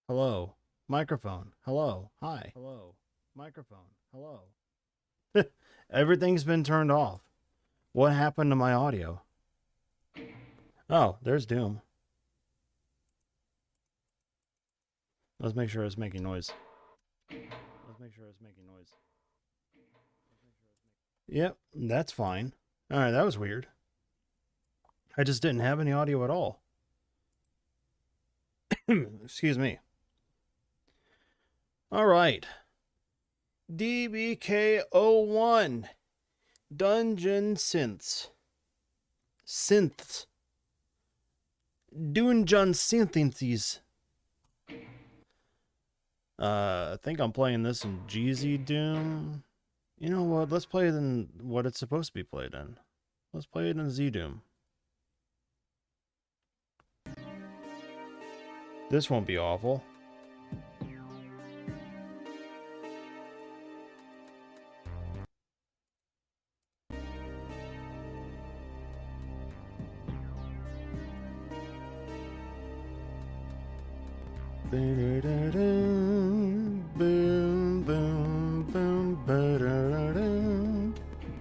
Hello. Microphone. Hello. Hi. Hello. Microphone. Hello. Everything's been turned off. What happened to my audio? Oh, there's Doom. Let's make sure it's making noise. Let's make sure it's making noise. Yep, that's fine. Alright, that was weird. I just didn't have any audio at all. Excuse me. Alright. DBK01. Dungeon Synths. Synths. Dungeon Synths. I think I'm playing this in GZ Doom. You know what? Let's play it in what it's supposed to be played in. Let's play it in Z Doom. This won't be awful.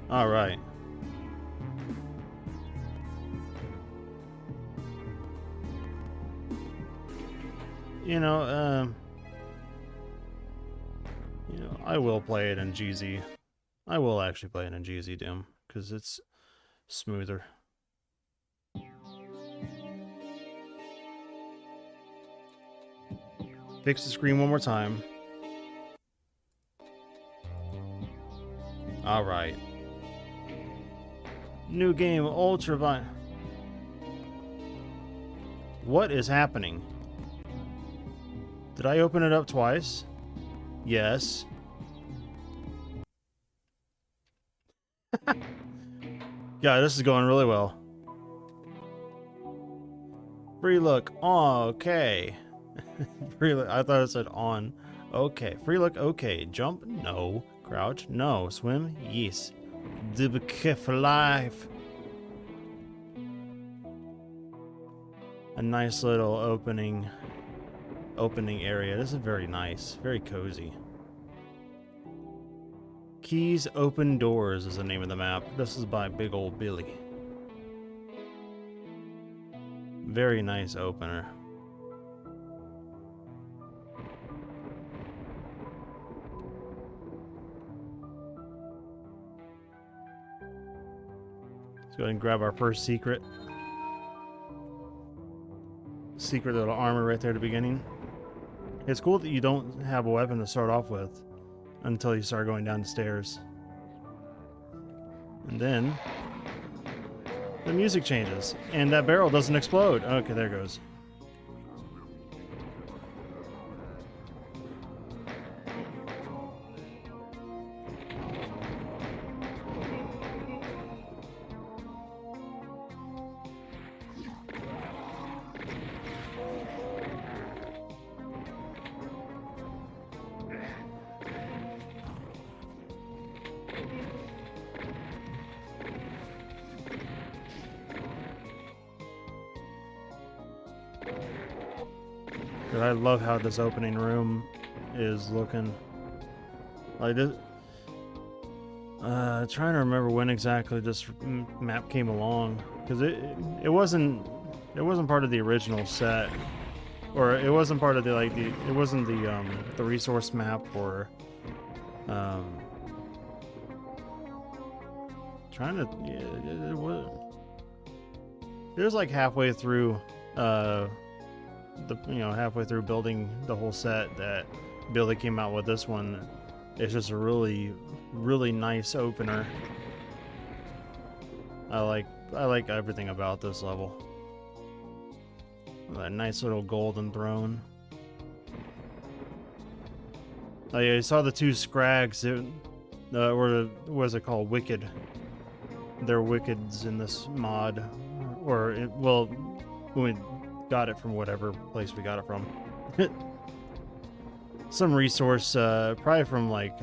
All right. I will play it in GZ. I will actually play it in GZ Doom because it's smoother. Fix the screen one more time. All right. New game, Ultraviolet. What is happening? Did I open it up twice? Yes. Yeah, this is going really well. Free look. Oh, okay. Free look. I thought it said on. Okay. Free look. Okay. Jump. No. Crouch. No. Swim. Yes. DBK for life. A nice little opening area. This is very nice. Very cozy. Keys Open Doors is the name of the map. This is by Big Old Billy. Very nice opener. Let's go ahead and grab our first secret. Secret little armor right there at the beginning. It's cool that you don't have a weapon to start off with until you start going down the stairs. And then the music changes and that barrel doesn't explode. Okay, there it goes. But I love how this opening room is looking. Like this. Trying to remember when exactly this map came along, because it wasn't part of the original set, or it wasn't part of it wasn't the resource map, or it was like halfway through halfway through building the whole set that Billy came out with this one. It's just a really, really nice opener. I like everything about this level. That nice little golden throne. Oh yeah, you saw the two scrags. What was it called? Wicked. They're wickeds in this mod, when we got it from whatever place we got it from. Some resource, probably from like,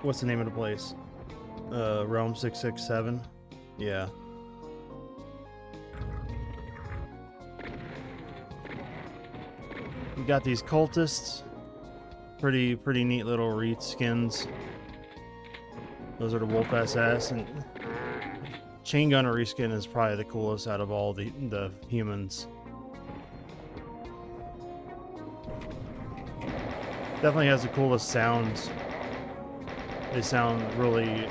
what's the name of the place? Realm 667. Yeah. we got these cultists. Pretty neat little wreath skins. Those are the wolf SS, and chain gunner reskin is probably the coolest out of all the humans. Definitely has the coolest sounds. They sound really,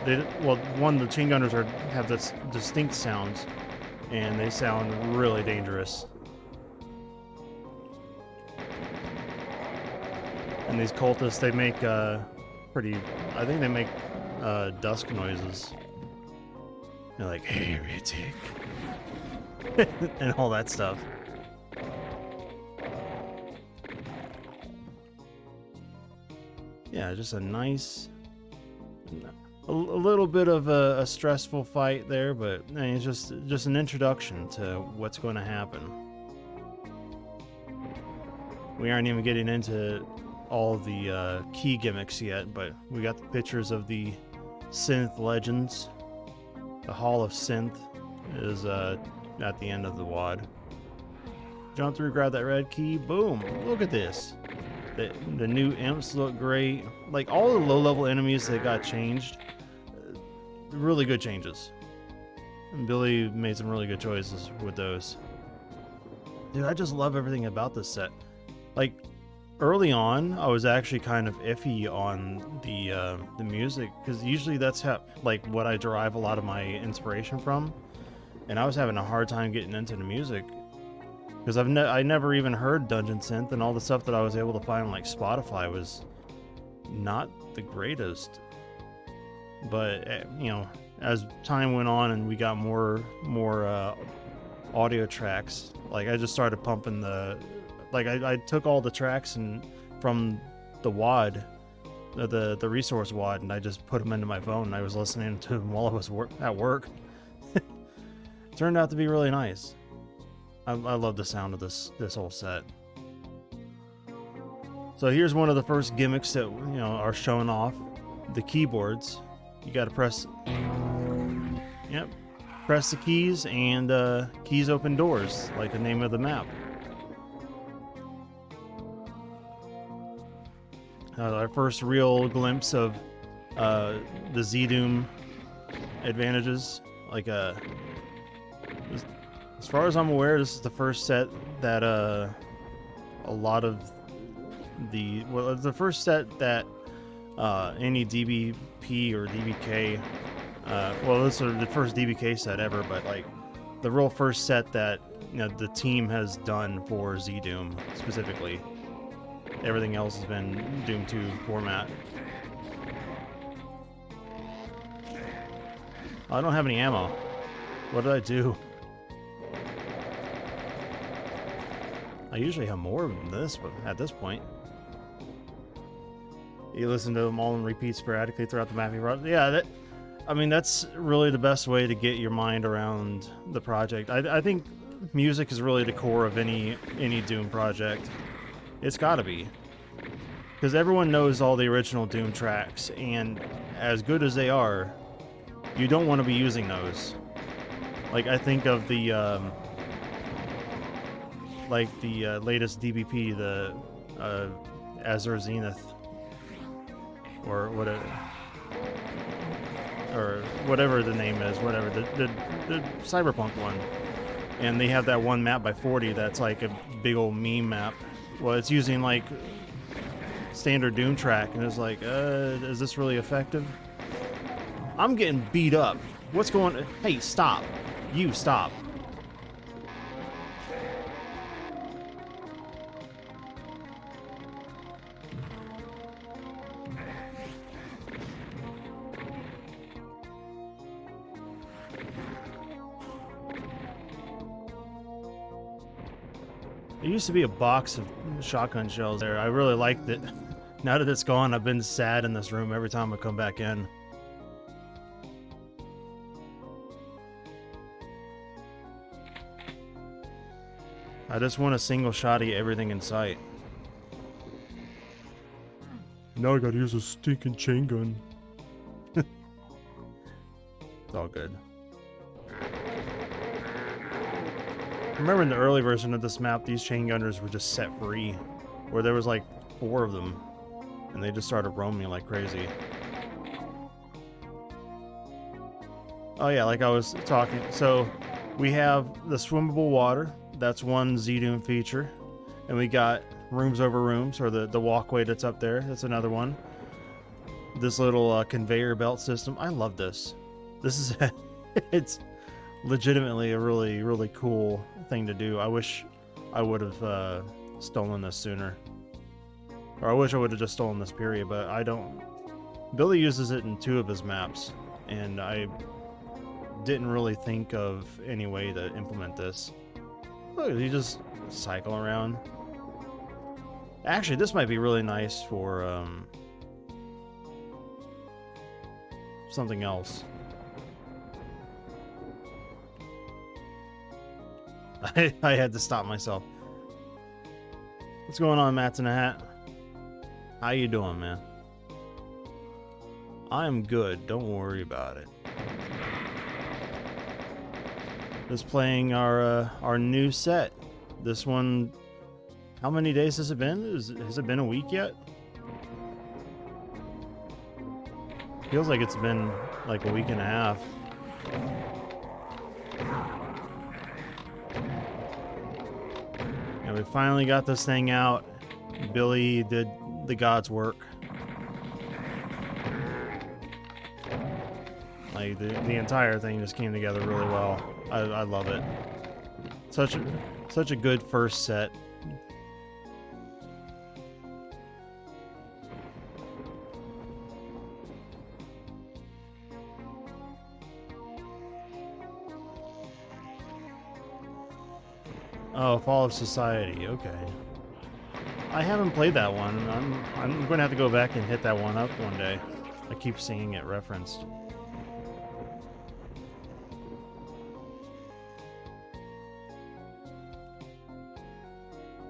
the chain gunners have this distinct sounds, and they sound really dangerous. And these cultists, they make I think they make dusk noises. They're like, heretic, and all that stuff. Yeah, just a nice, a little bit of a stressful fight there, but I mean, it's just an introduction to what's going to happen. We aren't even getting into all the key gimmicks yet, but we got the pictures of the synth legends. The Hall of Synth is at the end of the wad. Jump through, grab that red key, boom! Look at this. The new imps look great. Like, all the low-level enemies that got changed, really good changes. And Billy made some really good choices with those. Dude, I just love everything about this set. Like, early on, I was actually kind of iffy on the music, because usually that's what I derive a lot of my inspiration from. And I was having a hard time getting into the music. Because I never even heard Dungeon Synth, and all the stuff that I was able to find on like Spotify was not the greatest. But you know, as time went on and we got more audio tracks, like I just started pumping I took all the tracks and from the WAD, the resource WAD, and I just put them into my phone, and I was listening to them while I was at work. Turned out to be really nice. I love the sound of this whole set. So here's one of the first gimmicks that are showing off: the keyboards. You got to press the keys, and keys open doors, like the name of the map. Our first real glimpse of the Z-Doom advantages. As far as I'm aware, this is the first set that a lot of the first set that any DBP or DBK, this is the first DBK set ever, but like the real first set that the team has done for Z-Doom specifically. Everything else has been Doom 2 format. I don't have any ammo. What did I do? I usually have more than this, but at this point. You listen to them all and repeat sporadically throughout the mapping process. Yeah, that's really the best way to get your mind around the project. I think music is really the core of any Doom project. It's gotta be. Because everyone knows all the original Doom tracks, and as good as they are, you don't want to be using those. Like, I think of the latest DBP, the Azure Zenith, or whatever the name is, the Cyberpunk one, and they have that one map by 40 that's like a big old meme map. Well, it's using like standard Doom track, and it's like, is this really effective? I'm getting beat up. What's going on? Hey, stop. You stop. There used to be a box of shotgun shells there. I really liked it. Now that it's gone, I've been sad in this room every time I come back in. I just want a single shotty everything in sight. Now I gotta use a stinking chain gun. It's all good. remember in the early version of this map, these chain gunners were just set free, where there was like 4 of them, and they just started roaming like crazy. Oh yeah, like I was talking, so we have the swimmable water. That's one Z-Doom feature, and we got rooms over rooms, or the walkway that's up there. That's another one. This little conveyor belt system. I love this. This is it's legitimately a really, really cool thing to do. I wish I would have stolen this sooner, or I wish I would have just stolen this period, but I don't. Billy uses it in 2 of his maps, and I didn't really think of any way to implement this. Look, you just cycle around. Actually, this might be really nice for something else. I had to stop myself. What's going on, Matt's in a hat? How you doing, man? I'm good. Don't worry about it. Just playing our new set. This one, how many days has it been? Has it been a week yet? Feels like it's been like a week and a half. And we finally got this thing out. Billy did the God's work. Like the entire thing just came together really well. I love it. Such a good first set. Oh, Fall of Society. Okay. I haven't played that one. I'm going to have to go back and hit that one up one day. I keep seeing it referenced.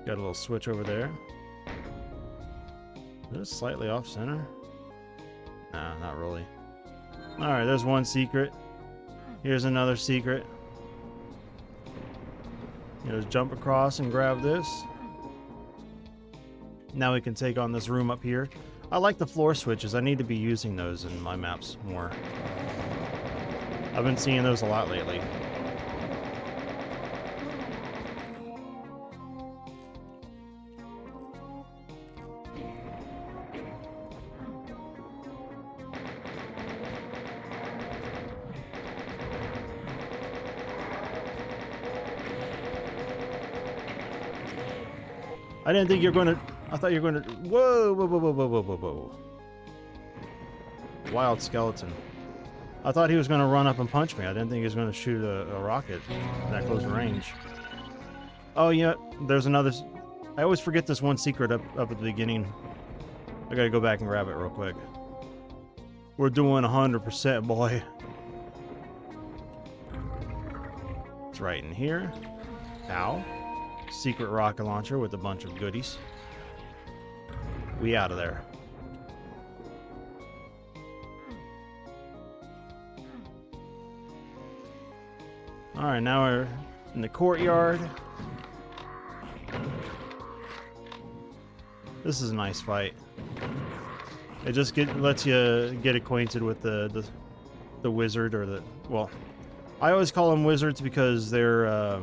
Got a little switch over there. Is it slightly off center? Nah, not really. Alright, there's one secret. Here's another secret. You just jump across and grab this. Now we can take on this room up here. I like the floor switches. I need to be using those in my maps more. I've been seeing those a lot lately. I didn't think you were going to... I thought you were going to... Whoa, whoa, whoa, whoa, whoa, whoa, whoa, whoa. Wild skeleton. I thought he was going to run up and punch me. I didn't think he was going to shoot a rocket that close range. Oh, yeah, there's another... I always forget this one secret up at the beginning. I gotta go back and grab it real quick. We're doing 100%, boy. It's right in here. Ow. Secret rocket launcher with a bunch of goodies. We out of there. Alright, now we're in the courtyard. This is a nice fight. It just lets you get acquainted with the wizard, or the... Well, I always call them wizards because they're...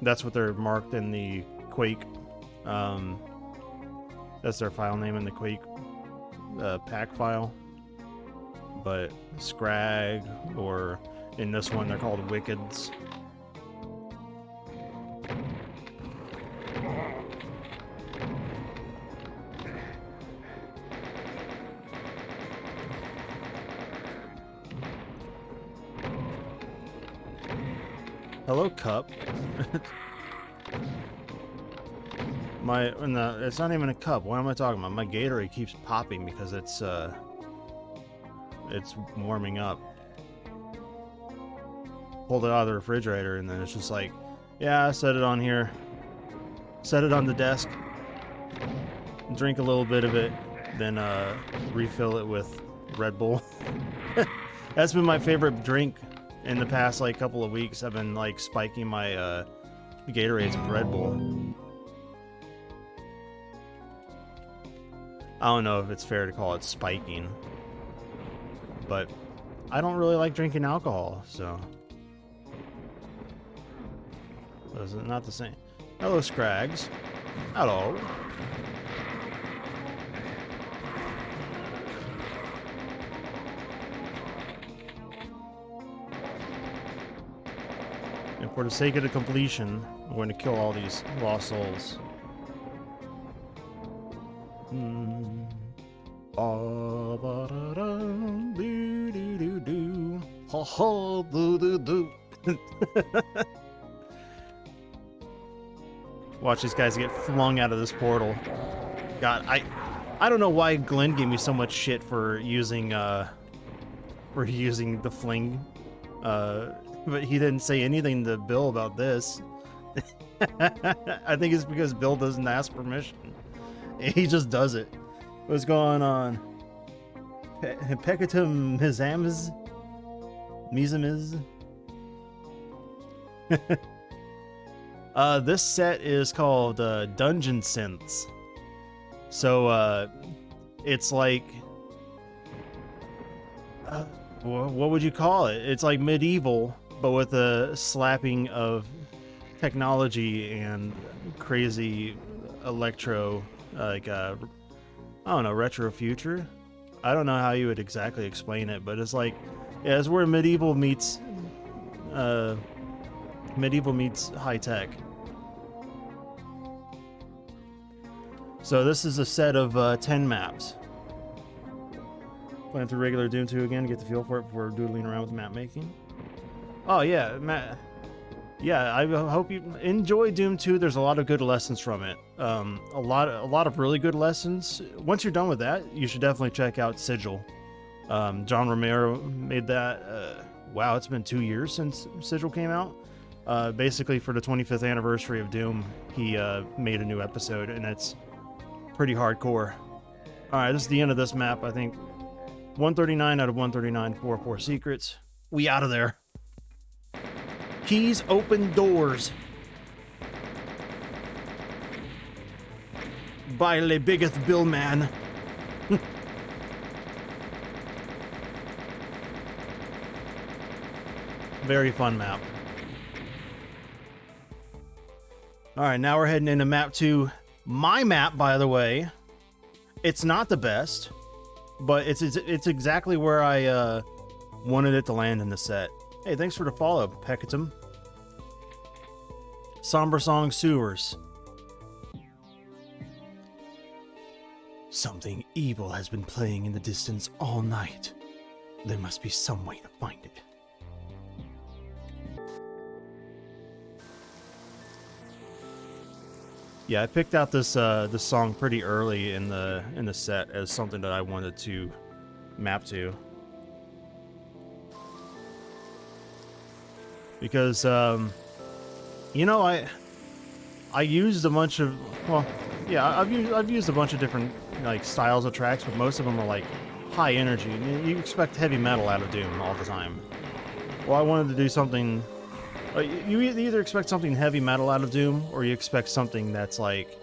that's what they're marked in the Quake. That's their file name in the Quake pack file. But Scrag, or in this one they're called Wickeds. Hello, Cup. It's not even a cup. What am I talking about? My Gatorade keeps popping because it's warming up. Pulled it out of the refrigerator and then it's just like, yeah, I set it on here. Set it on the desk. Drink a little bit of it, then refill it with Red Bull. That's been my favorite drink in the past like couple of weeks. I've been like spiking my Gatorades with Red Bull. I don't know if it's fair to call it spiking, but I don't really like drinking alcohol, so it's not the same. Hello, Scrags. Hello. And for the sake of the completion, I'm going to kill all these lost souls. Ha ha, doo doo doo. Watch these guys get flung out of this portal. God, I don't know why Glenn gave me so much shit for using the fling, but he didn't say anything to Bill about this. I think it's because Bill doesn't ask permission. He just does it. What's going on? Peccatum Mizamiz? Mizamiz? This set is called Dungeon Synths. So, it's like... what would you call it? It's like medieval, but with a slapping of technology and crazy electro, like, I don't know, retro future? I don't know how you would exactly explain it, but it's like, yeah, it's where medieval meets high tech. So this is a set of 10 maps. Playing through regular Doom 2 again to get the feel for it before doodling around with map making. Oh yeah, yeah, I hope you enjoy Doom 2. There's a lot of good lessons from it. A lot of really good lessons. Once you're done with that, you should definitely check out Sigil. John Romero made that. Wow, it's been 2 years since Sigil came out. Basically, for the 25th anniversary of Doom, he made a new episode, and it's pretty hardcore. All right, this is the end of this map. I think 139 out of 139, 4 secrets. We out of there. Keys open doors. By le biggest Bill man. Very fun map. Alright, now we're heading into map 2. My map, by the way, it's not the best, but it's exactly where I wanted it to land in the set. Hey, thanks for the follow, Peccatum. Somber Song Sewers. Something evil has been playing in the distance all night. There must be some way to find it. Yeah, I picked out this this song pretty early in the set as something that I wanted to map to. Because you know, I used a bunch of, well, yeah, I've used a bunch of different like styles of tracks, but most of them are like high energy. You expect heavy metal out of Doom all the time. Well, I wanted to do something. You either expect something heavy metal out of Doom, or you expect something that's like,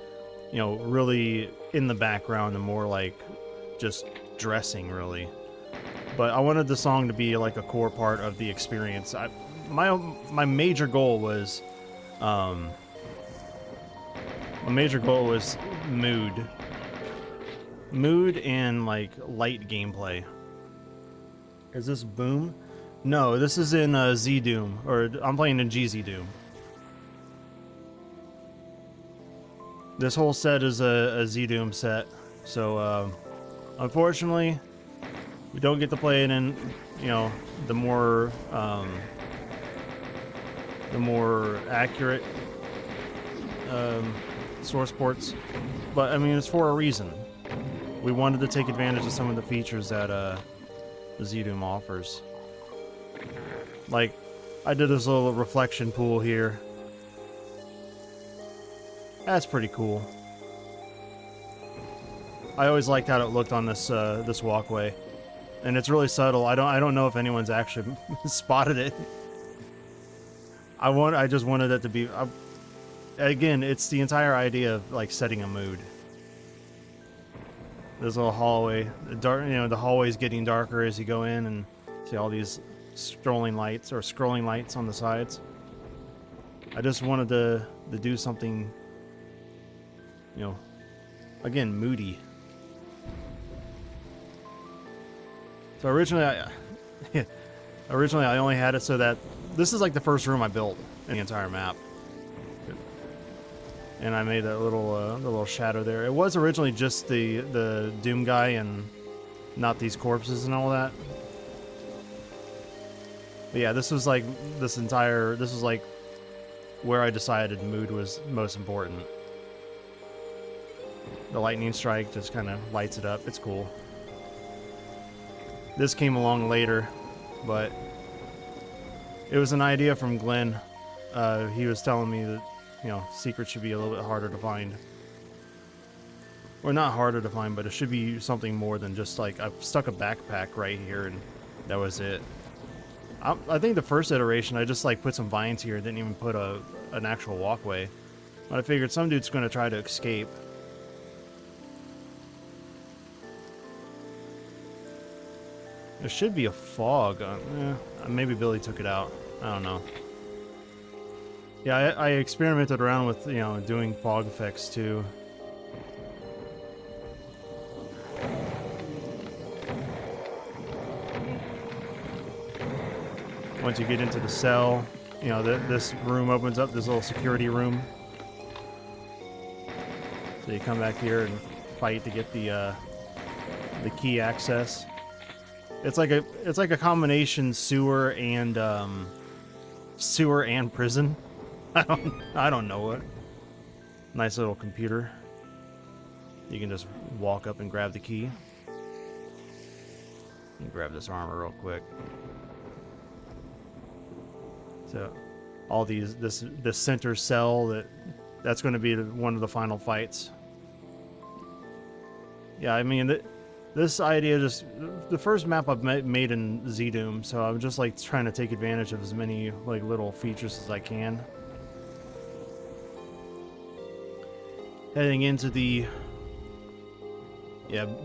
you know, really in the background and more like just dressing, really. But I wanted the song to be like a core part of the experience. My major goal was, mood and like light gameplay. Is this Boom? No, this is in Z Doom, or I'm playing in GZ Doom. This whole set is a Z Doom set, so unfortunately, we don't get to play it in, you know, the more accurate source ports. But I mean, it's for a reason. We wanted to take advantage of some of the features that the Z Doom offers. Like, I did this little reflection pool here. That's pretty cool. I always liked how it looked on this this walkway, and it's really subtle. I don't know if anyone's actually spotted it. I just wanted it to be. again, it's the entire idea of like setting a mood. This little hallway, the dark, you know, the hallway's getting darker as you go in, and see all these scrolling lights on the sides. I just wanted to do something, you know, again, moody. So originally I only had it so that this is like the first room I built in the entire map. And I made a little shadow there. It was originally just the Doom guy and not these corpses and all that. But yeah, this was like this was like where I decided mood was most important. The lightning strike just kind of lights it up. It's cool. This came along later, but it was an idea from Glenn. He was telling me that, you know, secrets should be a little bit harder to find. Or not harder to find, but it should be something more than just like, I've stuck a backpack right here and that was it. I think the first iteration, I just like put some vines here, didn't even put an actual walkway. But I figured some dude's going to try to escape. There should be a fog. Maybe Billy took it out. I don't know. Yeah, I experimented around with, you know, doing fog effects too. Once you get into the cell, you know, this room opens up, this little security room. So you come back here and fight to get the key access. It's like a combination sewer and prison. I don't know what. Nice little computer. You can just walk up and grab the key. And grab this armor real quick. So, all this center cell that's going to be one of the final fights. Yeah, I mean this idea just the first map I've made in Z-Doom, so I'm just like trying to take advantage of as many like little features as I can. Heading into the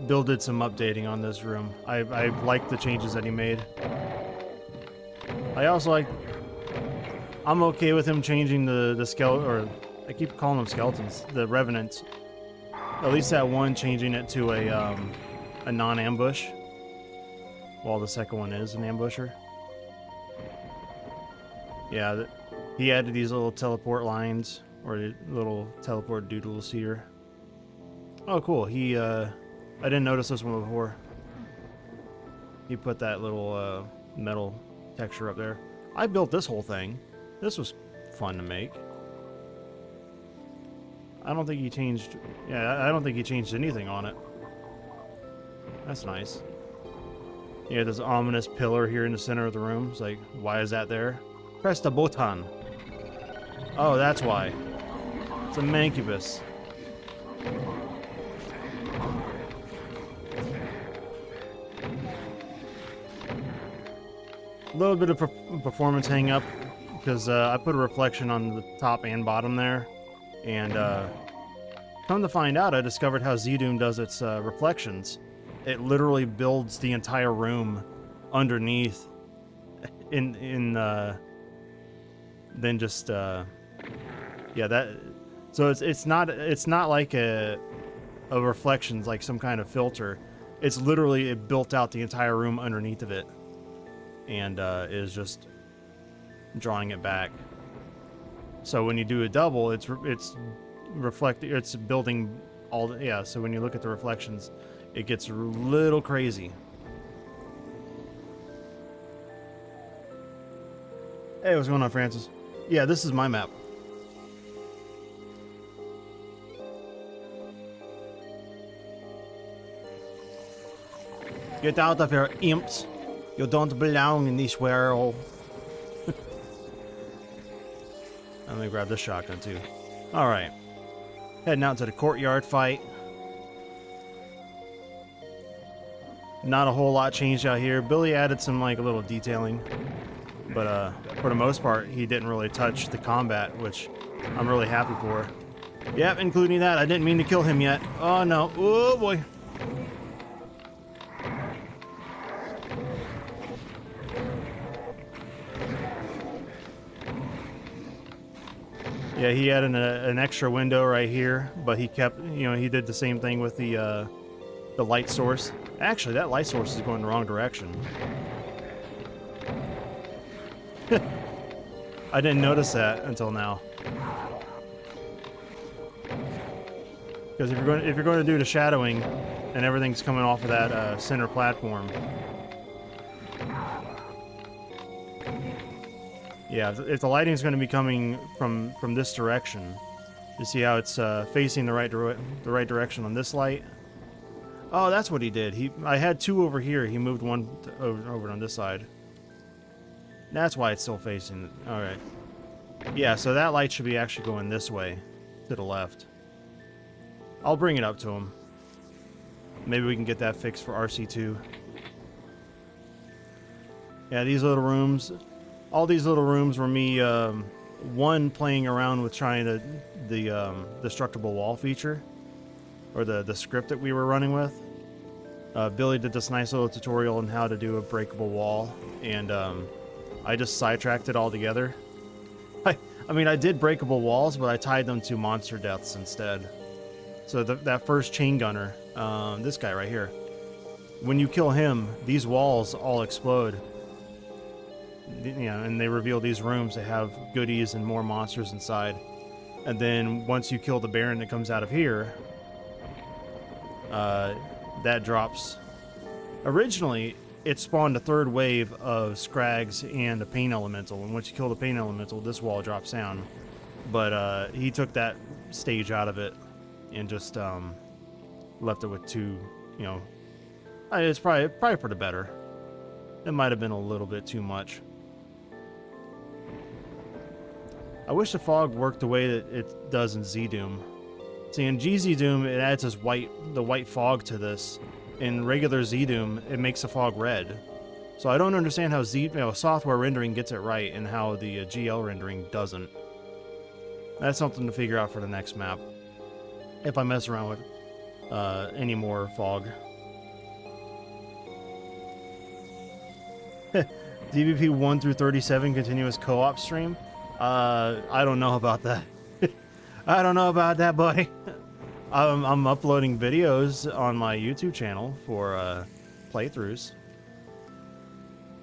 Bill did some updating on this room. I like the changes that he made. I also like. I'm okay with him changing the skeleton, or I keep calling them skeletons, the revenants. At least that one, changing it to a non-ambush, while the second one is an ambusher. Yeah, he added these little teleport lines, or little teleport doodles here. Oh, cool. I didn't notice this one before. He put that little metal texture up there. I built this whole thing. This was fun to make. I don't think he changed... Yeah, I don't think he changed anything on it. That's nice. Yeah, this ominous pillar here in the center of the room. It's like, why is that there? Press the button. Oh, that's why. It's a mancubus. A little bit of performance hang up because I put a reflection on the top and bottom there, and come to find out, I discovered how Z-Doom does its reflections. It literally builds the entire room underneath then just yeah, that, so it's not like a reflections, like some kind of filter. It's literally, it built out the entire room underneath of it, and is just drawing it back. So when you do a double, it's building all the, yeah, so when you look at the reflections, it gets a little crazy. Hey, what's going on, Francis? Yeah, this is my map. Get out of here, imps. You don't belong in this world. Let me grab this shotgun too. Alright. Heading out to the courtyard fight. Not a whole lot changed out here. Billy added some like a little detailing. But for the most part, he didn't really touch the combat, which I'm really happy for. Yep, including that. I didn't mean to kill him yet. Oh no. Oh boy. Yeah, he had an extra window right here, but he kept, you know, he did the same thing with the light source. Actually, that light source is going the wrong direction. I didn't notice that until now. Because if you're going to do the shadowing, and everything's coming off of that center platform. Yeah, if the lighting's going to be coming from this direction, you see how it's facing the right direction on this light. Oh, that's what he did. I had two over here. He moved one over on this side. That's why it's still facing. All right. Yeah, so that light should be actually going this way, to the left. I'll bring it up to him. Maybe we can get that fixed for RC2. Yeah, these little rooms. All these little rooms were me, one, playing around with trying the destructible wall feature. Or the script that we were running with. Billy did this nice little tutorial on how to do a breakable wall. And I just sidetracked it all together. I mean, I did breakable walls, but I tied them to monster deaths instead. So that first chain gunner, this guy right here, when you kill him, these walls all explode. You know, and they reveal these rooms that have goodies and more monsters inside. And then once you kill the Baron that comes out of here, that drops. Originally, it spawned a third wave of Scrags and a Pain Elemental, and once you kill the Pain Elemental, this wall drops down. But he took that stage out of it and just left it with two, you know. It's probably for the better. It might have been a little bit too much. I wish the fog worked the way that it does in Z-Doom. See, in GZ-Doom, it adds the white fog to this. In regular Z-Doom, it makes the fog red. So I don't understand how software rendering gets it right and how the GL rendering doesn't. That's something to figure out for the next map. If I mess around with any more fog. DBP1 through 37 continuous co-op stream? I don't know about that. I don't know about that, buddy. I'm uploading videos on my YouTube channel for playthroughs.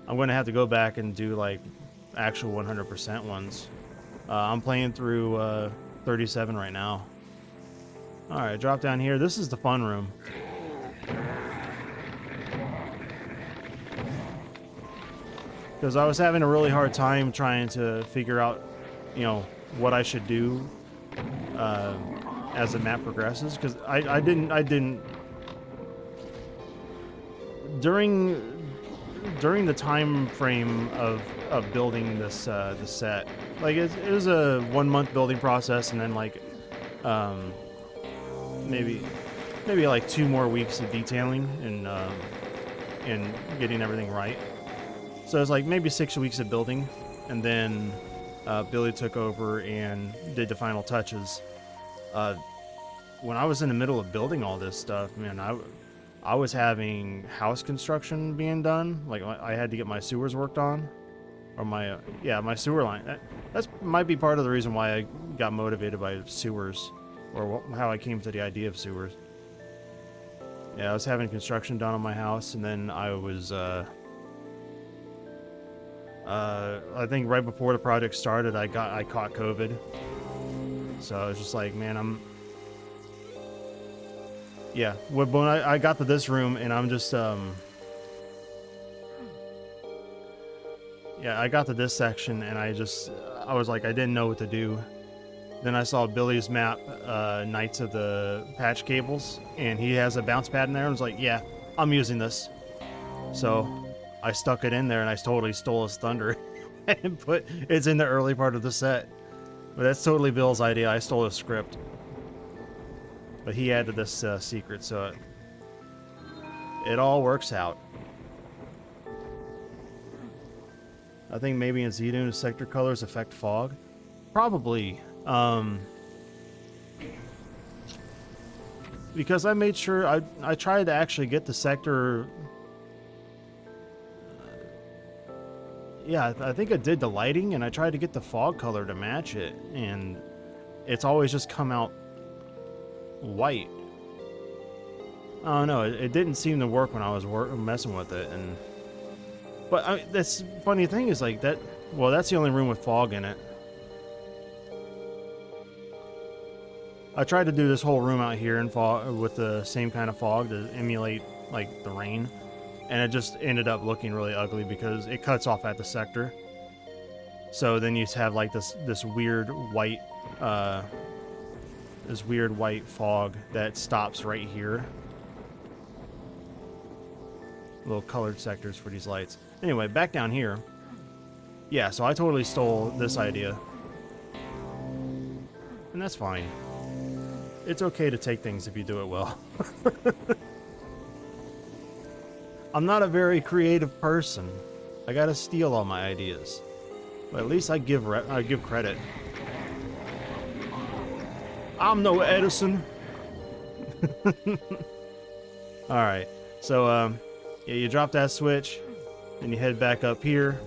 I'm going to have to go back and do like actual 100% ones. I'm playing through 37 right now. Alright, drop down here. This is the fun room. Because I was having a really hard time trying to figure out, you know, what I should do as the map progresses. Because I didn't during the time frame of building this the set, like it was a 1 month building process, and then like maybe like 2 more weeks of detailing and getting everything right. So it's like maybe 6 weeks of building, and then Billy took over and did the final touches. When I was in the middle of building all this stuff, man, I was having house construction being done. Like I had to get my sewers worked on, or my sewer line. That's might be part of the reason why I got motivated by sewers, or how I came to the idea of sewers. Yeah, I was having construction done on my house, and then I was I think right before the project started, I caught COVID. So I was just like, man, yeah, when I got to this room, and I'm just yeah, I got to this section, and I was like, I didn't know what to do. Then I saw Billy's map, Knights of the Patch Cables, and he has a bounce pad in there. I was like, yeah, I'm using this. So I stuck it in there, and I totally stole his thunder and it's in the early part of the set. But that's totally Bill's idea. I stole his script. But he added this secret, so it all works out. I think maybe in Z-Doom, sector colors affect fog. Probably. Because I made sure I tried to actually get the sector. Yeah, I think I did the lighting, and I tried to get the fog color to match it, and it's always just come out white. Oh no, it didn't seem to work when I was messing with it, and but that's funny thing is like that. Well, that's the only room with fog in it. I tried to do this whole room out here in fog with the same kind of fog to emulate like the rain, and it just ended up looking really ugly because it cuts off at the sector. So then you have like this weird white fog that stops right here. Little colored sectors for these lights. Anyway, back down here. Yeah, so I totally stole this idea. And that's fine. It's okay to take things if you do it well. I'm not a very creative person. I gotta steal all my ideas. But at least I give credit. I'm no Edison. Alright, so yeah, you drop that switch, then you head back up here.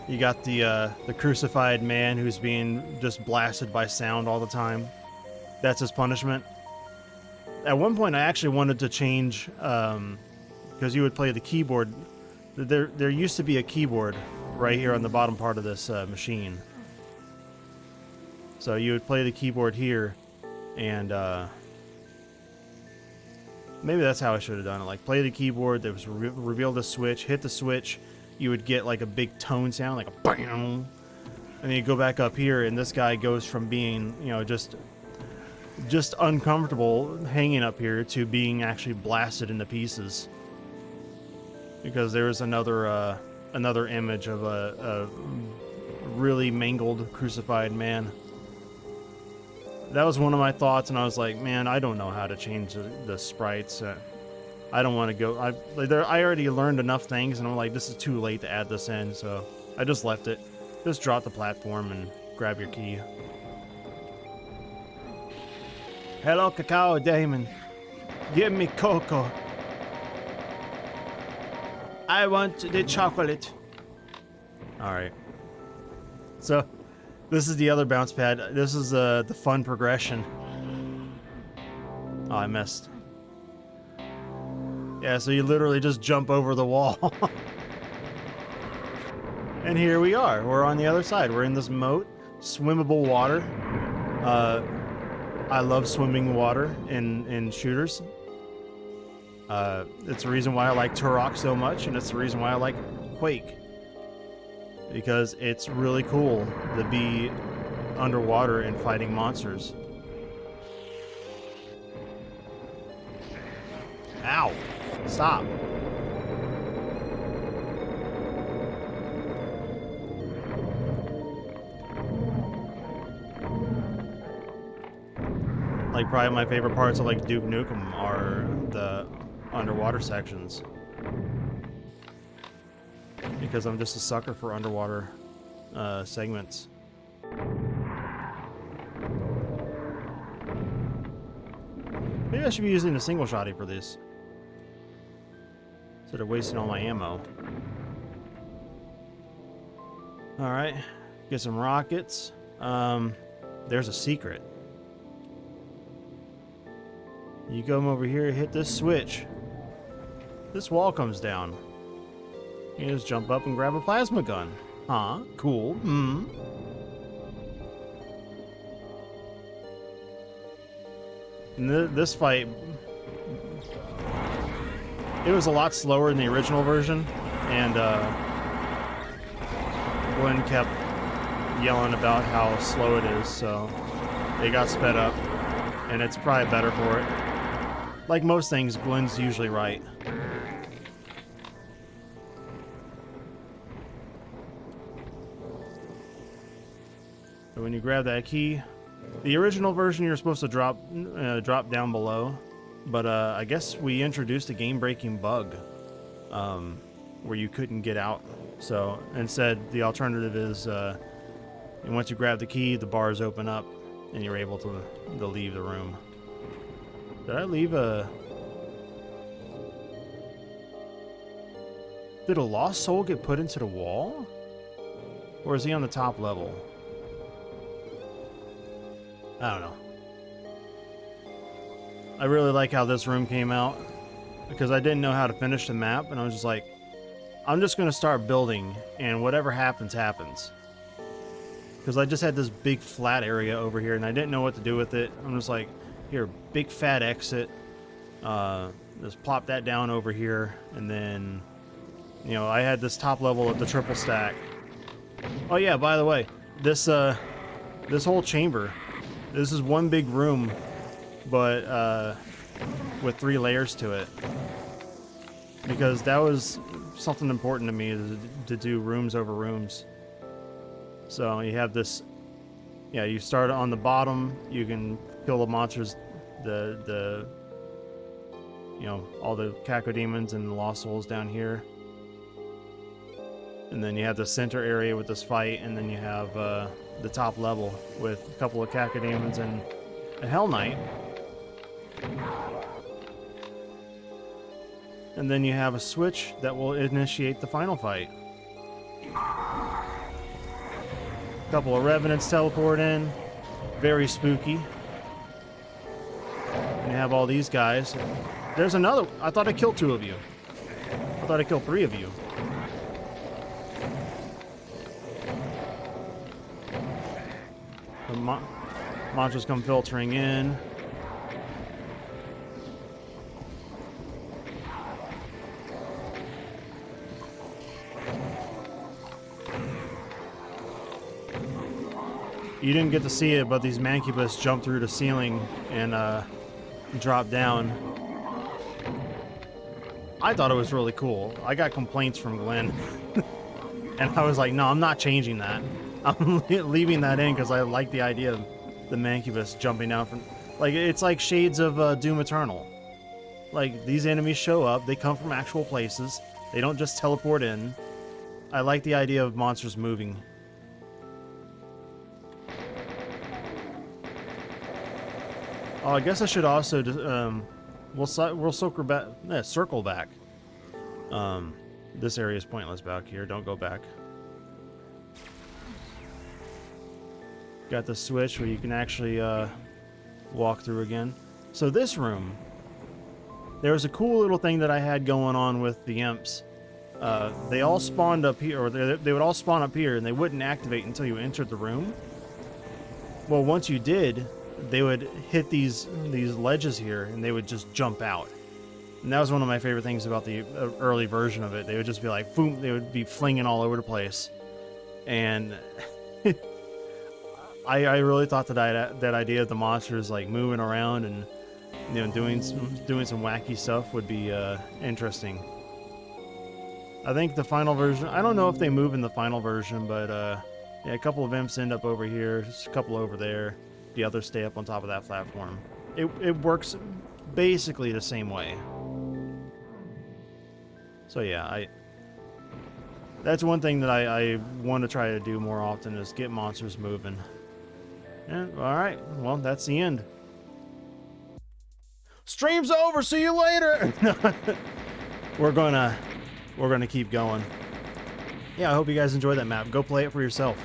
You got the crucified man who's being just blasted by sound all the time. That's his punishment. At one point, I actually wanted to change, because you would play the keyboard. There used to be a keyboard right here on the bottom part of this machine. So you would play the keyboard here, and maybe that's how I should have done it. Like, play the keyboard, there was reveal the switch, hit the switch, you would get like a big tone sound, like a bang, and then you go back up here, and this guy goes from being, you know, just uncomfortable hanging up here to being actually blasted into pieces. Because there was another image of a really mangled crucified man. That was one of my thoughts, and I was like, man, I don't know how to change the sprites. I don't want to go. I already learned enough things, and I'm like, this is too late to add this in, so I just left it. Just drop the platform and grab your key. Hello, Cacao Damon. Give me cocoa. I want the chocolate. Alright. So, this is the other bounce pad. This is the fun progression. Oh, I missed. Yeah, so you literally just jump over the wall. And here we are. We're on the other side. We're in this moat. Swimmable water. I love swimming water in shooters. It's the reason why I like Turok so much, and it's the reason why I like Quake. Because it's really cool to be underwater and fighting monsters. Ow! Stop! Like, probably my favorite parts of like Duke Nukem are the underwater sections. Because I'm just a sucker for underwater segments. Maybe I should be using a single shotty for this, instead of wasting all my ammo. Alright, get some rockets. There's a secret. You come over here, hit this switch. This wall comes down. You just jump up and grab a plasma gun. Huh? Cool. Hmm. And this fight, it was a lot slower in the original version, and Glenn kept yelling about how slow it is, so it got sped up, and it's probably better for it. Like most things, Glenn's usually right. So when you grab that key, the original version you're supposed to drop down below, but I guess we introduced a game-breaking bug where you couldn't get out So instead, the alternative is and once you grab the key, the bars open up and you're able to leave the room. Did I leave a... Did a lost soul get put into the wall? Or is he on the top level? I don't know. I really like how this room came out because I didn't know how to finish the map, and I was just like, I'm just going to start building, and whatever happens, happens. Because I just had this big flat area over here, and I didn't know what to do with it. I'm just like, here, big fat exit. Just plop that down over here, and then, you know, I had this top level of the triple stack. Oh yeah, by the way, this whole chamber, this is one big room, but with 3 layers to it. Because that was something important to me, to do rooms over rooms. So you have this, yeah, you start on the bottom, you can kill the monsters, the you know, all the cacodemons and the lost souls down here. And then you have the center area with this fight, and then you have the top level with a couple of cacodemons and a Hell Knight. And then you have a switch that will initiate the final fight. A couple of revenants teleport in. Very spooky. And you have all these guys. There's another. I thought I killed 2 of you. I thought I killed 3 of you. The monsters come filtering in. You didn't get to see it, but these mancubus jump through the ceiling and drop down. I thought it was really cool. I got complaints from Glenn. And I was like, no, I'm not changing that. I'm leaving that in because I like the idea of the mancubus jumping down from... Like, it's like shades of Doom Eternal. Like, these enemies show up, they come from actual places. They don't just teleport in. I like the idea of monsters moving. Oh, I guess I should also we'll circle back. This area is pointless back here. Don't go back. Got the switch where you can actually walk through again. So this room, there was a cool little thing that I had going on with the imps. They all spawned up here, or they would all spawn up here, and they wouldn't activate until you entered the room. Well, once you did, they would hit these ledges here, and they would just jump out. And that was one of my favorite things about the early version of it. They would just be like, boom, they would be flinging all over the place. And I really thought that idea of the monsters like moving around and, you know, doing some wacky stuff would be interesting. I think the final version, I don't know if they move in the final version, but yeah, a couple of imps end up over here, just a couple over there. The others stay up on top of that platform. It works basically the same way. So yeah, that's one thing that I want to try to do more often, is get monsters moving. And alright, well, that's the end. Stream's over, see you later! We're gonna keep going. Yeah, I hope you guys enjoyed that map. Go play it for yourself.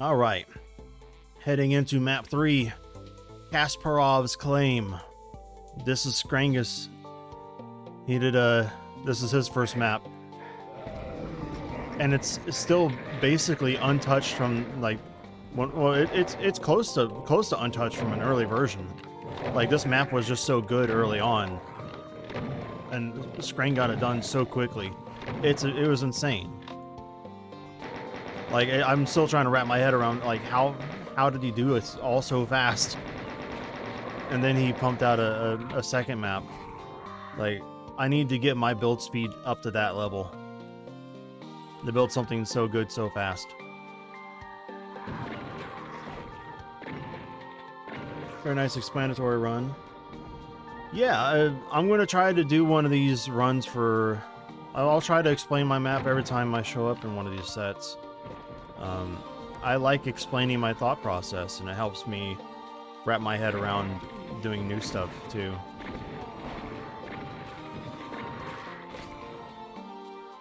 All right, heading into map 3, Kasparov's Claim. This is Skrangus. He did this is his first map, and it's still basically untouched from like, well, it's close to untouched from an early version. Like, this map was just so good early on, and Skrang got it done so quickly. It was insane. Like, I'm still trying to wrap my head around, like, how did he do it all so fast? And then he pumped out a second map. Like, I need to get my build speed up to that level. To build something so good so fast. Very nice explanatory run. Yeah, I'm going to try to do one of these runs for... I'll try to explain my map every time I show up in one of these sets. I like explaining my thought process, and it helps me wrap my head around doing new stuff, too.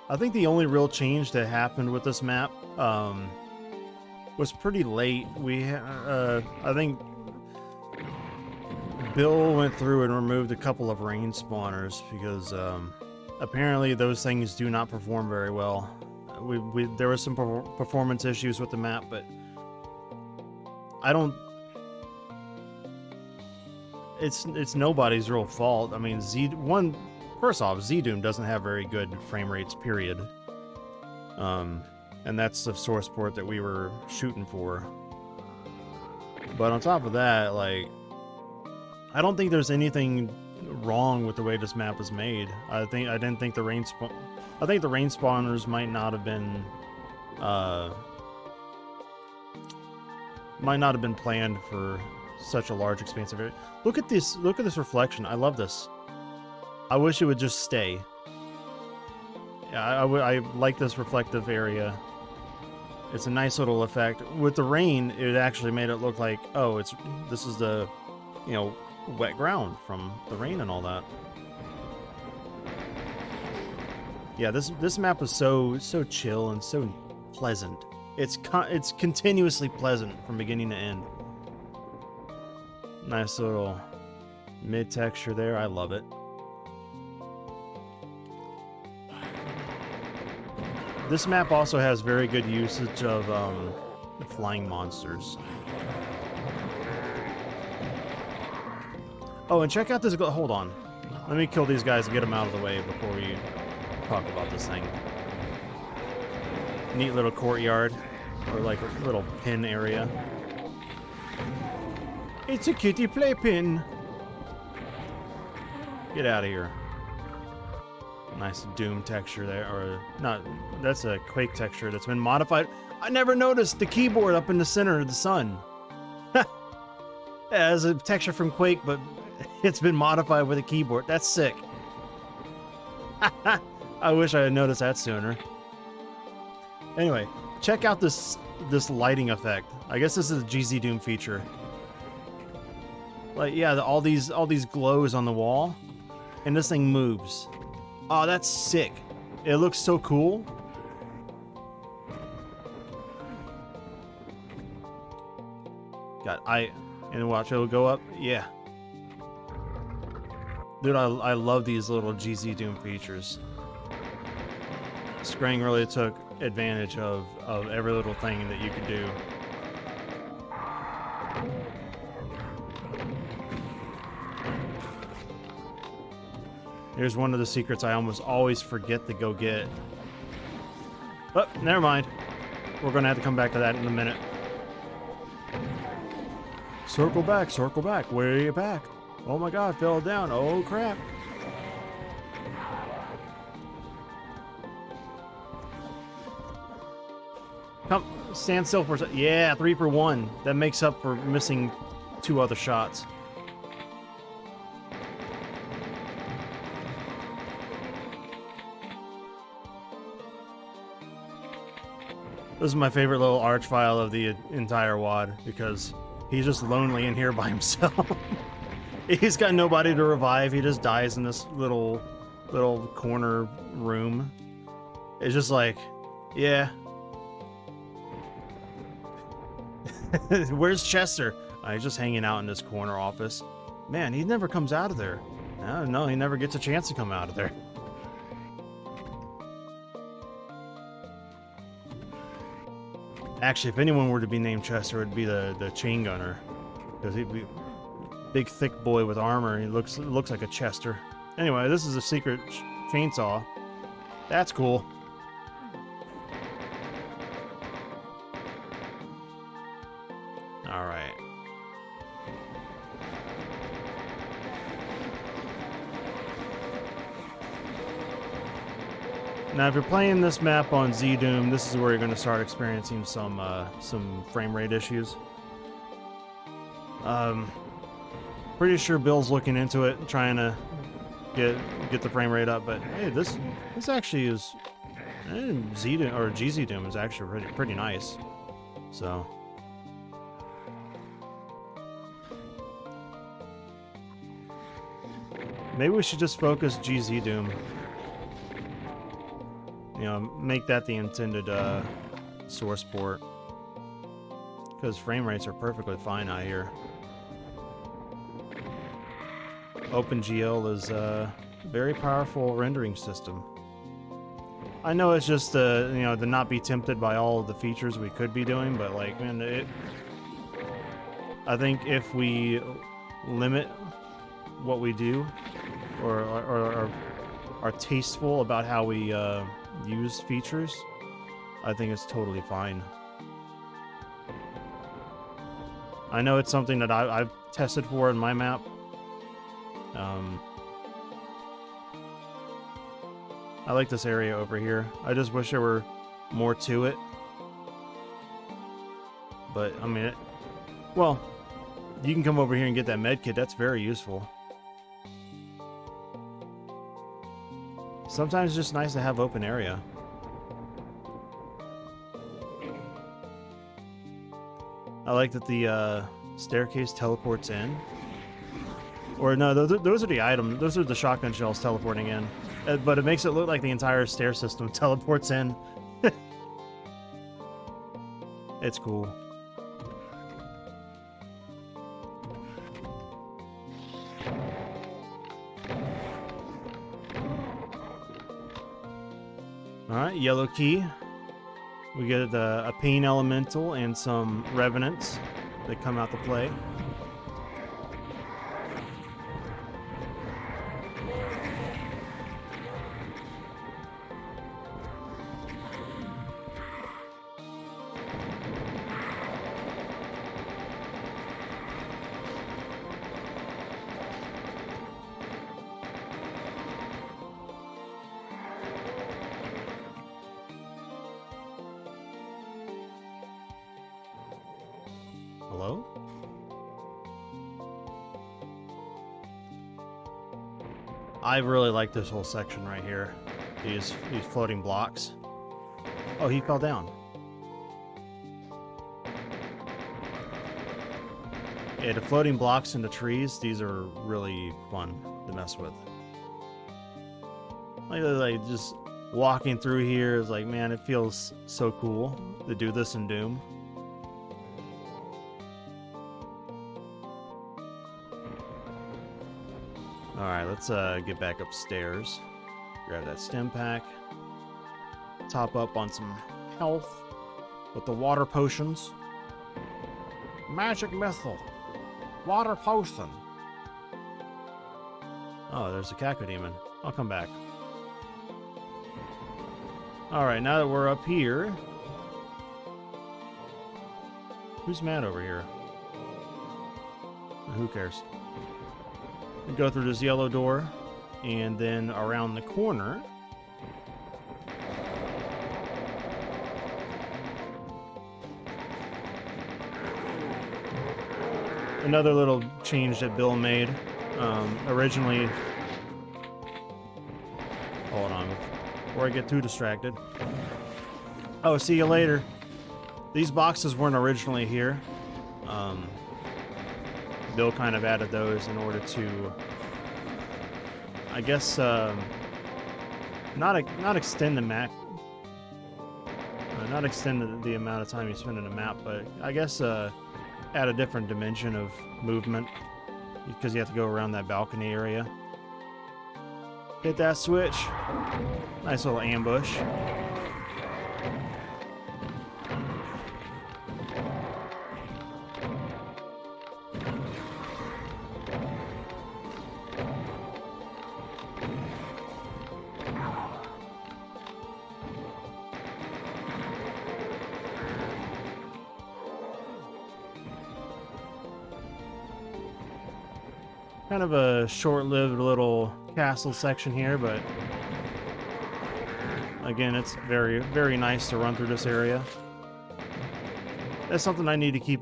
I think the only real change that happened with this map was pretty late. I think Bill went through and removed a couple of rain spawners because apparently those things do not perform very well. There were some performance issues with the map, but I don't. It's nobody's real fault. I mean, first off, Z-Doom doesn't have very good frame rates, period. And that's the source port that we were shooting for. But on top of that, like, I don't think there's anything wrong with the way this map is made. I didn't think the rain spawners might not have been planned for such a large expansive area. Look at this reflection. I love this. I wish it would just stay. Yeah, I like this reflective area. It's a nice little effect. With the rain, it actually made it look like, oh, this is the, you know, wet ground from the rain and all that. Yeah, this map is so chill and so pleasant. It's continuously pleasant from beginning to end. Nice little mid texture there. I love it. This map also has very good usage of flying monsters. Oh, and check out this. Hold on. Let me kill these guys and get them out of the way before we talk about this thing. Neat little courtyard, or like a little pin area. It's a kitty playpen. Get out of here. Nice Doom texture there, or not, that's a Quake texture that's been modified. I never noticed the keyboard up in the center of the sun. It has a texture from Quake, but it's been modified with a keyboard. That's sick. I wish I had noticed that sooner. Anyway, check out this lighting effect. I guess this is a GZ Doom feature. Like, yeah, all these glows on the wall, and this thing moves. Oh, that's sick. It looks so cool. And watch, it'll go up. Yeah. Dude, I love these little GZ Doom features. Scrang really took advantage of every little thing that you could do. Here's one of the secrets I almost always forget to go get. Oh, never mind. We're gonna have to come back to that in a minute. Circle back, way back. Oh my god, fell down. Oh crap. Come, stand still for a second. Yeah, 3 for 1. That makes up for missing 2 other shots. This is my favorite little arch file of the entire WAD because he's just lonely in here by himself. He's got nobody to revive. He just dies in this little corner room. It's just like, yeah. Where's Chester? He's just hanging out in this corner office. Man, he never comes out of there. No, he never gets a chance to come out of there. Actually, if anyone were to be named Chester, it'd be the chain gunner, because he'd be big, thick boy with armor. He looks like a Chester. Anyway, this is a secret chainsaw. That's cool. All right. Now, if you're playing this map on Z-Doom, this is where you're going to start experiencing some frame rate issues. Pretty sure Bill's looking into it, trying to get the frame rate up. But hey, this actually is Z-Doom or GZ Doom is actually pretty nice. So maybe we should just focus GZ Doom. You know, make that the intended source port, because frame rates are perfectly fine out here. OpenGL is a very powerful rendering system. I know it's just you know, to not be tempted by all of the features we could be doing, but like, man, I think if we limit what we do, or are tasteful about how we use features, I think it's totally fine. I know it's something that I've tested for in my map. I like this area over here. I just wish there were more to it. But, I mean, well, you can come over here and get that med kit. That's very useful. Sometimes it's just nice to have open area. I like that the staircase teleports in. Or no, those are the items. Those are the shotgun shells teleporting in. But it makes it look like the entire stair system teleports in. It's cool. Alright, yellow key. We get a pain elemental and some revenants that come out to play. Hello? I really like this whole section right here. These floating blocks. Oh, he fell down. Yeah, the floating blocks in the trees, these are really fun to mess with. Like just walking through here is like, man, it feels so cool to do this in Doom. Alright, let's get back upstairs. Grab that stim pack. Top up on some health with the water potions. Magic missile. Water potion. Oh, there's a cacodemon. I'll come back. Alright, now that we're up here... Who's mad over here? Who cares? We go through this yellow door, and then around the corner. Another little change that Bill made. Originally... Hold on, before I get too distracted. Oh, see you later. These boxes weren't originally here. Bill kind of added those in order to, I guess, not extend the map, not extend the amount of time you spend in a map, but I guess add a different dimension of movement, because you have to go around that balcony area. Hit that switch. Nice little ambush. Kind of a short-lived little castle section here, but again, it's very, very nice to run through this area. That's something I need to keep,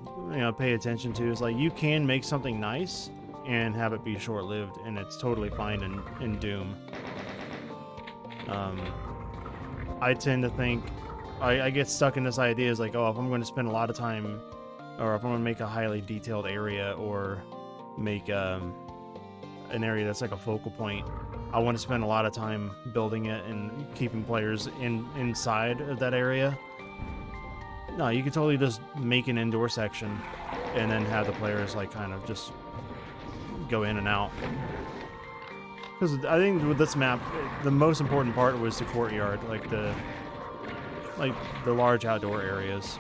pay attention to. Is like, you can make something nice and have it be short-lived, and it's totally fine in Doom. I tend to think, I get stuck in this idea is like, oh, if I'm going to spend a lot of time, or if I'm going to make a highly detailed area, or make an area that's like a focal point, I want to spend a lot of time building it and keeping players inside of that area. No, you can totally just make an indoor section and then have the players like kind of just go in and out. Because I think with this map, the most important part was the courtyard, like the large outdoor areas.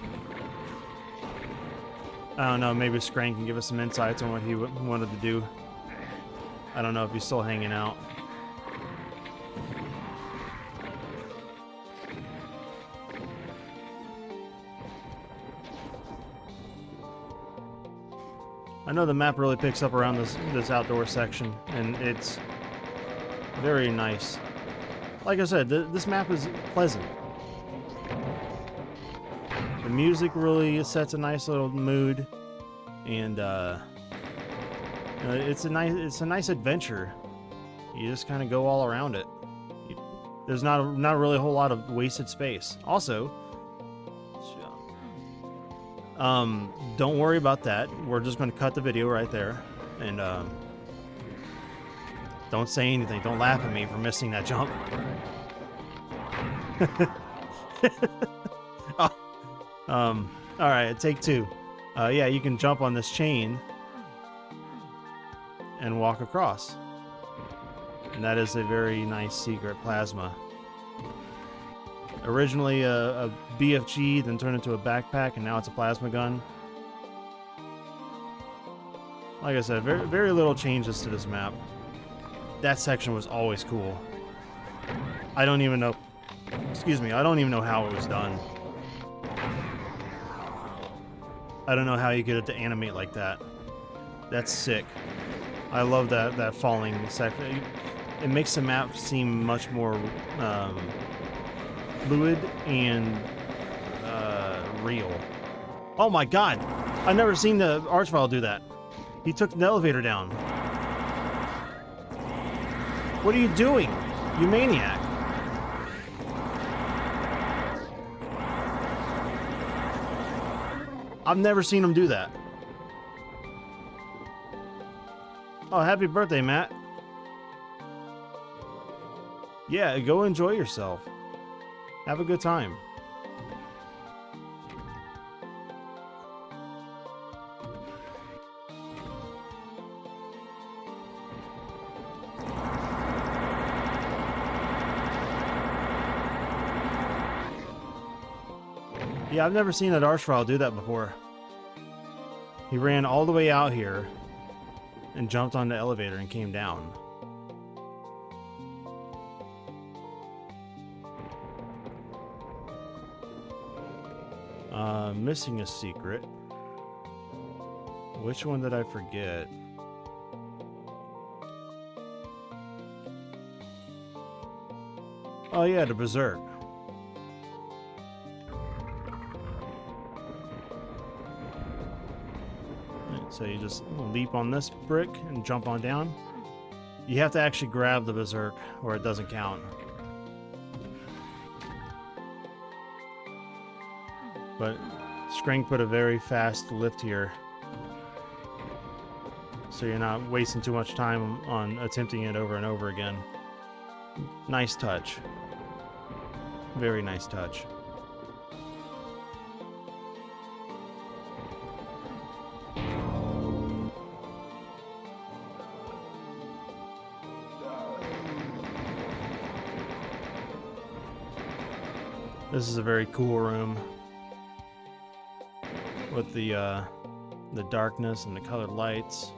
I don't know, maybe Scrank can give us some insights on what he wanted to do. I don't know if he's still hanging out. I know the map really picks up around this outdoor section, and it's very nice. Like I said, this map is pleasant. The music really sets a nice little mood, and it's a nice adventure. You just kind of go all around it. There's not really a whole lot of wasted space. Also, don't worry about that. We're just going to cut the video right there, and don't say anything. Don't laugh at me for missing that jump. Oh. All right, take two. Yeah, you can jump on this chain and walk across, and that is a very nice secret plasma. Originally a BFG, then turned into a backpack, and now it's a plasma gun. Like I said, very little changes to this map. That section was always cool. I don't even know, excuse me, I don't even know how it was done. I don't know how you get it to animate like that. That's sick. I love that falling section. It makes the map seem much more fluid and real. Oh my god! I've never seen the Archvile do that. He took the elevator down. What are you doing, you maniac? I've never seen him do that. Oh, happy birthday, Matt. Yeah, go enjoy yourself. Have a good time. Yeah, I've never seen that Archvile do that before. He ran all the way out here and jumped on the elevator and came down. Missing a secret. Which one did I forget? Oh yeah, the Berserk. So you just leap on this brick and jump on down. You have to actually grab the Berserk or it doesn't count. But Scrank put a very fast lift here, so you're not wasting too much time on attempting it over and over again. Nice touch. Very nice touch. This is a very cool room with the darkness and the colored lights.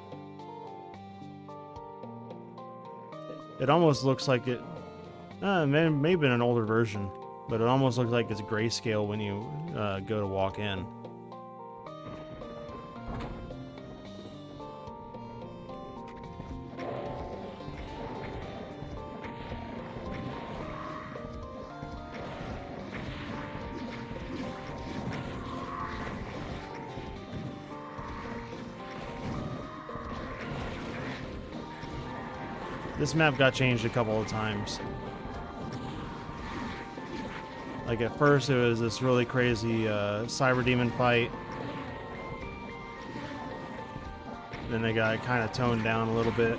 It almost looks like it may have been an older version, but it almost looks like it's grayscale when you go to walk in. This map got changed a couple of times. Like at first it was this really crazy cyber demon fight. Then they got kind of toned down a little bit.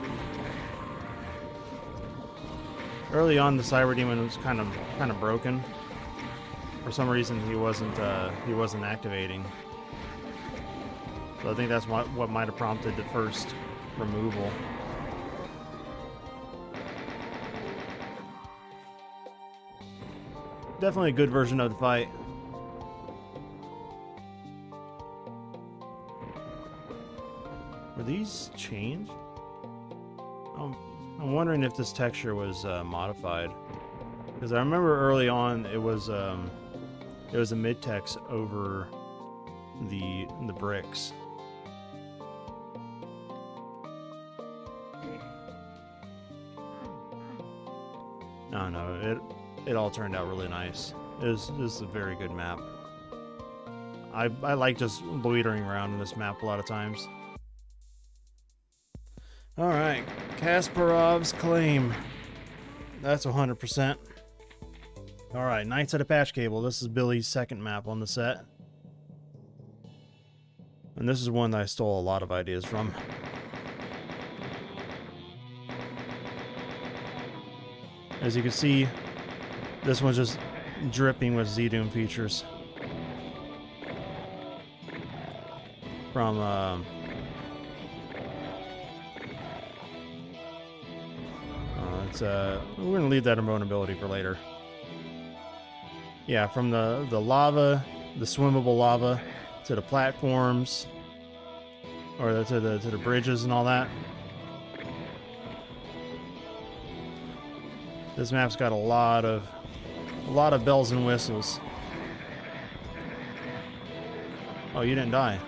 Early on, the cyber demon was kind of broken. For some reason, he wasn't activating. So I think that's what might have prompted the first removal. Definitely a good version of the fight. Were these changed? I'm wondering if this texture was modified, because I remember early on it was a mid-text over the bricks. No, it all turned out really nice. It was a very good map. I like just loitering around in this map a lot of times. Alright, Kasparov's Claim. That's 100%. Alright, Knights of the Patch Cable. This is Billy's second map on the set. And this is one that I stole a lot of ideas from. As you can see, this one's just dripping with Z-Doom features. From, we're gonna leave that invulnerability for later. Yeah, from the lava, the swimmable lava, to the platforms, or to the bridges and all that. This map's got a lot of bells and whistles. Oh, you didn't die.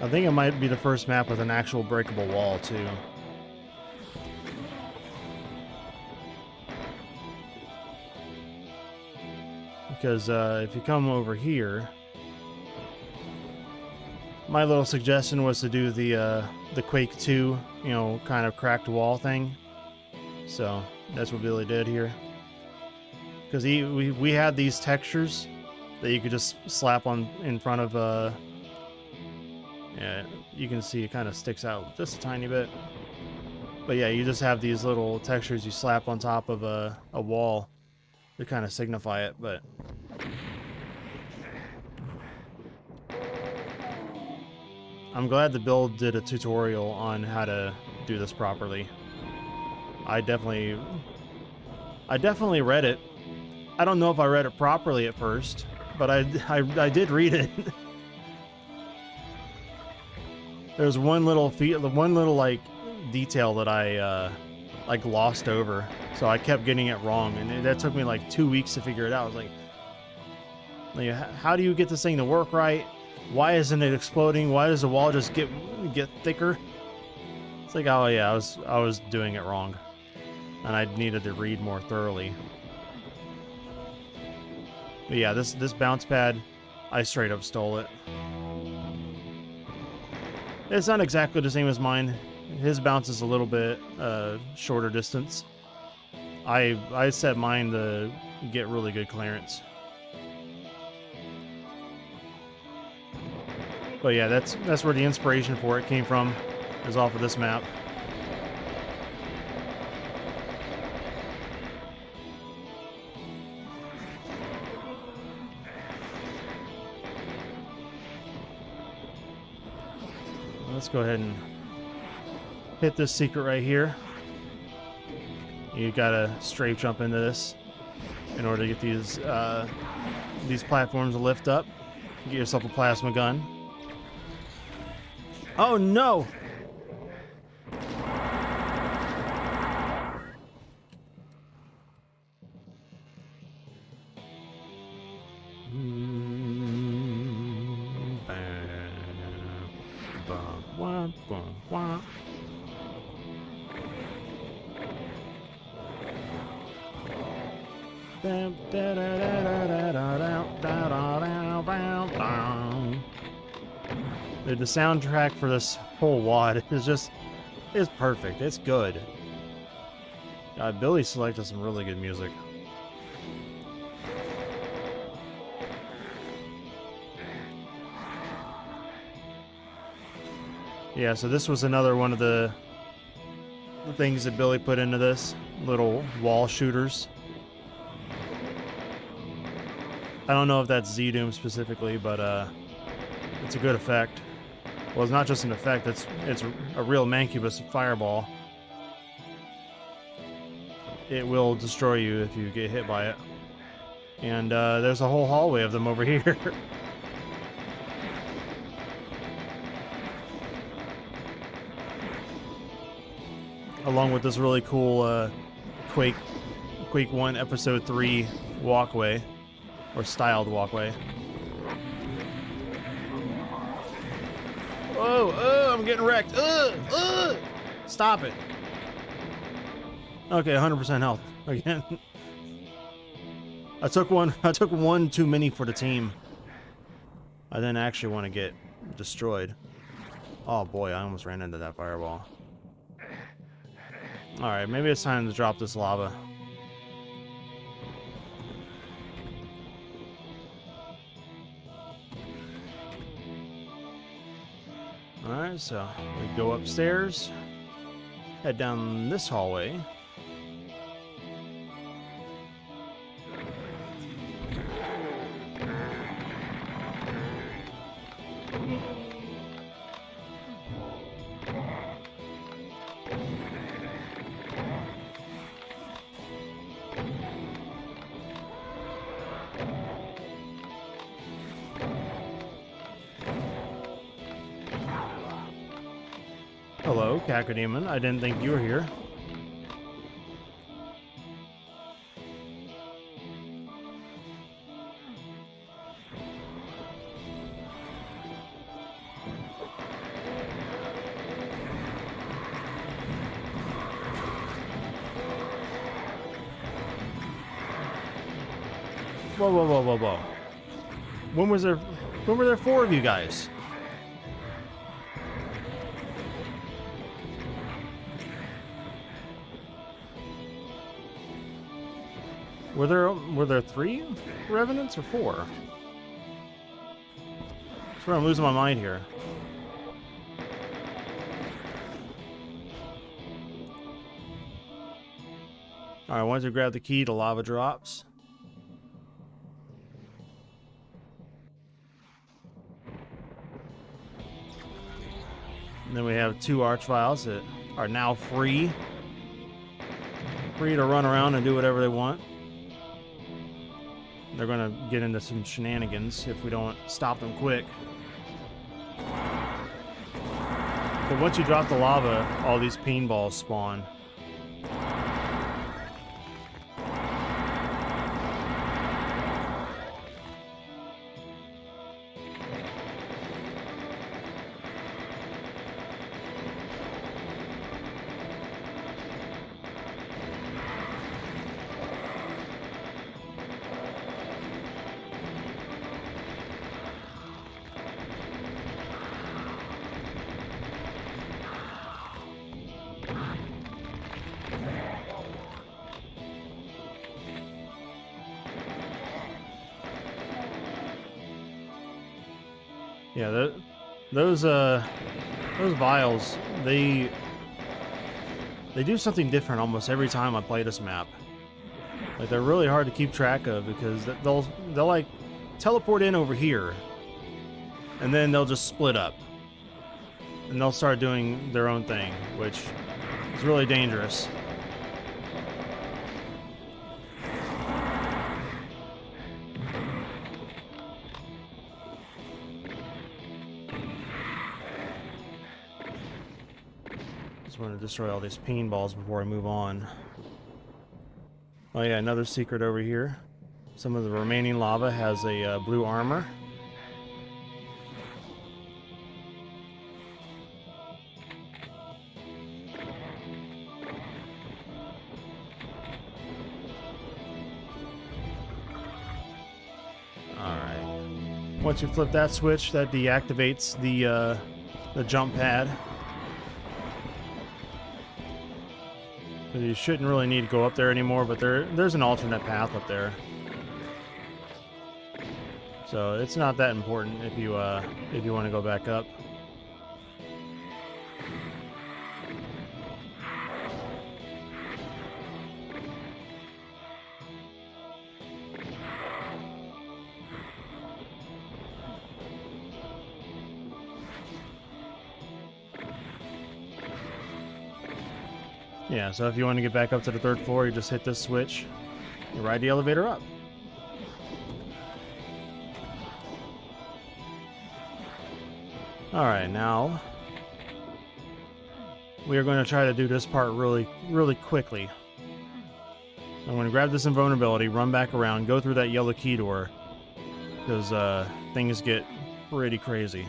I think it might be the first map with an actual breakable wall, too. Because if you come over here, my little suggestion was to do the Quake 2, you know, kind of cracked wall thing. So that's what Billy did here. Because we had these textures that you could just slap on in front of. Yeah, you can see it kind of sticks out just a tiny bit. But yeah, you just have these little textures you slap on top of a wall to kind of signify it. But I'm glad the build did a tutorial on how to do this properly. I definitely read it. I don't know if I read it properly at first, but I did read it. There's one little like detail that I like glossed over, so I kept getting it wrong, and that took me like 2 weeks to figure it out. I was like, how do you get this thing to work right? Why isn't it exploding? Why does the wall just get thicker? It's like, oh yeah, I was doing it wrong, and I needed to read more thoroughly. But yeah, this bounce pad, I straight up stole it. It's not exactly the same as mine. His bounce is a little bit shorter distance. I set mine to get really good clearance. But yeah, that's where the inspiration for it came from, is off of this map. Let's go ahead and hit this secret right here. You gotta strafe jump into this in order to get these platforms to lift up. Get yourself a plasma gun. Oh no! Dude, the soundtrack for this whole WAD is perfect. It's good. God, Billy selected some really good music. Yeah, so this was another one of the things that Billy put into this. Little wall shooters. I don't know if that's Z-Doom specifically, but it's a good effect. Well, it's not just an effect, it's a real Mancubus fireball. It will destroy you if you get hit by it. And there's a whole hallway of them over here. Along with this really cool Quake 1 Episode 3 walkway. Or styled walkway. Oh, I'm getting wrecked. Stop it. Okay, 100% health again. I took one too many for the team. I didn't actually want to get destroyed. Oh boy, I almost ran into that fireball. Alright, maybe it's time to drop this lava. Alright, so we go upstairs, head down this hallway. Hello, Cacodemon. I didn't think you were here. Whoa. When were there four of you guys? Were there three revenants or four? I swear I'm losing my mind here. Alright, once you grab the key to lava drops. And then we have two archviles that are now free. Free to run around and do whatever they want. They're gonna get into some shenanigans if we don't stop them quick. So once you drop the lava, all these paintballs spawn. Yeah, those vials, they do something different almost every time I play this map. Like, they're really hard to keep track of because they'll like teleport in over here, and then they'll just split up, and they'll start doing their own thing, which is really dangerous. Just want to destroy all these paintballs before I move on. Oh yeah, another secret over here. Some of the remaining lava has a blue armor. Once you flip that switch, that deactivates the jump pad. You shouldn't really need to go up there anymore, but there's an alternate path up there. So it's not that important if you want to go back up. Yeah, so if you want to get back up to the 3rd floor, you just hit this switch, you ride the elevator up. Alright, now we are going to try to do this part really quickly. I'm going to grab this invulnerability, run back around, go through that yellow key door, because things get pretty crazy.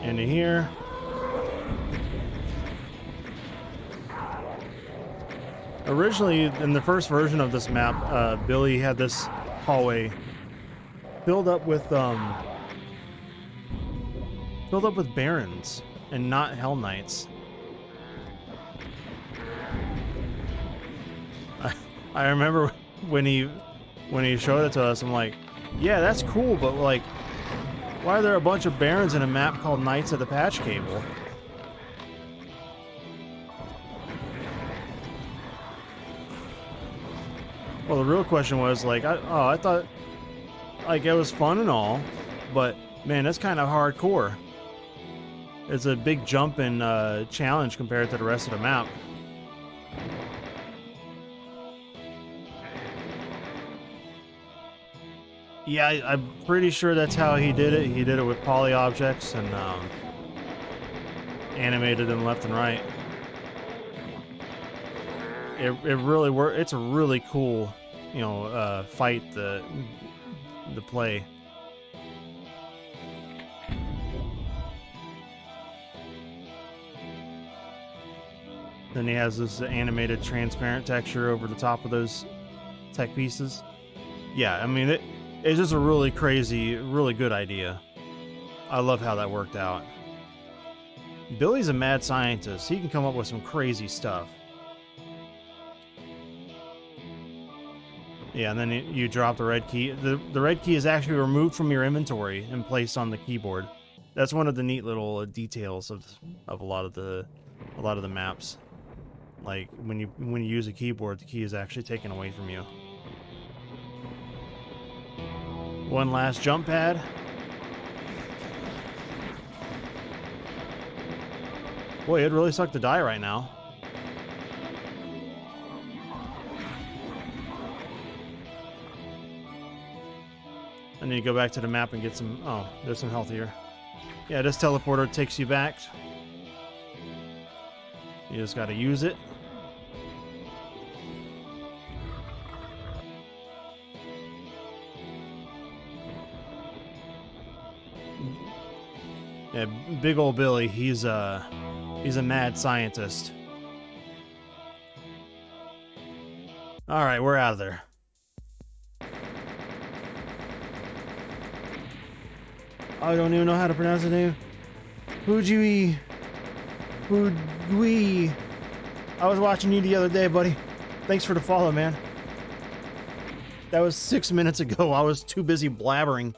Into here. Originally, in the first version of this map, Billy had this hallway filled up with barons and not Hell Knights. I remember when he showed it to us, I'm like, yeah, that's cool, but like, why are there a bunch of barons in a map called Knights of the Patch Cable? Well, the real question was like, I thought like it was fun and all, but man, that's kind of hardcore. It's a big jump in challenge compared to the rest of the map. Yeah, I'm pretty sure that's how he did it. He did it with poly objects and animated them left and right. It really worked. It's a really cool, you know, fight the play. Then he has this animated transparent texture over the top of those tech pieces. Yeah, I mean it's just a really crazy, really good idea. I love how that worked out. Billy's a mad scientist. He can come up with some crazy stuff. Yeah, and then you drop the red key. The red key is actually removed from your inventory and placed on the keyboard. That's one of the neat little details of a lot of the maps. Like when you use a keyboard, the key is actually taken away from you. One last jump pad. Boy, it'd really suck to die right now. I need to go back to the map and get some... Oh, there's some health here. Yeah, this teleporter takes you back. You just gotta use it. Yeah, big old Billy, he's a mad scientist. Alright, we're out of there. I don't even know how to pronounce the name. Fujui. I was watching you the other day, buddy. Thanks for the follow, man. That was 6 minutes ago. I was too busy blabbering.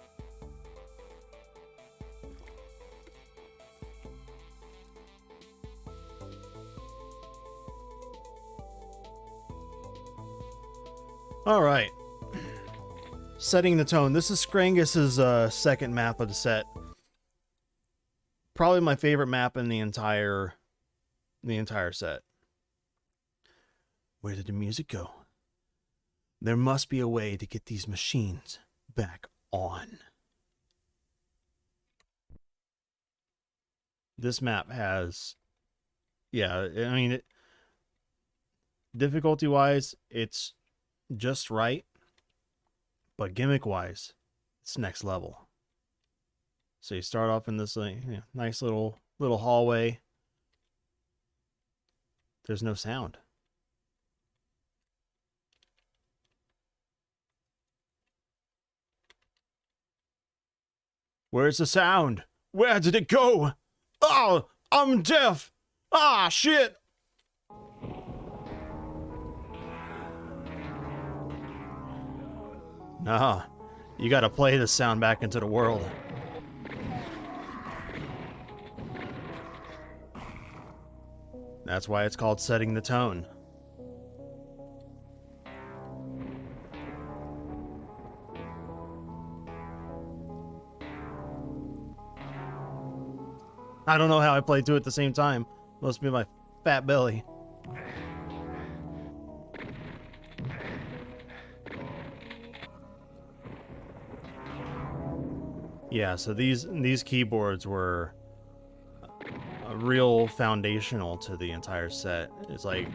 All right. Setting the tone. This is Scrangus's second map of the set. Probably my favorite map in the entire set. Where did the music go? There must be a way to get these machines back on. This map has, yeah, I mean, difficulty-wise, it's just right. But gimmick-wise, it's next level. So you start off in this nice little hallway. There's no sound. Where's the sound? Where did it go? Oh, I'm deaf. Ah, shit. Nah, you gotta play the sound back into the world. That's why it's called setting the tone. I don't know how I played two at the same time. Must be my fat belly. Yeah, so these keyboards were real foundational to the entire set. It's like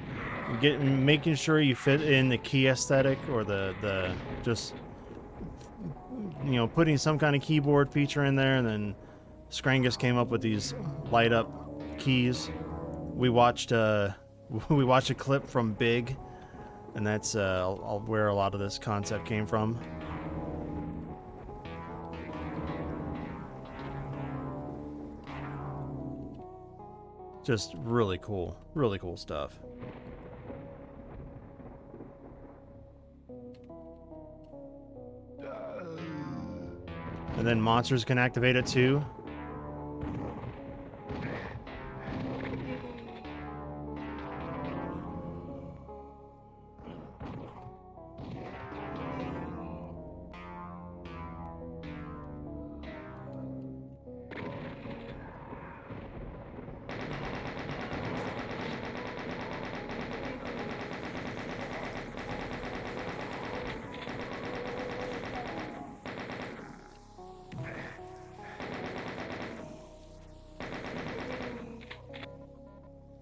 making sure you fit in the key aesthetic, or the just, you know, putting some kind of keyboard feature in there. And then Skrangus came up with these light up keys. We watched a clip from Big, and that's where a lot of this concept came from. Just really cool stuff. And then monsters can activate it too.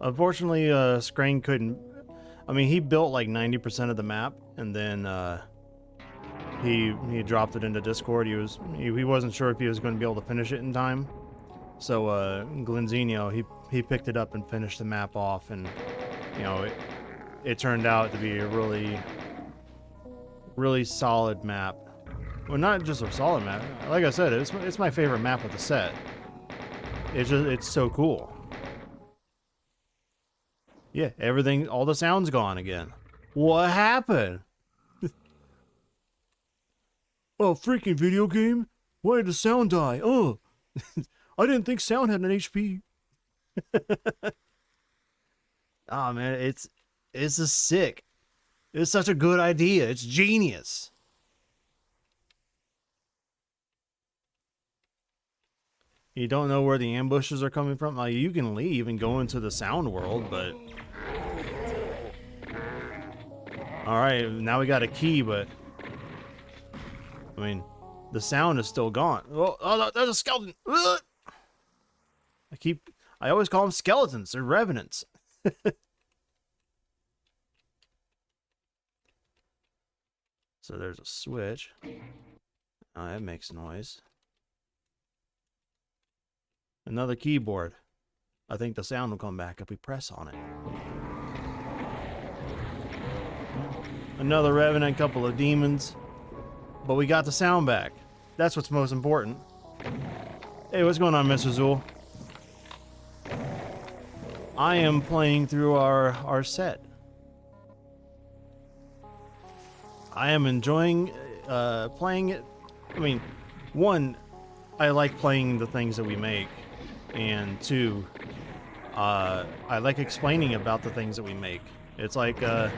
Unfortunately, Scrane couldn't. I mean, he built like 90% of the map, and then he dropped it into Discord. He wasn't sure if he was going to be able to finish it in time. So Glenzinho, he picked it up and finished the map off, and you know, it turned out to be a really solid map. Well, not just a solid map. Like I said, it's my favorite map of the set. It's so cool. Yeah, everything, all the sound's gone again. What happened? Oh, freaking video game? Why did the sound die? Oh, I didn't think sound had an HP. Oh man, it's just sick. It's such a good idea. It's genius. You don't know where the ambushes are coming from. Like, you can leave and go into the sound world, but all right, now we got a key, but I mean, the sound is still gone. Oh, there's a skeleton. Ugh! I always call them skeletons. They're revenants. So there's a switch. Oh, that makes noise. Another keyboard. I think the sound will come back if we press on it. Another revenant, couple of demons. But we got the sound back. That's what's most important. Hey, what's going on, Mr. Zool? I am playing through our set. I am enjoying playing it. I mean, one, I like playing the things that we make, and two, I like explaining about the things that we make. It's like the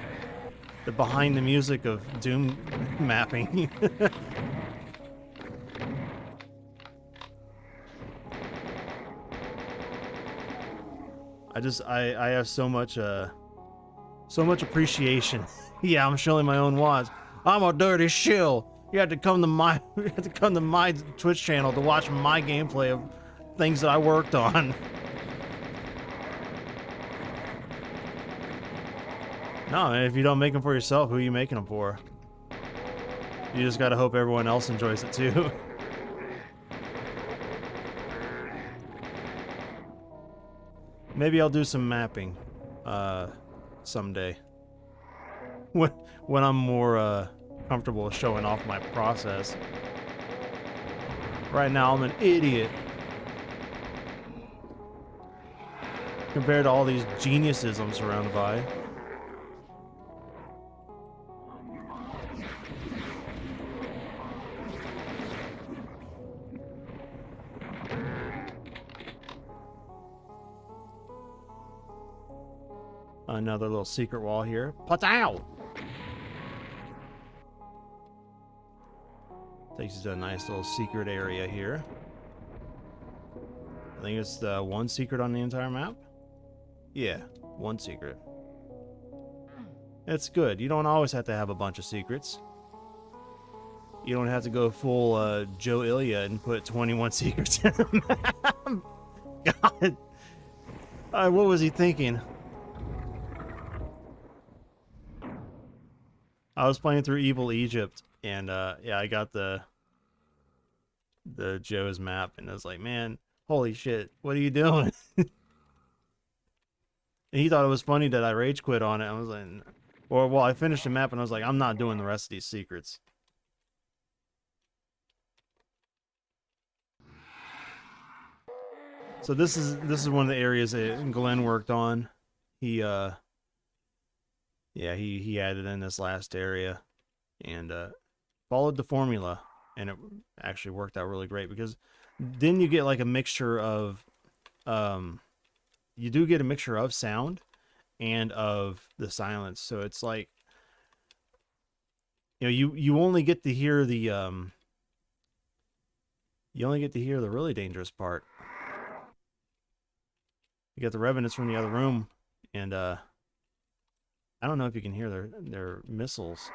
behind the music of Doom mapping. I have so much appreciation. Yeah, I'm shilling my own wads. I'm a dirty shill. You have to come to my Twitch channel to watch my gameplay of things that I worked on. No, man, if you don't make them for yourself, who are you making them for? You just gotta hope everyone else enjoys it too. Maybe I'll do some mapping. someday. When I'm more comfortable showing off my process. Right now, I'm an idiot. Compared to all these geniuses I'm surrounded by. Another little secret wall here. Patow! Takes us to a nice little secret area here. I think it's the one secret on the entire map. Yeah, one secret. It's good. You don't always have to have a bunch of secrets. You don't have to go full Joe Ilya and put 21 secrets in the map. God. What was he thinking? I was playing through Evil Egypt, and yeah, I got the Joe's map, and I was like, man, holy shit, what are you doing? And he thought it was funny that I rage quit on it. I was like, or well, I finished the map, and I was like, I'm not doing the rest of these secrets. So this is one of the areas that Glenn worked on. He yeah, he added in this last area and followed the formula, and it actually worked out really great because then you get like a mixture of you do get a mixture of sound and of the silence. So it's like, you know, you only get to hear the really dangerous part. You get the revenants from the other room, and I don't know if you can hear their missiles.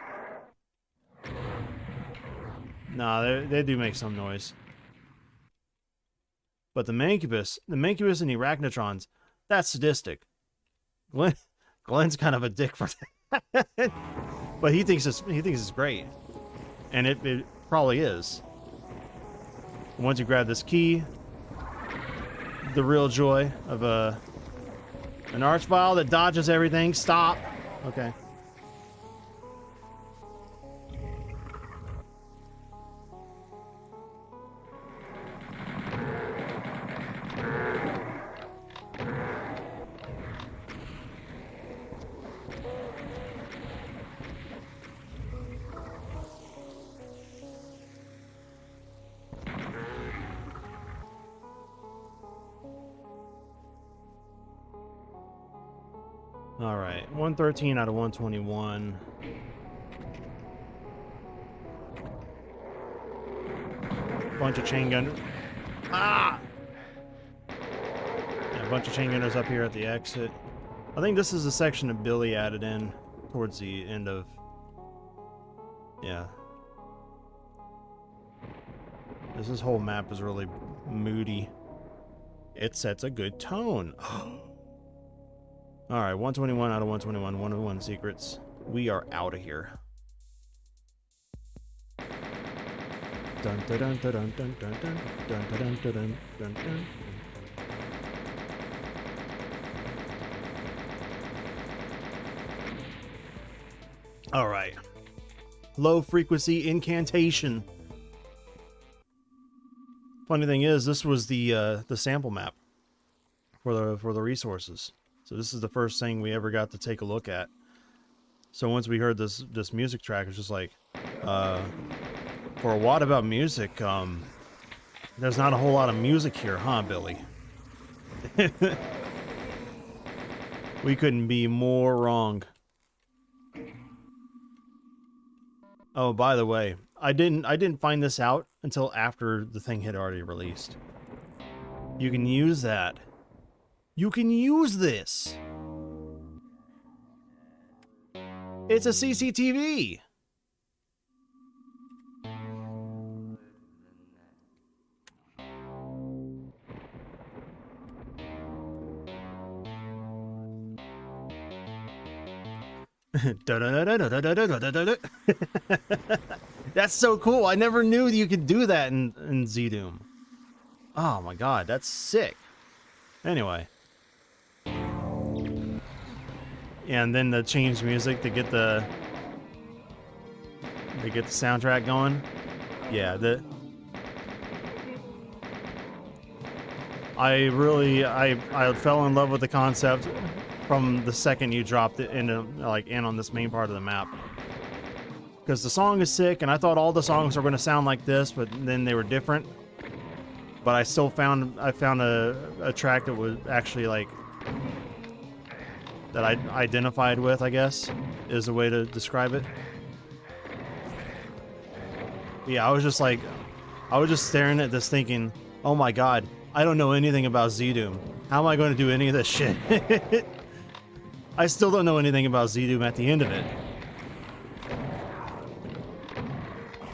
Nah, they do make some noise. But the Mancubus and the Arachnotrons, that's sadistic. Glenn's kind of a dick for that. But he thinks it's great. And it probably is. Once you grab this key, the real joy of an archvile that dodges everything. Stop. Okay. All right, 113 out of 121. Bunch of chain gunners. Ah! Yeah, a bunch of chain gunners up here at the exit. I think this is the section that Billy added in towards the end of... Yeah. This whole map is really moody. It sets a good tone. Alright, 121 out of 121, 101 secrets. We are out of here. Dun dun dun dun dun dun dun dun dun dun dun dun dun. Alright. Low frequency incantation. Funny thing is, this was the sample map for the resources. So this is the first thing we ever got to take a look at. So once we heard this music track, it's just like, for a what about music, there's not a whole lot of music here, huh, Billy? We couldn't be more wrong. Oh, by the way, I didn't find this out until after the thing had already released. You can use that. You can use this. It's a CCTV. That's so cool. I never knew you could do that in Z-Doom. Oh my god, that's sick. Anyway. and then the change music to get the soundtrack going. Yeah, I fell in love with the concept from the second you dropped it into in on this main part of the map. Because the song is sick, and I thought all the songs were going to sound like this, but then they were different. But I still found a track that was actually like that I identified with, I guess, is a way to describe it. Yeah, I was just staring at this thinking, oh my god, I don't know anything about Z-Doom. How am I going to do any of this shit? I still don't know anything about Z-Doom at the end of it.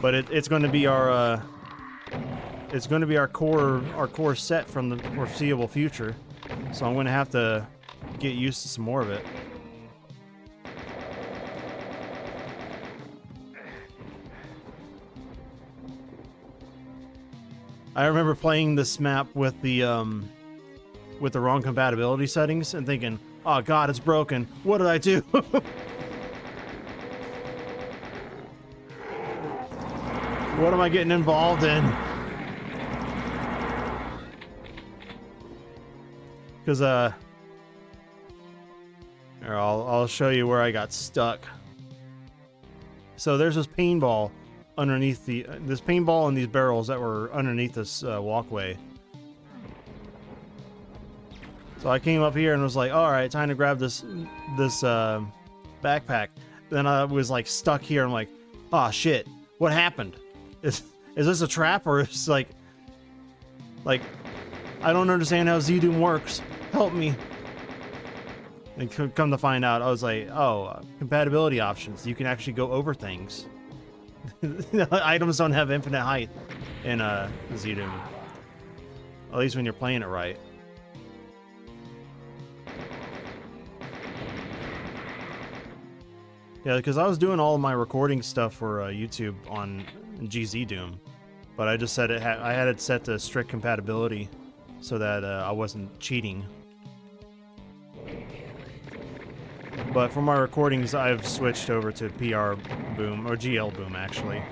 But it's going to be our core set from the foreseeable future. So I'm going to have to get used to some more of it. I remember playing this map with the wrong compatibility settings and thinking, "Oh God, it's broken. What did I do?" What am I getting involved in? Because here, I'll show you where I got stuck. So there's this paintball underneath this paintball and these barrels that were underneath this walkway. So I came up here and was like, all right, time to grab this backpack. Then I was like stuck here. I'm like, oh shit, what happened? Is this a trap, or is like I don't understand how Z-Doom works. Help me. And come to find out, I was like, oh, compatibility options. You can actually go over things. Items don't have infinite height in Z-Doom. At least when you're playing it right. Yeah, because I was doing all of my recording stuff for YouTube on GZ Doom, but I just said I had it set to strict compatibility so that I wasn't cheating. But for my recordings, I've switched over to PR Boom, or GL Boom, actually.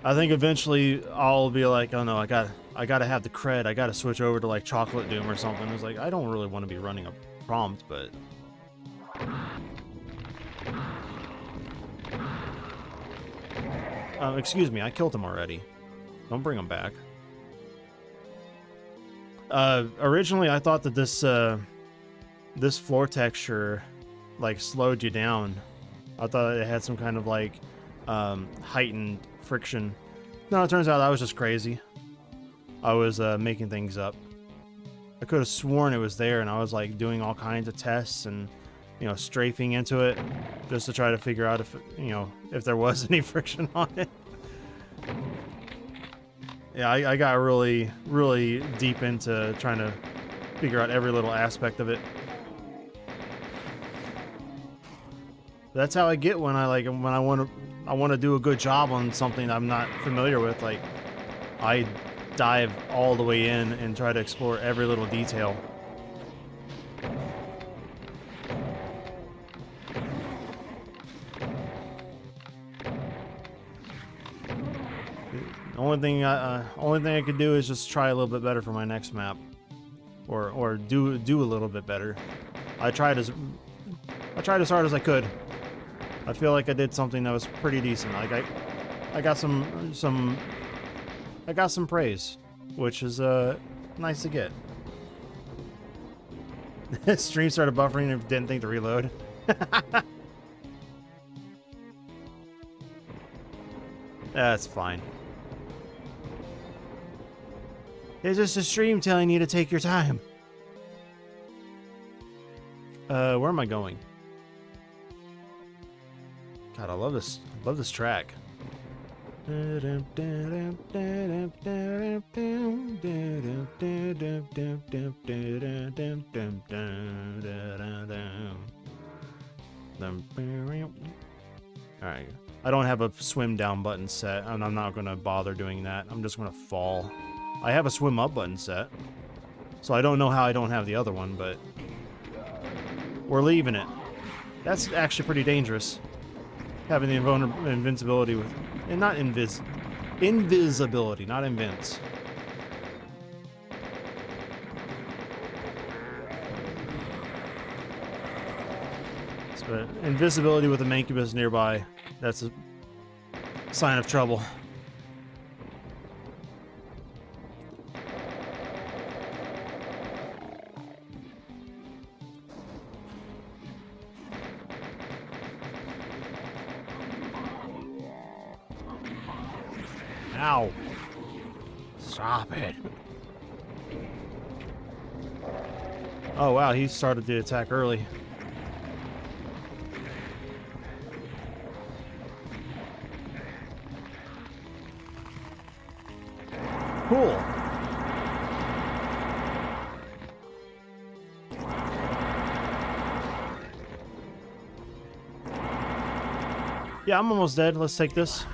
I think eventually I'll be like, oh no, I gotta have the cred. I gotta switch over to like Chocolate Doom or something. It's like, I don't really want to be running a prompt, but excuse me, I killed him already. Don't bring him back. Originally I thought that this floor texture like slowed you down. I thought it had some kind of like heightened friction. No, it turns out I was just crazy. I was making things up. I could have sworn it was there, and I was like doing all kinds of tests and, you know, strafing into it just to try to figure out if, you know, if there was any friction on it. Yeah, I got really, really deep into trying to figure out every little aspect of it. That's how I get when I want to do a good job on something I'm not familiar with. Like, I dive all the way in and try to explore every little detail. Only thing I could do is just try a little bit better for my next map, or do a little bit better. I tried as hard as I could. I feel like I did something that was pretty decent. Like I got some praise, which is nice to get. Stream started buffering and didn't think to reload. That's fine. It's just a stream telling you to take your time. Where am I going? God, I love this track. Alright. I don't have a swim down button set, and I'm not going to bother doing that. I'm just going to fall. I have a swim up button set. So I don't know how I don't have the other one, but we're leaving it. That's actually pretty dangerous. Having the invincibility with... And not invisibility, not invince. But invisibility with a mancubus nearby, that's a sign of trouble. Ow. Stop it. Oh wow, he started the attack early. Cool. Yeah, I'm almost dead. Let's take this.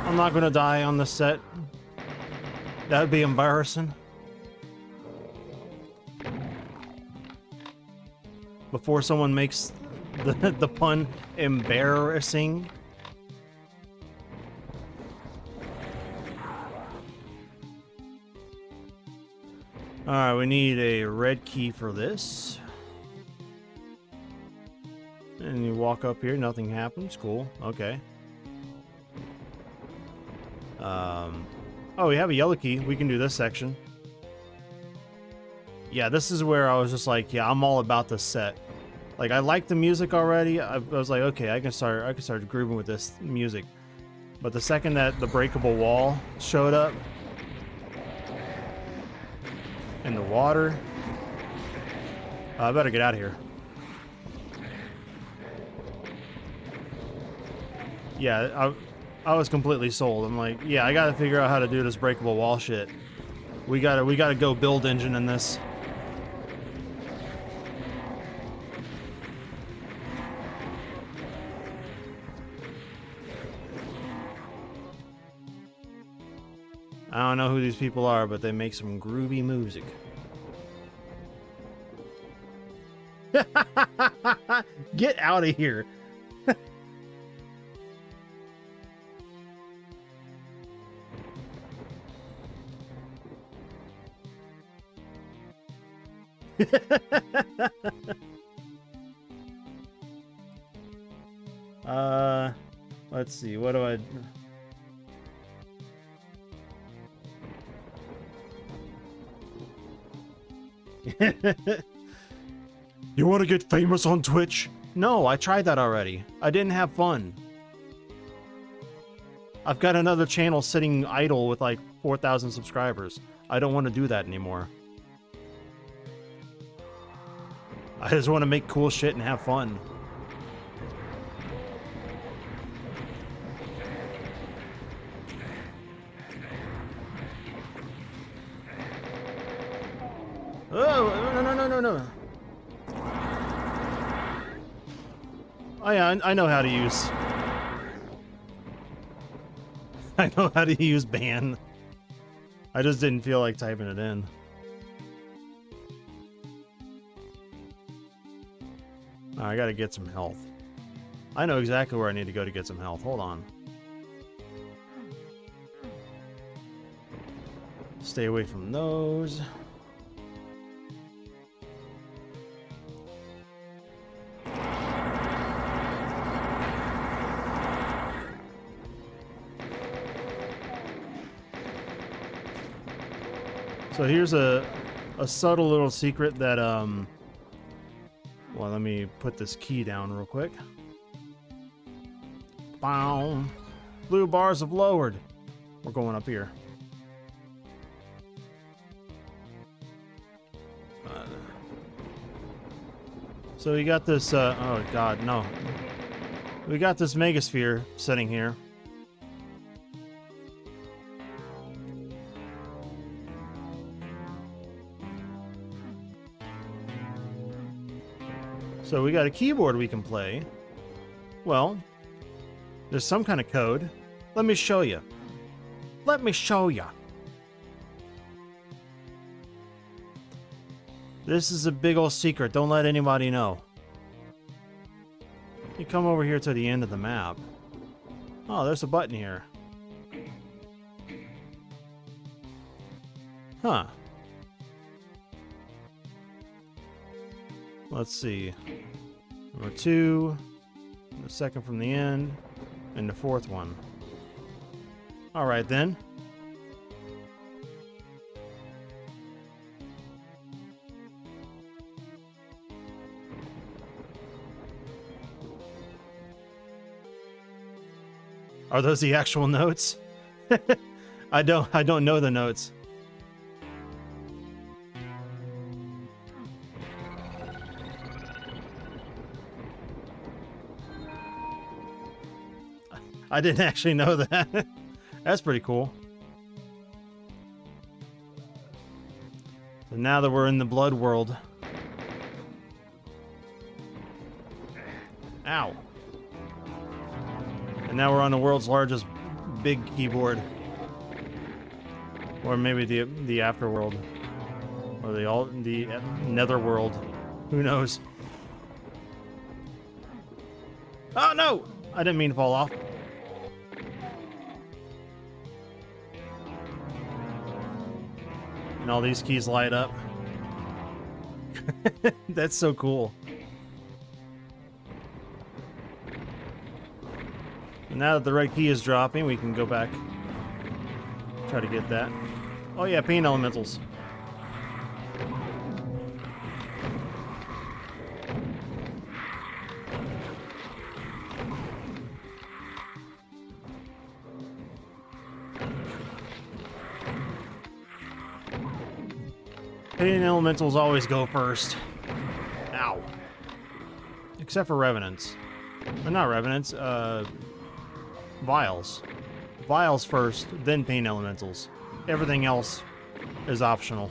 I'm not gonna die on this set. That'd be embarrassing. Before someone makes the pun embarrassing. Alright, we need a red key for this. And you walk up here, nothing happens. Cool. Okay. Oh, we have a yellow key. We can do this section. Yeah, this is where I was just like, yeah, I'm all about this set. Like, I like the music already. I was like, okay, I can start grooving with this music. But the second that the breakable wall showed up, in the water, I better get out of here. Yeah, I was completely sold. I'm like, yeah, I gotta figure out how to do this breakable wall shit. We gotta go build engine in this. I don't know who these people are, but they make some groovy music. Get out of here. Let's see. What do I... You want to get famous on Twitch? No, I tried that already. I didn't have fun. I've got another channel sitting idle with like 4,000 subscribers. I don't want to do that anymore. I just want to make cool shit and have fun. Oh, no. Oh yeah, I know how to use... I know how to use ban. I just didn't feel like typing it in. Oh, I gotta get some health. I know exactly where I need to go to get some health. Hold on. Stay away from those. So here's a subtle little secret that, well, let me put this key down real quick. Bow. Blue bars have lowered. We're going up here. So we got this, oh god, no. We got this megasphere sitting here. So we got a keyboard we can play. Well, there's some kind of code. Let me show you. Let me show you. This is a big old secret. Don't let anybody know. You come over here to the end of the map. Oh, there's a button here. Huh. Let's see. Number 2, the second from the end, and the 4th one. Alright then. Are those the actual notes? I don't know the notes. I didn't actually know that. That's pretty cool. So now that we're in the blood world. Ow. And now we're on the world's largest big keyboard. Or maybe the afterworld. Or the netherworld. Who knows? Oh no! I didn't mean to fall off. And all these keys light up. That's so cool. And now that the red key is dropping, we can go back. Try to get that. Oh yeah, pain elementals. Pain elementals always go first. Ow. Except for revenants. Not revenants, vials. Vials first, then pain elementals. Everything else is optional.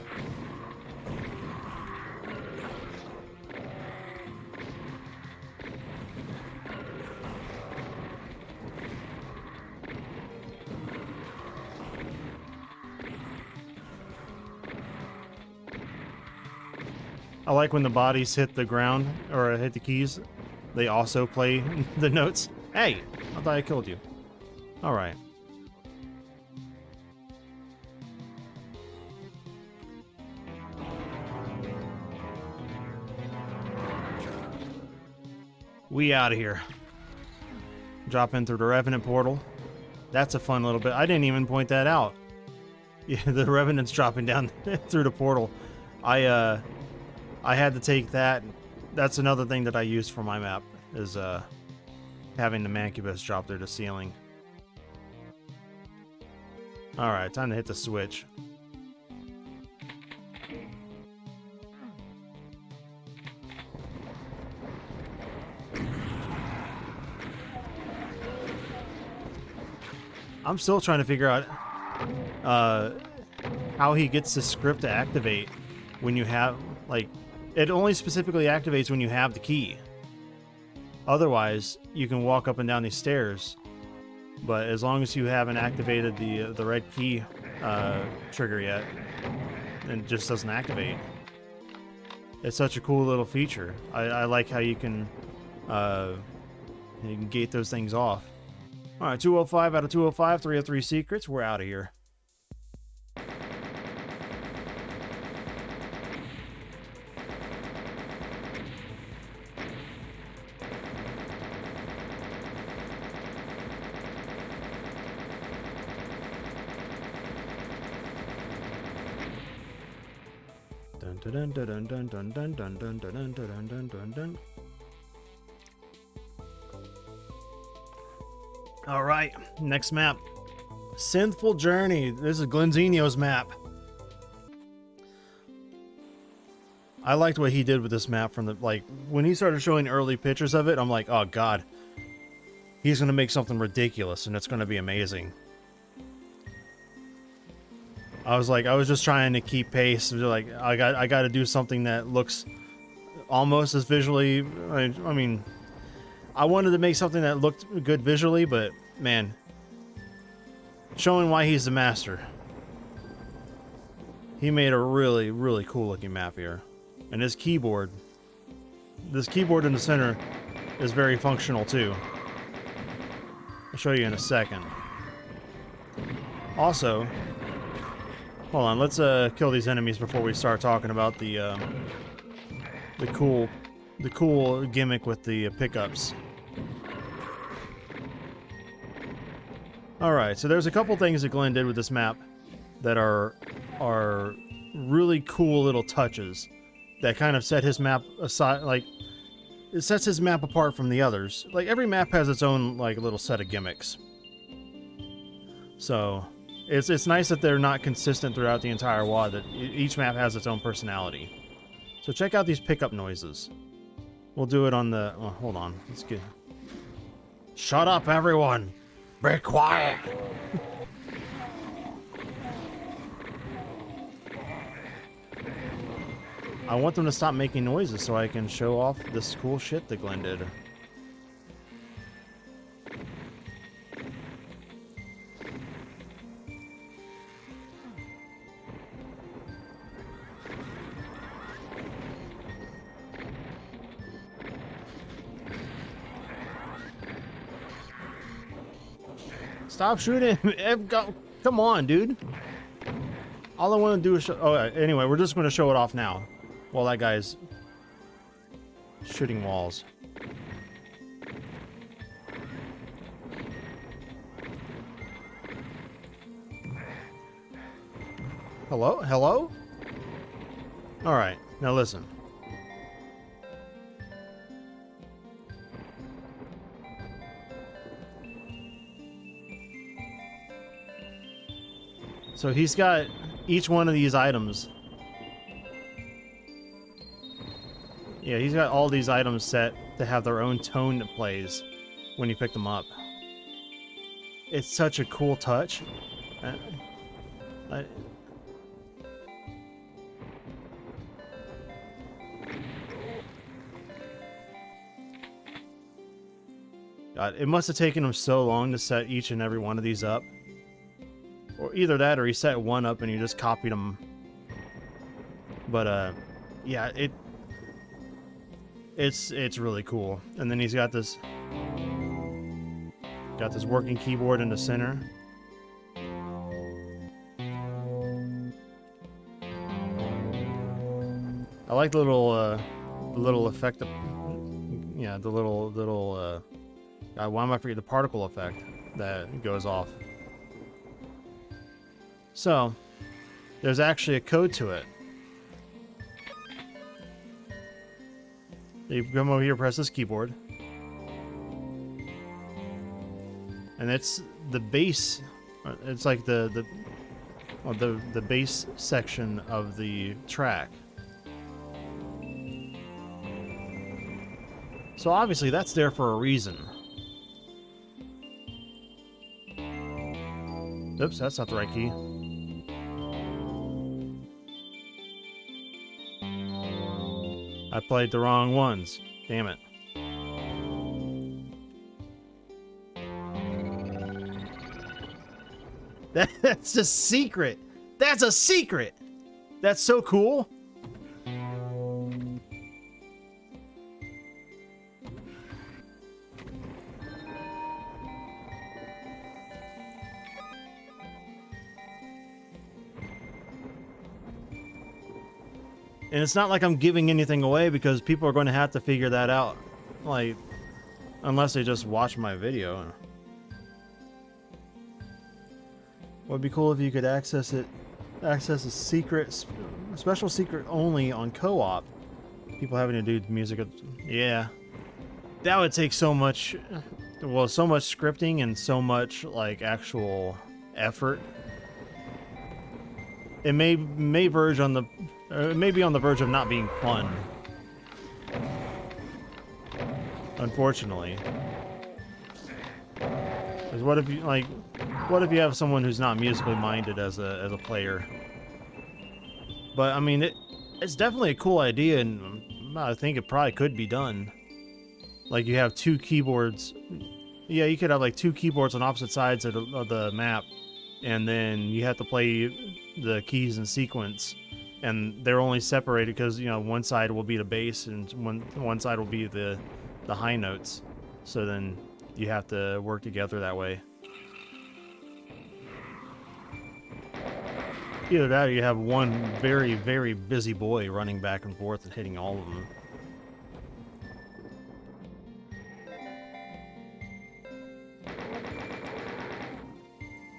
I like when the bodies hit the ground, or hit the keys, they also play the notes. Hey! I thought I killed you. Alright. We out of here. Drop in through the Revenant portal. That's a fun little bit. I didn't even point that out. Yeah, the Revenant's dropping down through the portal. I had to take that. That's another thing that I used for my map, is having the Mancubus drop through the ceiling. Alright, time to hit the switch. I'm still trying to figure out how he gets the script to activate when you have, like, it only specifically activates when you have the key. Otherwise, you can walk up and down these stairs, but as long as you haven't activated the red key trigger yet, it just doesn't activate. It's such a cool little feature. I like how you can gate those things off. All right, 205 out of 205, 303 secrets. We're out of here. Dun dun dun dun dun dun dun dun dun dun dun dun dun dun. All right, next map, Synthful Journey. This is Glenzino's map. I liked what he did with this map from the, like, when he started showing early pictures of it, I'm like, oh god, he's gonna make something ridiculous and it's gonna be amazing. I was just trying to keep pace. Like, I got to do something that looks almost as visually. I mean, I wanted to make something that looked good visually, but man, showing why he's the master. He made a really, really cool looking map here. And this keyboard in the center is very functional too. I'll show you in a second. Also, hold on, let's kill these enemies before we start talking about the cool gimmick with the pickups. Alright, so there's a couple things that Glenn did with this map that are really cool little touches that kind of set his map aside, like, it sets his map apart from the others. Like, every map has its own, like, little set of gimmicks. So, it's nice that they're not consistent throughout the entire WoD, that each map has its own personality. So check out these pickup noises. We'll do it on the... Oh, hold on. Let's get... Shut up, everyone! Be quiet! I want them to stop making noises so I can show off this cool shit that Glenn did. Stop shooting! Come on, dude. All I want to do is show... Oh, anyway, we're just going to show it off now. While that guy's shooting walls. Hello? Hello? Alright, now listen. So he's got each one of these items. Yeah, he's got all these items set to have their own tone that plays when you pick them up. It's such a cool touch. God, it must have taken him so long to set each and every one of these up. Or either that or he set one up and he just copied them. But, yeah, it's really cool. And then he's got this working keyboard in the center. I like the little effect of, yeah, the little why am I forgetting the particle effect that goes off. So there's actually a code to it. You come over here, press this keyboard, and it's the bass. It's like the bass section of the track. So obviously that's there for a reason. Oops, that's not the right key. I played the wrong ones. Damn it. That's a secret. That's a secret. That's so cool. And it's not like I'm giving anything away because people are going to have to figure that out, like, unless they just watch my video. Would be cool if you could access a secret, special secret only on co-op. People having to do music. Yeah, that would take so much, well, so much scripting and so much like actual effort. It may verge on the. It may be on the verge of not being fun. Unfortunately. Because what if you have someone who's not musically minded as a player? But I mean, it's definitely a cool idea, and I think it probably could be done. Like you have two keyboards. Yeah, you could have like two keyboards on opposite sides of the map, and then you have to play the keys in sequence. and they're only separated because, you know, one side will be the bass and one side will be the high notes. So then you have to work together that way. Either that or you have one very, very busy boy running back and forth and hitting all of them.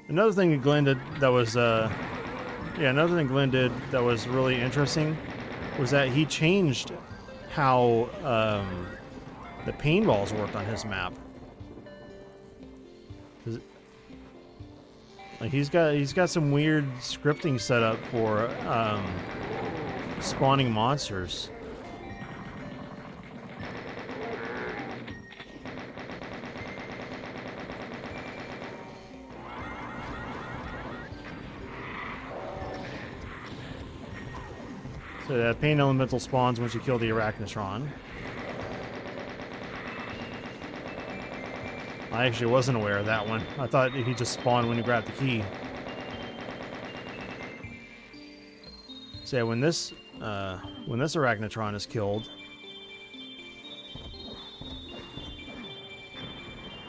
Another thing that Glenn did that was, another thing Glenn did that was really interesting was that he changed how the paintballs worked on his map. Like he's got some weird scripting set up for spawning monsters. So that pain elemental spawns once you kill the Arachnotron. I actually wasn't aware of that one. I thought he just spawned when you grabbed the key. So yeah, when this Arachnotron is killed,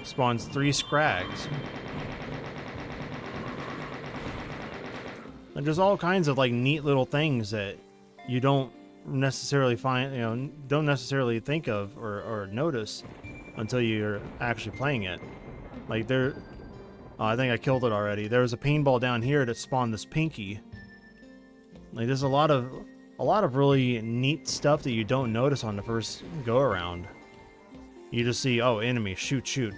spawns 3 Scrags. And there's all kinds of like neat little things that you don't necessarily find, don't necessarily think of or notice until you're actually playing it. Like there, I think I killed it already. There was a paintball down here that spawned this Pinky. Like there's a lot of really neat stuff that you don't notice on the first go around. You just see, oh, enemy, shoot, shoot.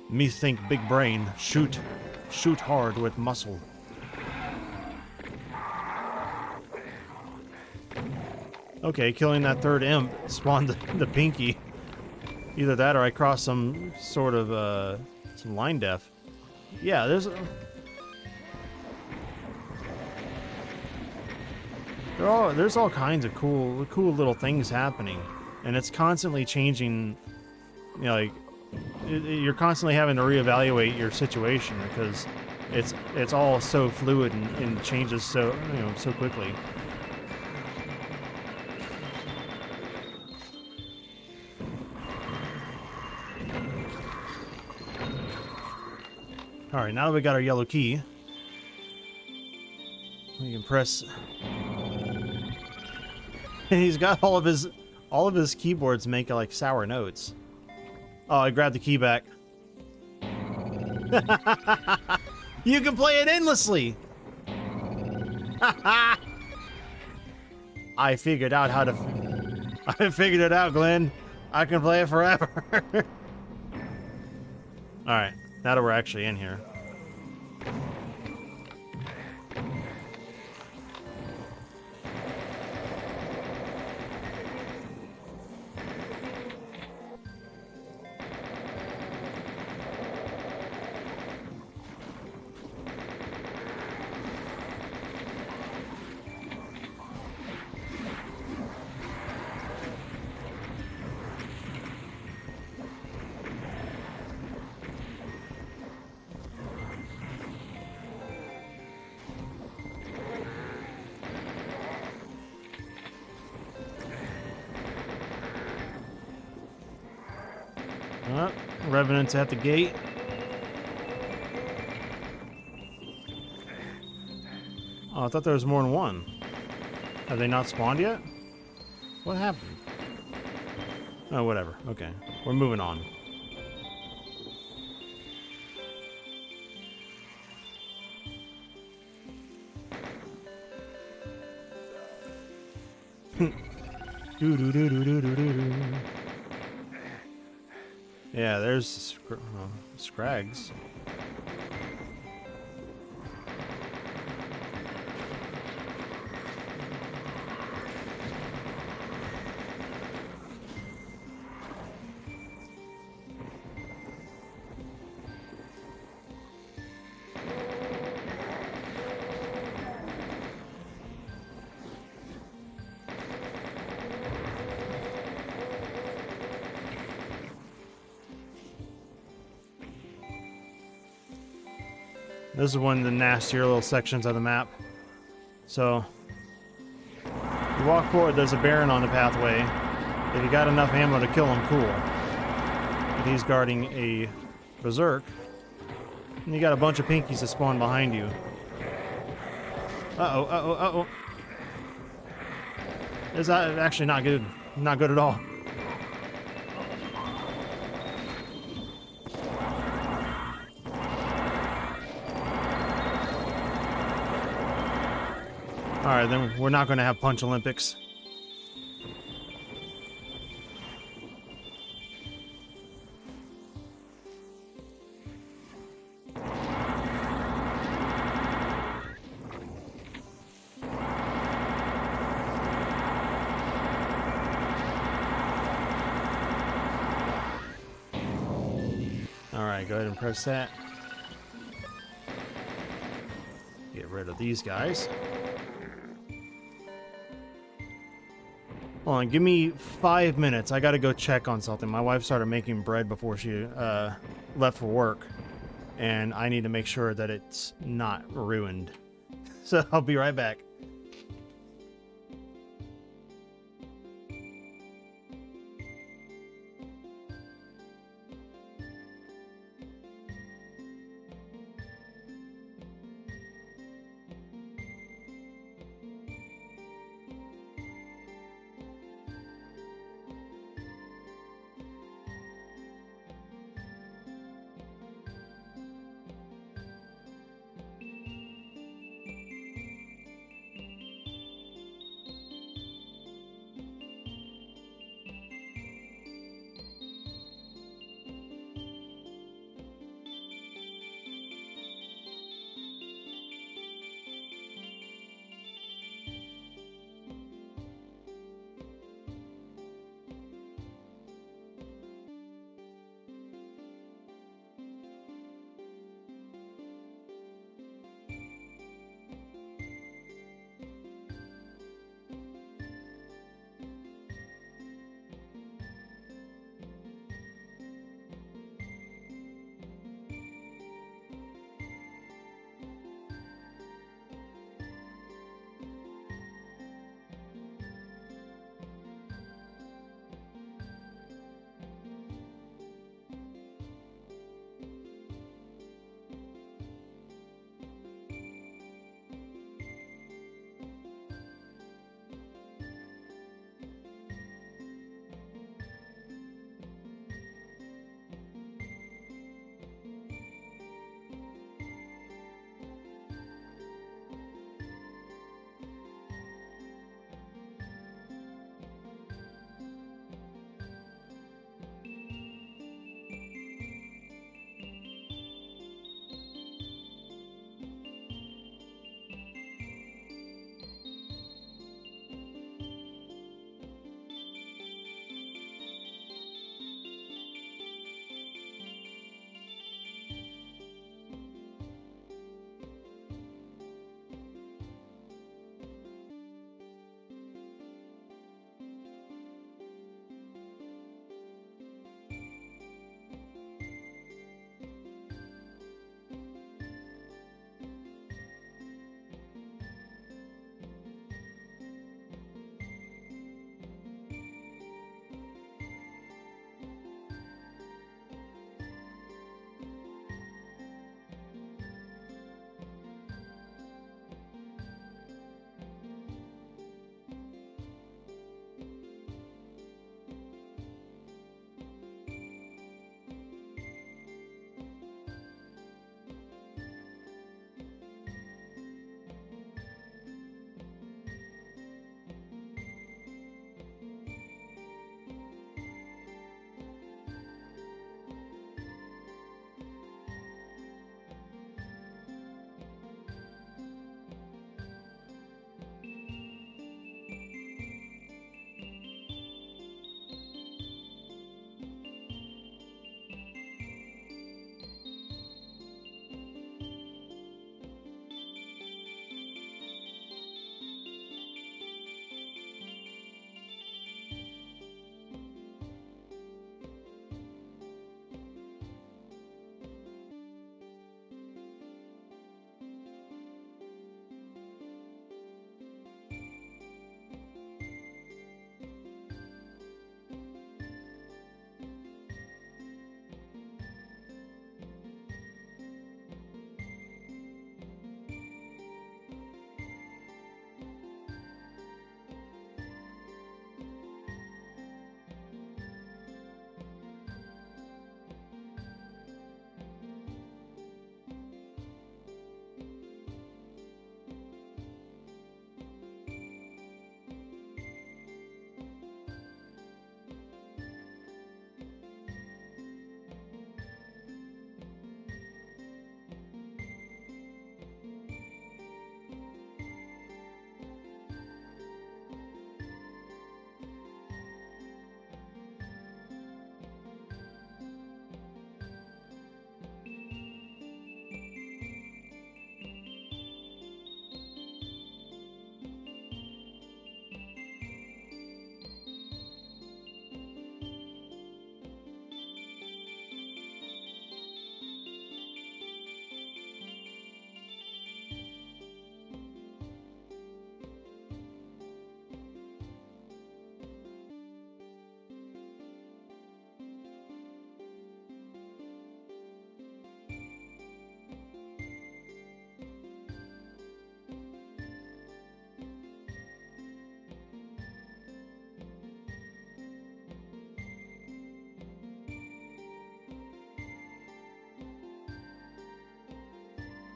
Me think big brain, shoot, shoot hard with muscle. Okay, killing that third imp spawned the Pinky. Either that or I crossed some sort of, some line def. Yeah, there's all kinds of cool little things happening. And it's constantly changing, like, you're constantly having to reevaluate your situation because it's all so fluid and changes so quickly. All right, now that we got our yellow key, we can press. He's got all of his keyboards make like sour notes. Oh, I grabbed the key back. You can play it endlessly. I figured out how to. I figured it out, Glenn. I can play it forever. All right. Now that we're actually in here. Revenant's at the gate. Oh, I thought there was more than one. Have they not spawned yet? What happened? Oh, whatever. Okay. We're moving on. Yeah, there's Scrags. This is one of the nastier little sections of the map. So, You walk forward, there's a Baron on the pathway. If you got enough ammo to kill him, cool. But he's guarding a Berserk. And you got a bunch of pinkies that spawn behind you. Uh-oh, uh-oh, uh-oh. It's actually not good. Not good at all. Alright, then we're not going to have Punch Olympics. Alright, go ahead and press that. Get rid of these guys. Hold on, give me 5 minutes. I gotta go check on something. My wife started making bread before she left for work. And I need to make sure that it's not ruined. So I'll be right back.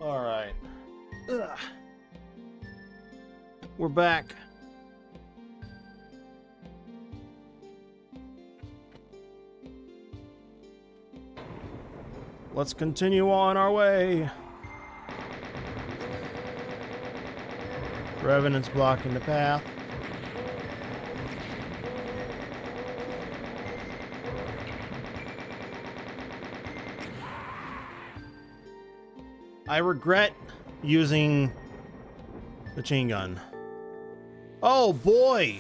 All right. We're back. Let's continue on our way. Revenant's blocking the path. I regret using the chain gun. Oh boy!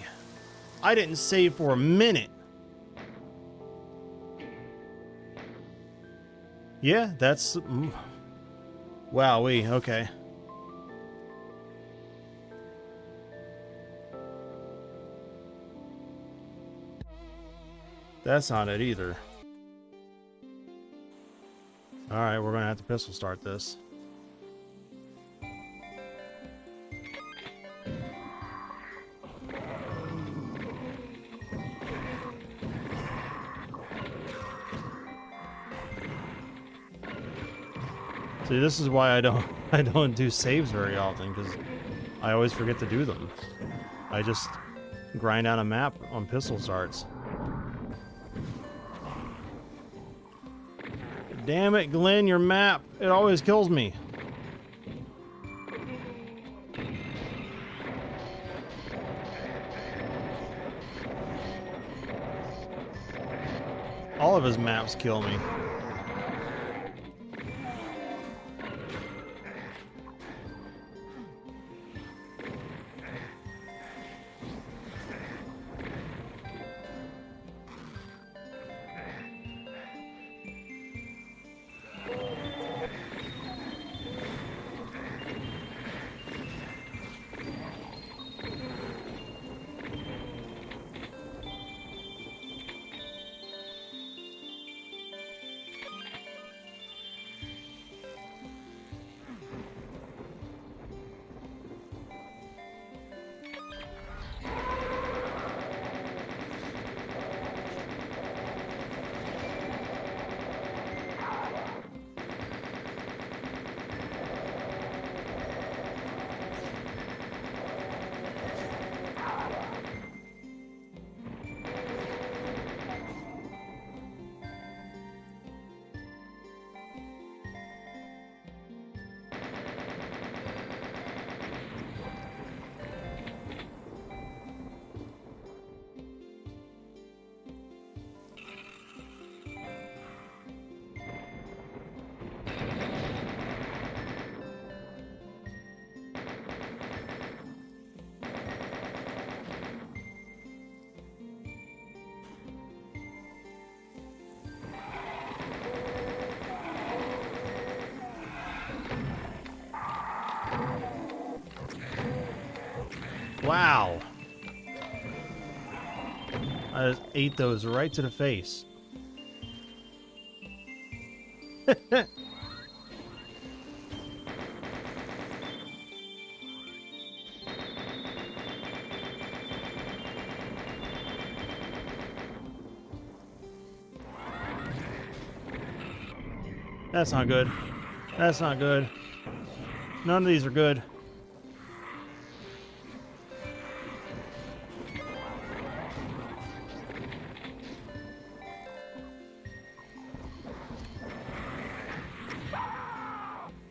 I didn't save for a minute. Yeah, that's... Wowee, okay. That's not it either. Alright, we're gonna have to pistol start this. See, this is why I don't do saves very often, because I always forget to do them. I just grind out a map on pistol starts. Damn it, Glenn, your map. It always kills me. All of his maps kill me. Wow. I just ate those right to the face. That's not good. That's not good. None of these are good.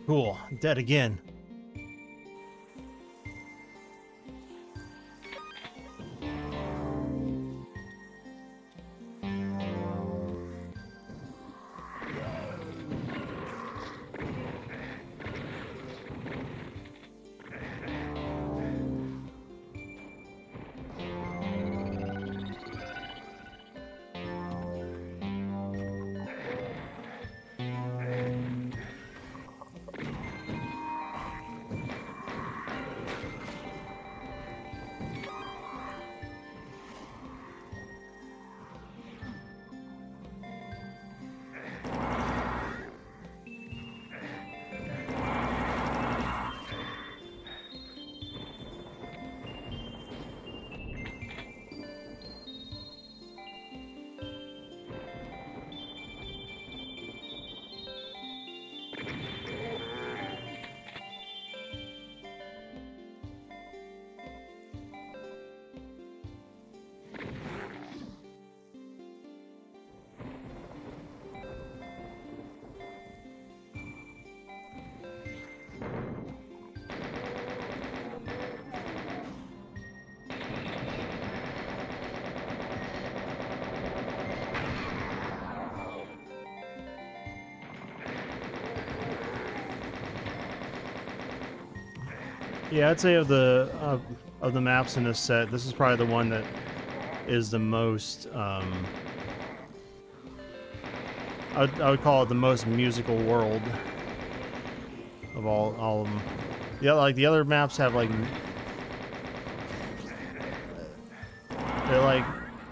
Cool. Dead again. Yeah, I'd say of the maps in this set, this is probably the one that is the most. I would call it the most musical world of all of them. Yeah, like the other maps have like they're like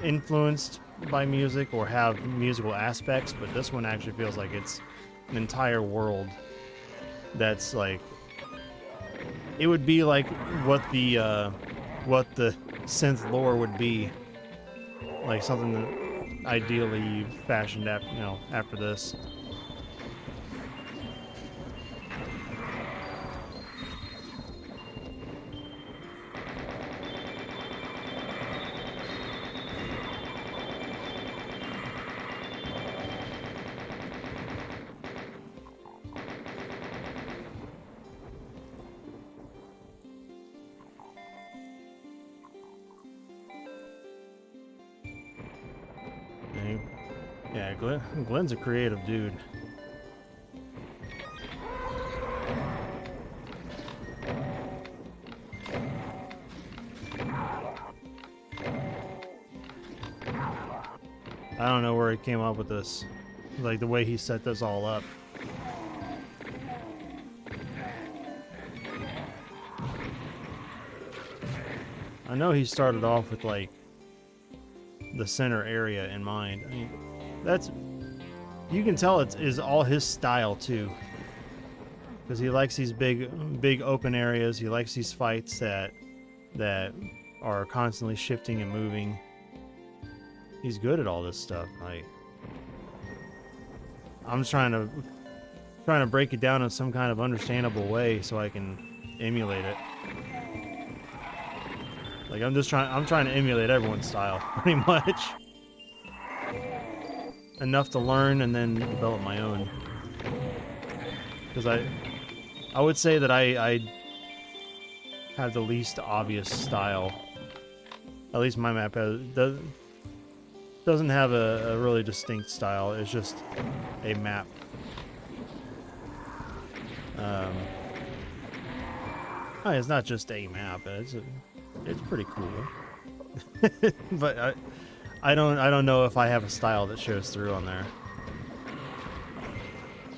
influenced by music or have musical aspects, but this one actually feels like it's an entire world that's like it would be like what the synth lore would be, like something that ideally fashioned after after this. Yeah, Glenn's a creative dude. I don't know where he came up with this. Like the way he set this all up. I know he started off with like the center area in mind. I mean, that's you can tell it is all his style too, because he likes these big open areas. He likes these fights that are constantly shifting and moving. He's good at all this stuff. Like I'm just trying to break it down in some kind of understandable way so I can emulate it. Like I'm trying to emulate everyone's style pretty much. Enough to learn and then develop my own. Because I would say that I have the least obvious style. At least my map doesn't have a really distinct style. It's just a map. It's not just a map. It's pretty cool. But I don't know if I have a style that shows through on there.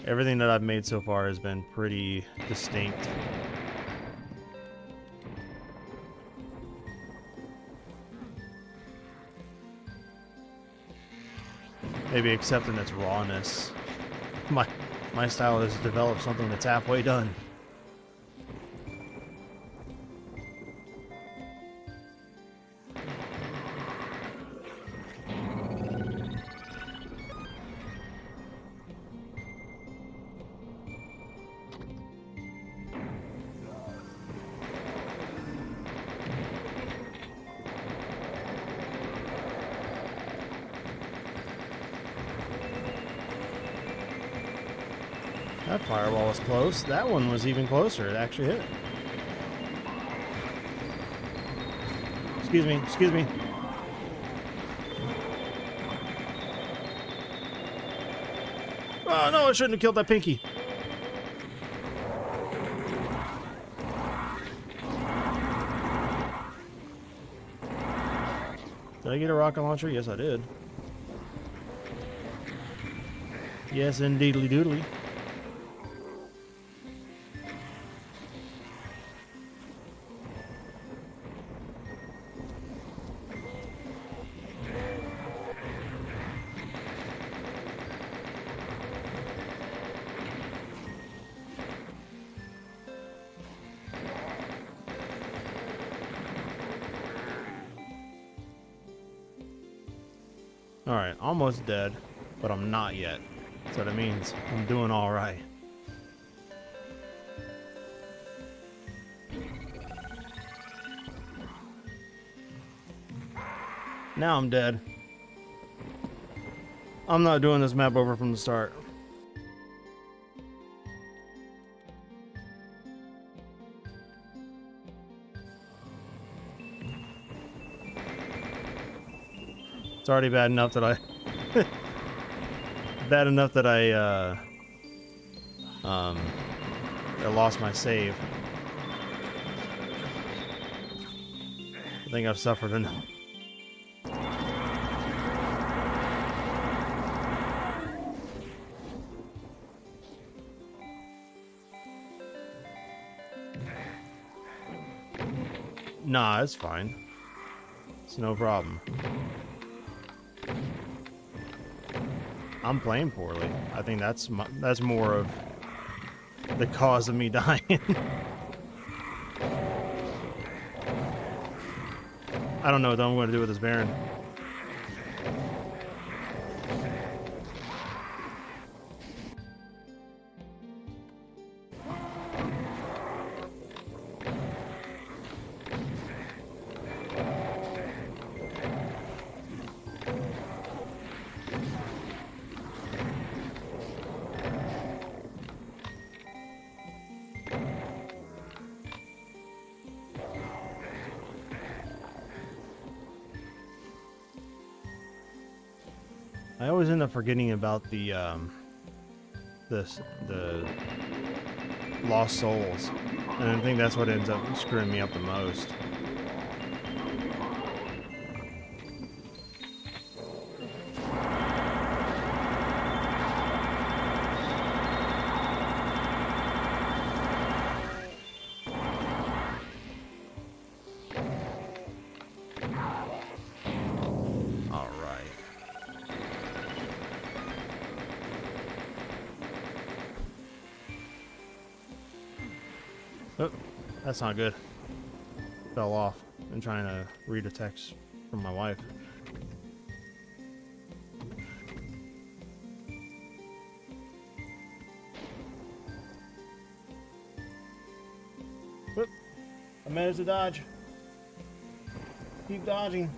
Everything that I've made so far has been pretty distinct. Maybe except in its rawness. My style has developed something that's halfway done. That fireball was close. That one was even closer. It actually hit. Excuse me. Excuse me. Oh, no, I shouldn't have killed that pinky. Did I get a rocket launcher? Yes, I did. Yes, indeedly doodly. Alright, almost dead, but I'm not yet. So that means I'm doing alright. Now I'm dead. I'm not doing this map over from the start. It's already bad enough that I I lost my save. I think I've suffered enough. Nah, it's fine. It's no problem. I'm playing poorly. I think that's more of the cause of me dying. I don't know what I'm going to do with this Baron. I always end up forgetting about the lost souls, and I think that's what ends up screwing me up the most. Oh, that's not good. Fell off. I'm trying to read a text from my wife. Whoop. I managed to dodge. Keep dodging.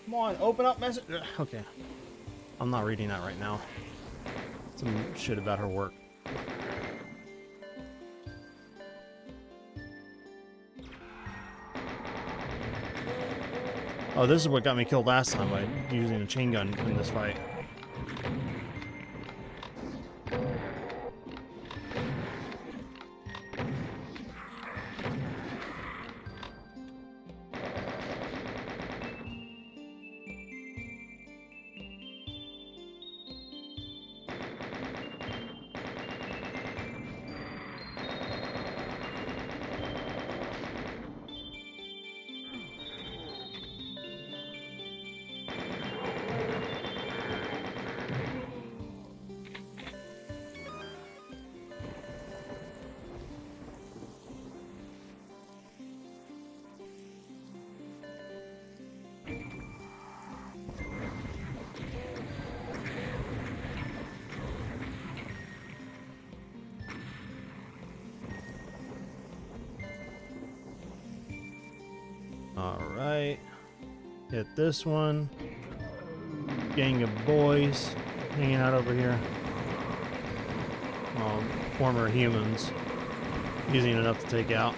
Come on, open up message. Okay. I'm not reading that right now. Some shit about her work. Oh, this is what got me killed last time by using a chain gun in this fight. Alright. Hit this one. Gang of boys hanging out over here. Well, former humans. Using enough to take out.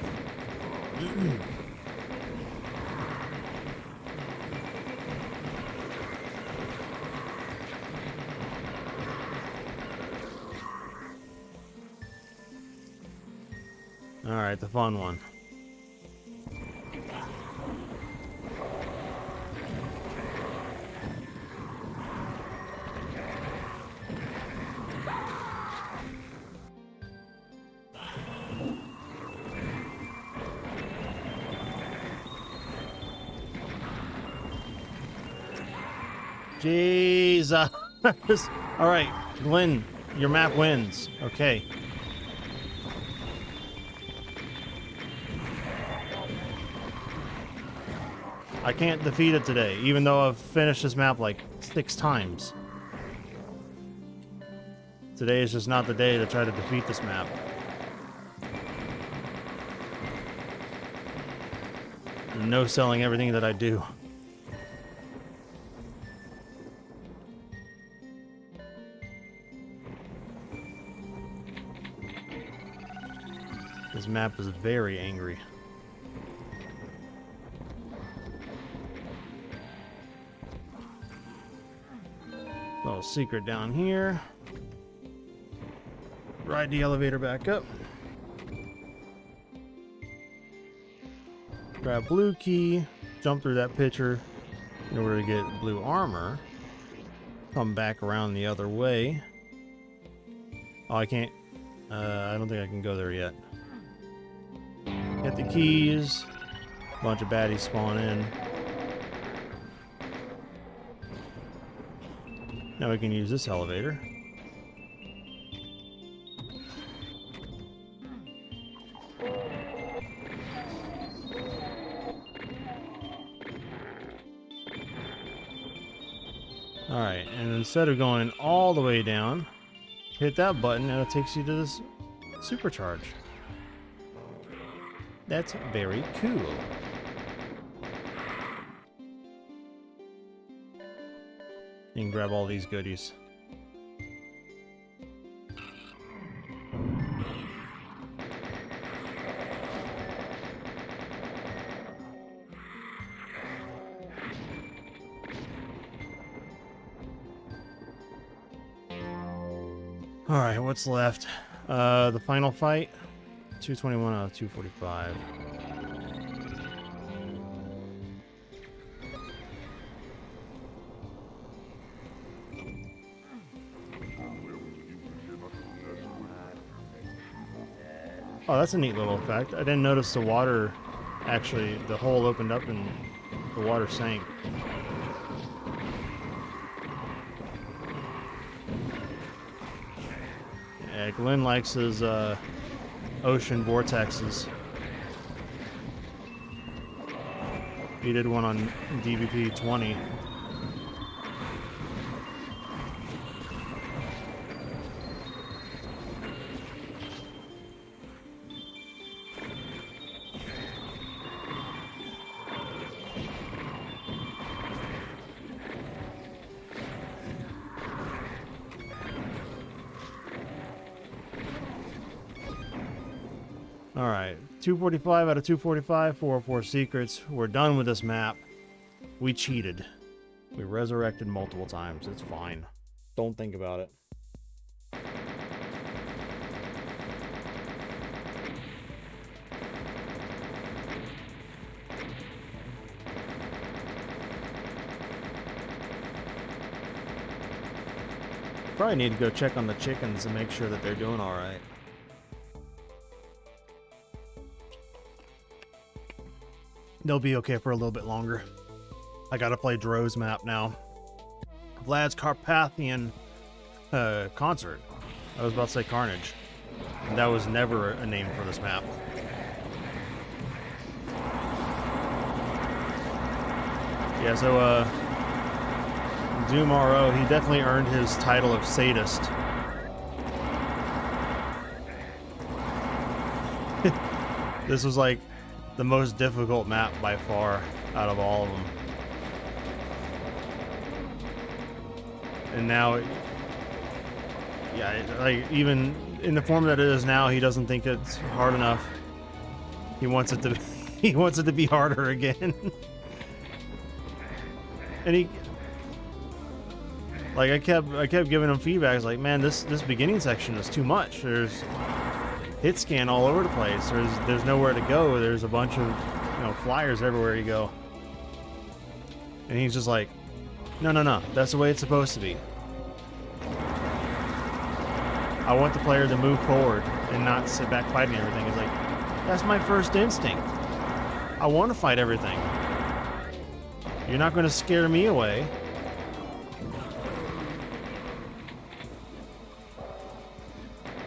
Alright, the fun one. Jesus. Alright, Glenn, your map wins. Okay. I can't defeat it today, even though I've finished this map like 6 times. Today is just not the day to try to defeat this map. No selling everything that I do. This map is very angry. Little secret down here. Ride the elevator back up. Grab blue key, jump through that picture in order to get blue armor. Come back around the other way. Oh, I can't. I don't think I can go there yet. Get the keys. Bunch of baddies spawn in. Now we can use this elevator. Alright, and instead of going all the way down, hit that button and it takes you to this supercharge. That's very cool. You can grab all these goodies. Alright, what's left? The final fight. 221 out of 245. Oh, that's a neat little effect. I didn't notice the water, actually, the hole opened up and the water sank. Yeah, Glenn likes his ocean vortexes. He did one on DBK01. Alright, 245 out of 245, 404 secrets. We're done with this map. We cheated. We resurrected multiple times. It's fine. Don't think about it. Probably need to go check on the chickens and make sure that they're doing alright. They'll be okay for a little bit longer. I gotta play Dro's map now. Vlad's Carpathian concert. I was about to say Carnage. And that was never a name for this map. Yeah, so Doom RO, he definitely earned his title of sadist. This was like the most difficult map by far out of all of them. And now, yeah, like even in the form that it is now, he doesn't think it's hard enough. He wants it to he wants it to be harder again. And he like I kept giving him feedback. I was like, man, this beginning section is too much. There's hit scan all over the place. There's nowhere to go. There's a bunch of, you know, flyers everywhere you go. And he's just like, no, that's the way it's supposed to be. I want the player to move forward and not sit back fighting everything. It's like, that's my first instinct. I want to fight everything. You're not going to scare me away.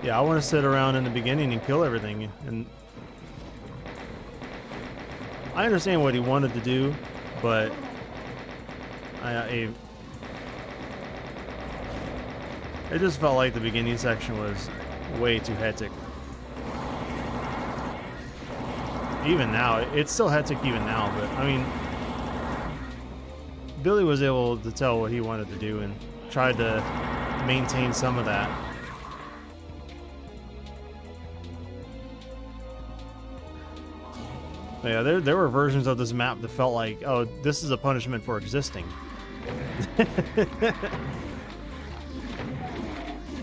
Yeah, I want to sit around in the beginning and kill everything. And I understand what he wanted to do, but it just felt like the beginning section was way too hectic. Even now, it's still hectic even now, but I mean, Billy was able to tell what he wanted to do and tried to maintain some of that. Yeah, there were versions of this map that felt like, oh, this is a punishment for existing.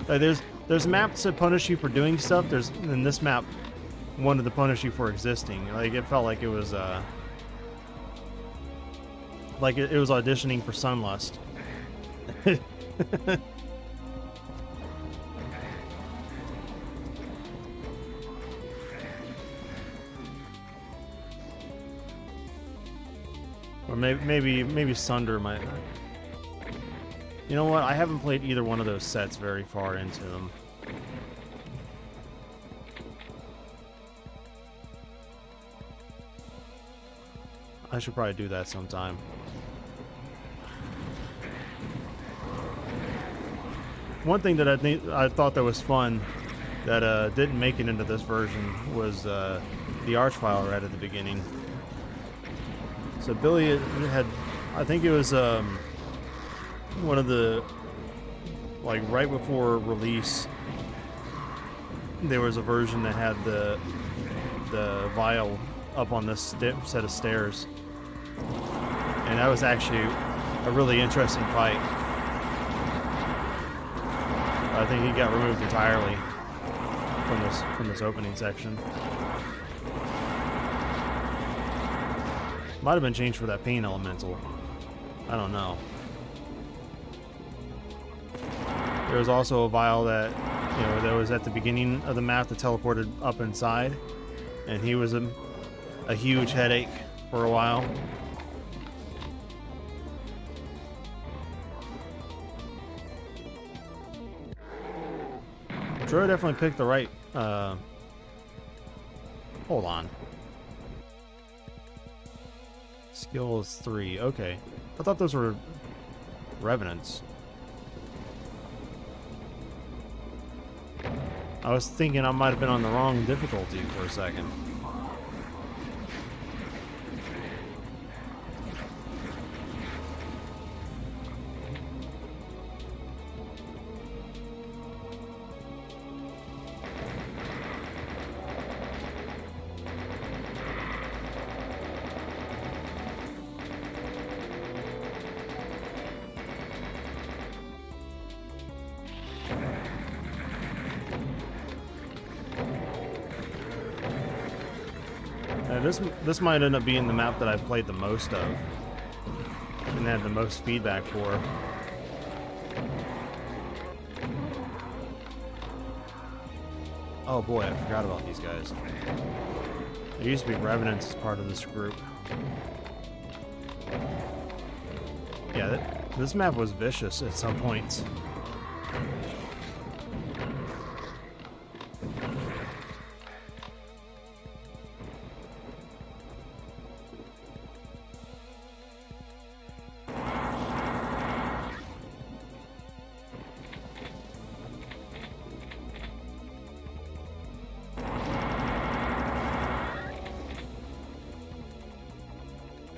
There's maps that punish you for doing stuff. And this map wanted to punish you for existing. Like, it felt like it was like it was auditioning for Sunlust. Or maybe Sunder might. You know what? I haven't played either one of those sets very far into them. I should probably do that sometime. One thing that I thought that was fun that didn't make it into this version was the Archvile right at the beginning. So Billy had, I think it was one of the, like right before release, there was a version that had the vial up on this set of stairs, and that was actually a really interesting fight. I think he got removed entirely from this opening section. Might have been changed for that pain elemental. I don't know. There was also a vial that, that was at the beginning of the map that teleported up inside, and he was a huge headache for a while. Troy definitely picked the right. Hold on. Skill is 3. Okay. I thought those were revenants. I was thinking I might have been on the wrong difficulty for a second. This might end up being the map that I've played the most of and had the most feedback for. Oh boy, I forgot about these guys. There used to be Revenants as part of this group. Yeah, this map was vicious at some points.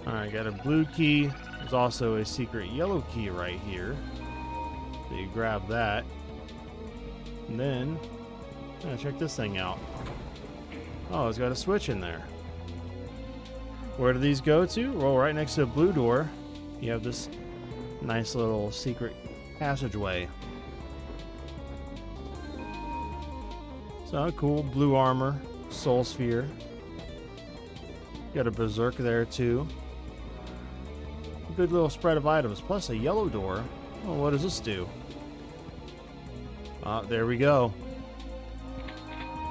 Alright, got a blue key. There's also a secret yellow key right here. So you grab that. And then, check this thing out. Oh, it's got a switch in there. Where do these go to? Well, right next to a blue door, you have this nice little secret passageway. So, cool. Blue armor, soul sphere. Got a berserk there, too. Good little spread of items, plus a yellow door. Well, what does this do? There we go.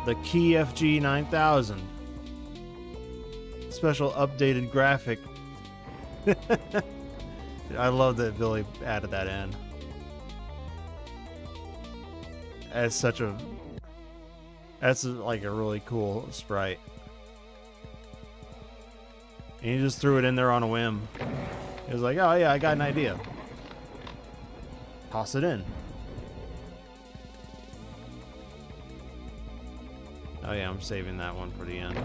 The Key FG 9000. Special updated graphic. I love that Billy added that in. That's like a really cool sprite. And he just threw it in there on a whim. He was like, oh yeah, I got an idea. Toss it in. Oh yeah, I'm saving that one for the end.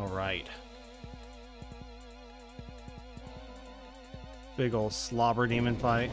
All right. Big old slobber demon fight.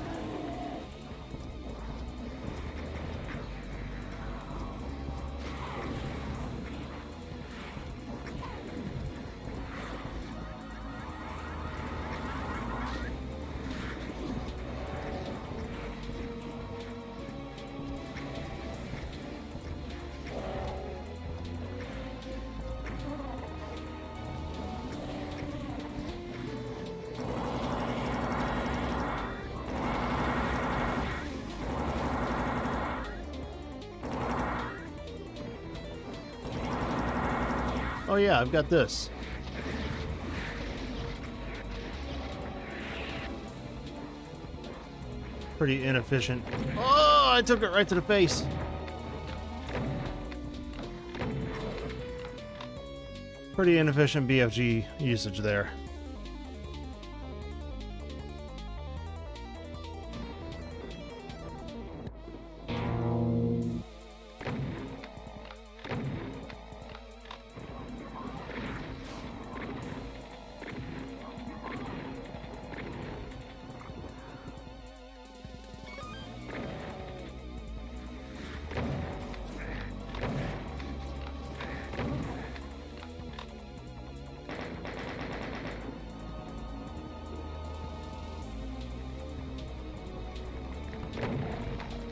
Oh yeah, I've got this. Pretty inefficient. Oh, I took it right to the face. Pretty inefficient BFG usage there.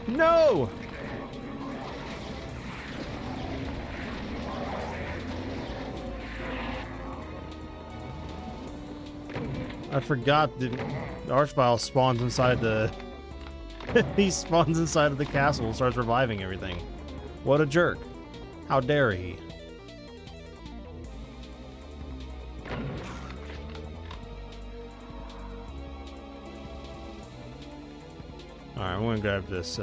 No! I forgot the Archvile spawns inside the... he spawns inside of the castle and starts reviving everything. What a jerk. How dare he? Alright, I'm gonna grab this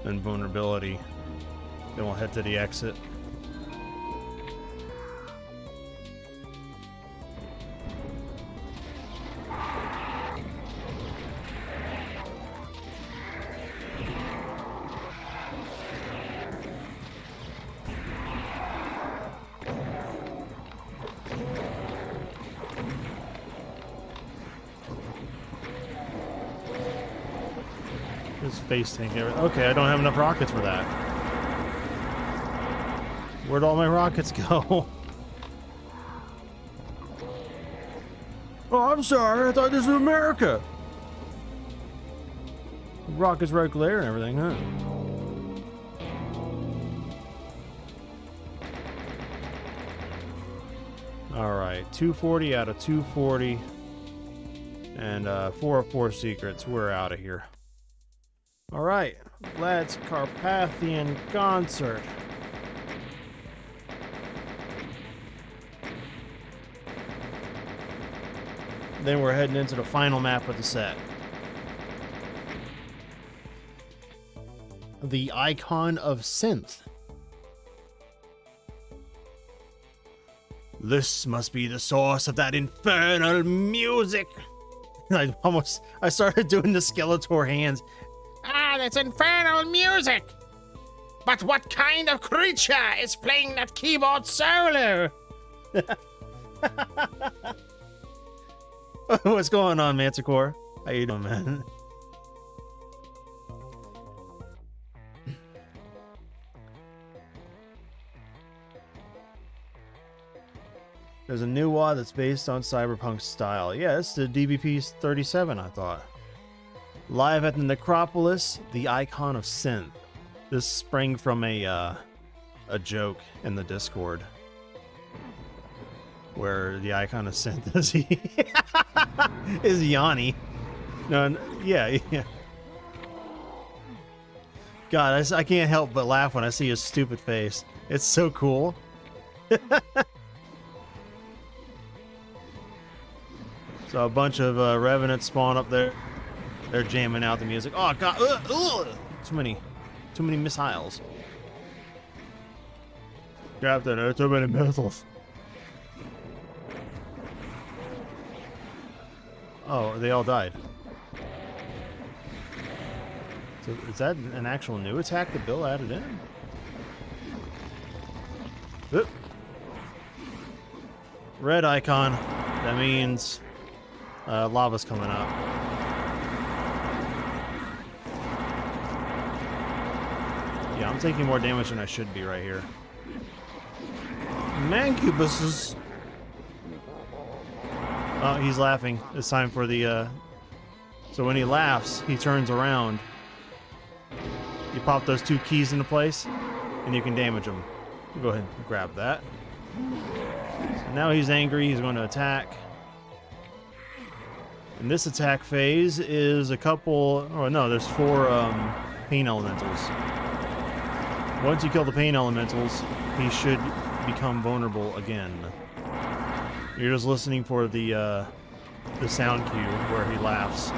invulnerability. Then we'll head to the exit. His face tank. Okay, I don't have enough rockets for that. Where'd all my rockets go? Oh, I'm sorry. I thought this was America. Rockets right there and everything, huh? Alright, 240 out of 240. And 404 secrets. We're out of here. Alright, let's Carpathian Concert. Then we're heading into the final map of the set. The Icon of Synth. This must be the source of that infernal music. I started doing the Skeletor hands. Ah, that's infernal music! But what kind of creature is playing that keyboard solo? What's going on, Manticore? How you doing, man? There's a new WAD that's based on cyberpunk style. Yeah, it's the DBP37, I thought. Live at the Necropolis, the Icon of Synth. This sprang from a joke in the Discord, where the Icon of Synth is Yanni. No, yeah. God, I can't help but laugh when I see his stupid face. It's so cool. So a bunch of Revenants spawn up there. They're jamming out the music. Oh God! Too many missiles. Captain, there are too many missiles. Oh, they all died. So is that an actual new attack that Bill added in? Red icon. That means lava's coming up. Yeah, I'm taking more damage than I should be right here. Mancubuses. Oh, he's laughing. It's time for the, So when he laughs, he turns around. You pop those 2 keys into place, and you can damage him. Go ahead and grab that. So now he's angry. He's going to attack. And this attack phase is a couple... Oh, no, there's 4 pain elementals. Once you kill the pain elementals, he should become vulnerable again. You're just listening for the sound cue where he laughs.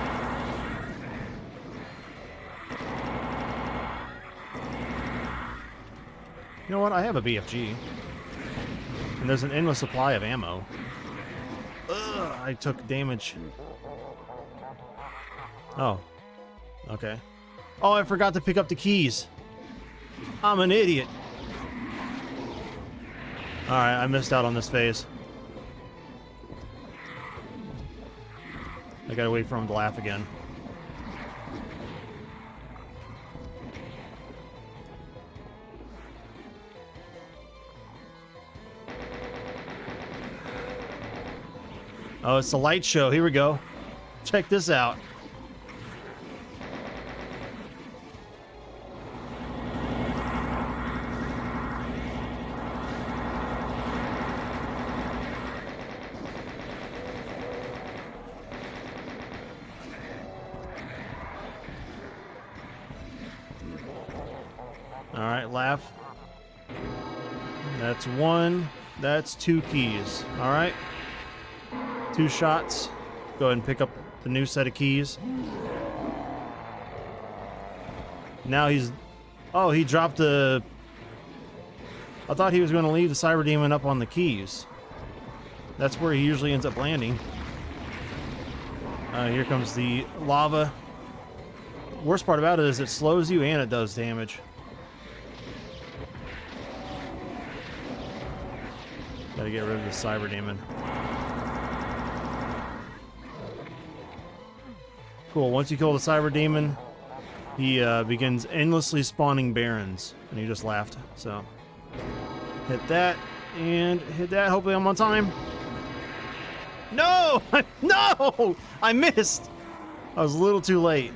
You know what? I have a BFG. And there's an endless supply of ammo. Ugh, I took damage. Oh. Okay. Oh, I forgot to pick up the keys. I'm an idiot. Alright, I missed out on this phase. I gotta wait for him to laugh again. Oh, it's the light show. Here we go. Check this out. All right, laugh. That's 1. That's 2 keys. All right. 2 shots. Go ahead and pick up the new set of keys. Now he's... Oh, he dropped the... I thought he was going to leave the Cyber Demon up on the keys. That's where he usually ends up landing. Here comes the lava. Worst part about it is it slows you and it does damage. Gotta get rid of the Cyber Demon. Cool, once you kill the Cyber Demon, he begins endlessly spawning Barons. And he just laughed, so... Hit that, and hit that. Hopefully I'm on time. No! No! I missed! I was a little too late.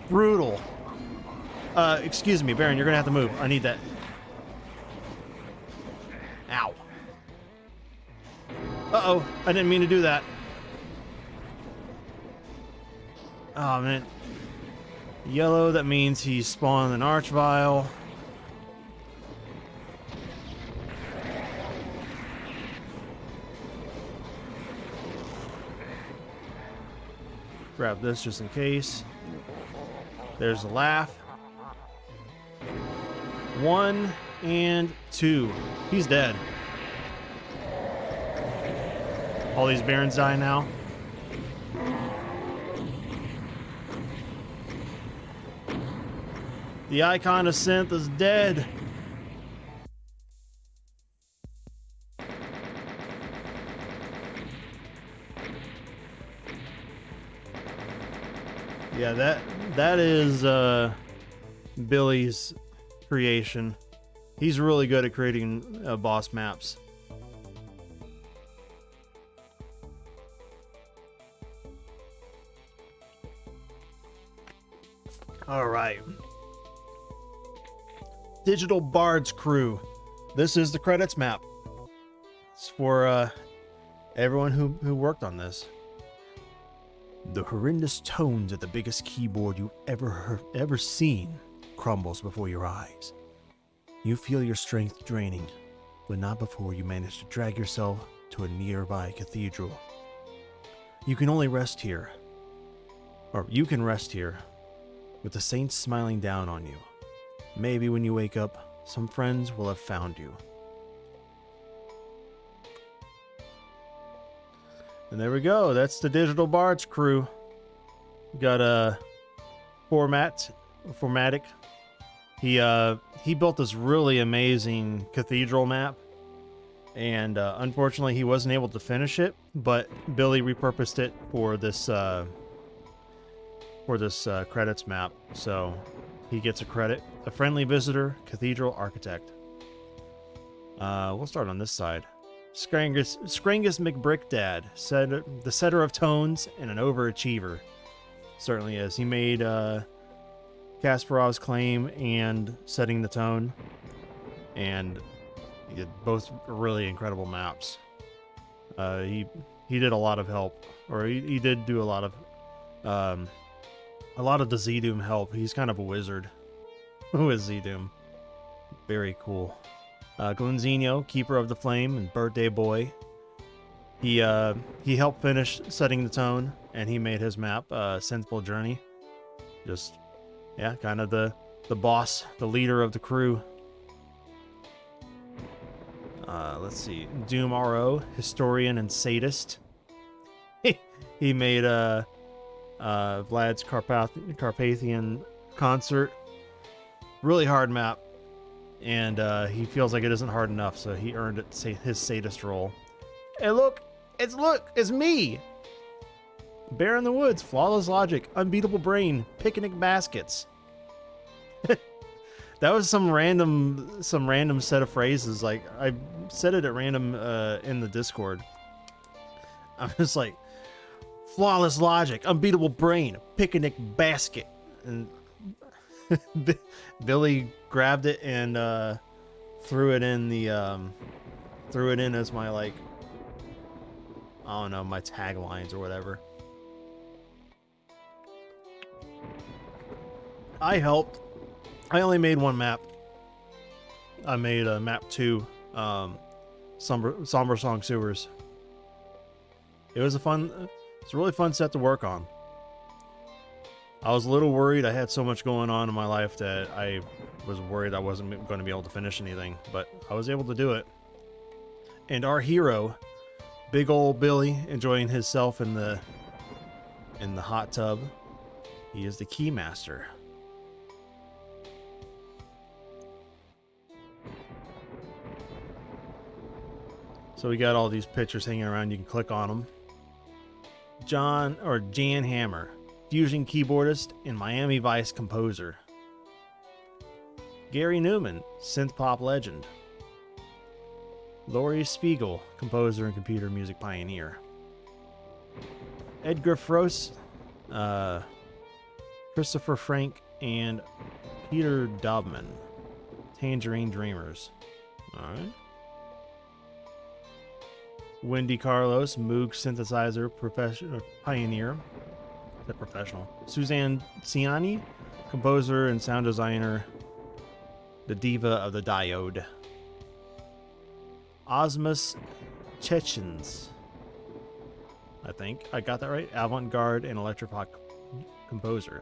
Brutal. Excuse me, Baron, you're gonna have to move. I need that. Ow. Uh-oh, I didn't mean to do that. Oh, man. Yellow, that means he spawned an Archvile. Grab this just in case. There's a laugh. 1 and 2. He's dead. All these Barons die now. The icon of Synth is dead. Yeah, that is Billy's creation. He's really good at creating boss maps. All right. Digital Bard's crew. This is the credits map. It's for everyone who worked on this. The horrendous tones of the biggest keyboard you've ever seen crumbles before your eyes. You feel your strength draining, but not before you manage to drag yourself to a nearby cathedral. You can only rest here, or you can rest here, with the saints smiling down on you. Maybe when you wake up, some friends will have found you. And there we go. That's the Digital Bards crew. We got a Formatic. He built this really amazing cathedral map. and unfortunately he wasn't able to finish it, but Billy repurposed it for this credits map, so he gets a credit. A friendly visitor, cathedral architect. We'll start on this side. Scrangus McBrickdad, the setter of tones and an overachiever. Certainly is. He made Kasparov's Claim and Setting the Tone, and he did both really incredible maps. He did a lot of help, or he did do a lot of the Z-Doom help. He's kind of a wizard with Z-Doom. Very cool. Glenzinho, Keeper of the Flame, and Birthday Boy. He helped finish Setting the Tone, and he made his map, Sensible Journey. Just, yeah, kind of the boss, the leader of the crew. Let's see. Doom RO, Historian and Sadist. He made Vlad's Carpathian Concert. Really hard map. And he feels like it isn't hard enough, so he earned it, his sadist role. Hey, look! It's me! Bear in the Woods, Flawless Logic, Unbeatable Brain, Picnic Baskets. That was some random set of phrases. Like, I said it at random in the Discord. I was like, Flawless Logic, Unbeatable Brain, Picnic Basket. And Billy grabbed it and threw it in as my, like, I don't know, my taglines or whatever. I helped. I only made one map. I made map 2, Somber Song Sewers. It's a really fun set to work on. I was a little worried. I had so much going on in my life that I was worried I wasn't going to be able to finish anything, but I was able to do it. And our hero, big old Billy, enjoying himself in the hot tub. He is the Keymaster. So we got all these pictures hanging around. You can click on them. Jan Hammer, fusion keyboardist and Miami Vice composer. Gary Newman, synth pop legend. Laurie Spiegel, composer and computer music pioneer. Edgar Frost, Christopher Frank, and Peter Dobman, Tangerine Dreamers. Alright. Wendy Carlos, Moog synthesizer pioneer. Is that professional? Suzanne Ciani, composer and sound designer. The diva of the diode. Osmus Chechens. I think I got that right. Avant-garde and electropop composer.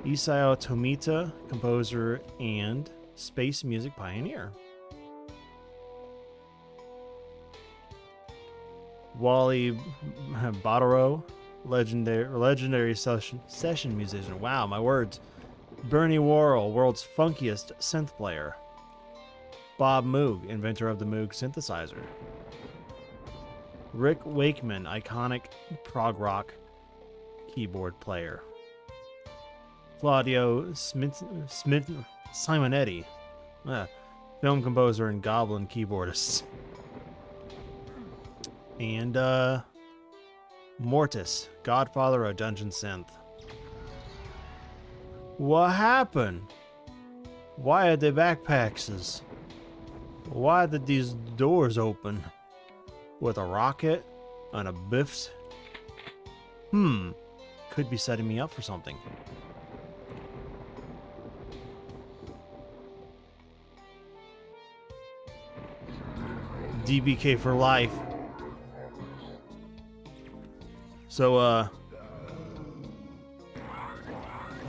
Isao Tomita, composer and space music pioneer. Wally Botero, legendary session musician. Wow, my words. Bernie Worrell, world's funkiest synth player. Bob Moog, inventor of the Moog synthesizer. Rick Wakeman, iconic prog rock keyboard player. Claudio Simonetti, film composer and Goblin keyboardist. And Mortis, godfather of Dungeon Synth. What happened? Why are the backpacks? Why did these doors open? With a rocket and a biffs? Could be setting me up for something. DBK for life. So,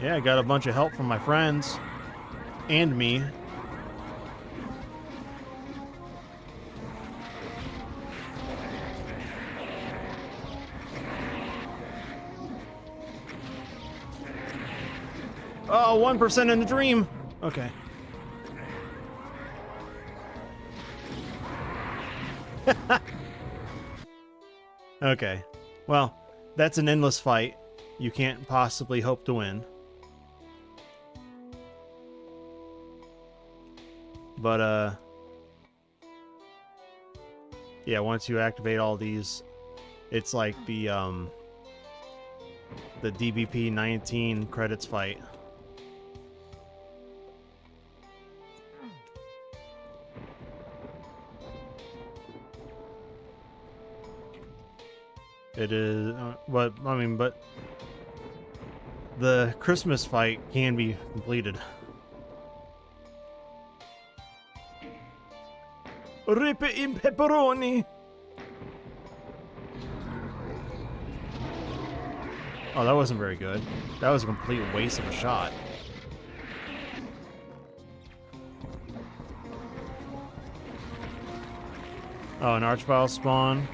yeah, I got a bunch of help from my friends and me. Oh, 1% in the dream. Okay. Okay. Well, that's an endless fight. You can't possibly hope to win. But, yeah, once you activate all these, it's like the DBP-19 credits fight. It is, but the Christmas fight can be completed. Rip it in pepperoni. Oh, that wasn't very good. That was a complete waste of a shot. Oh, an archvile spawn.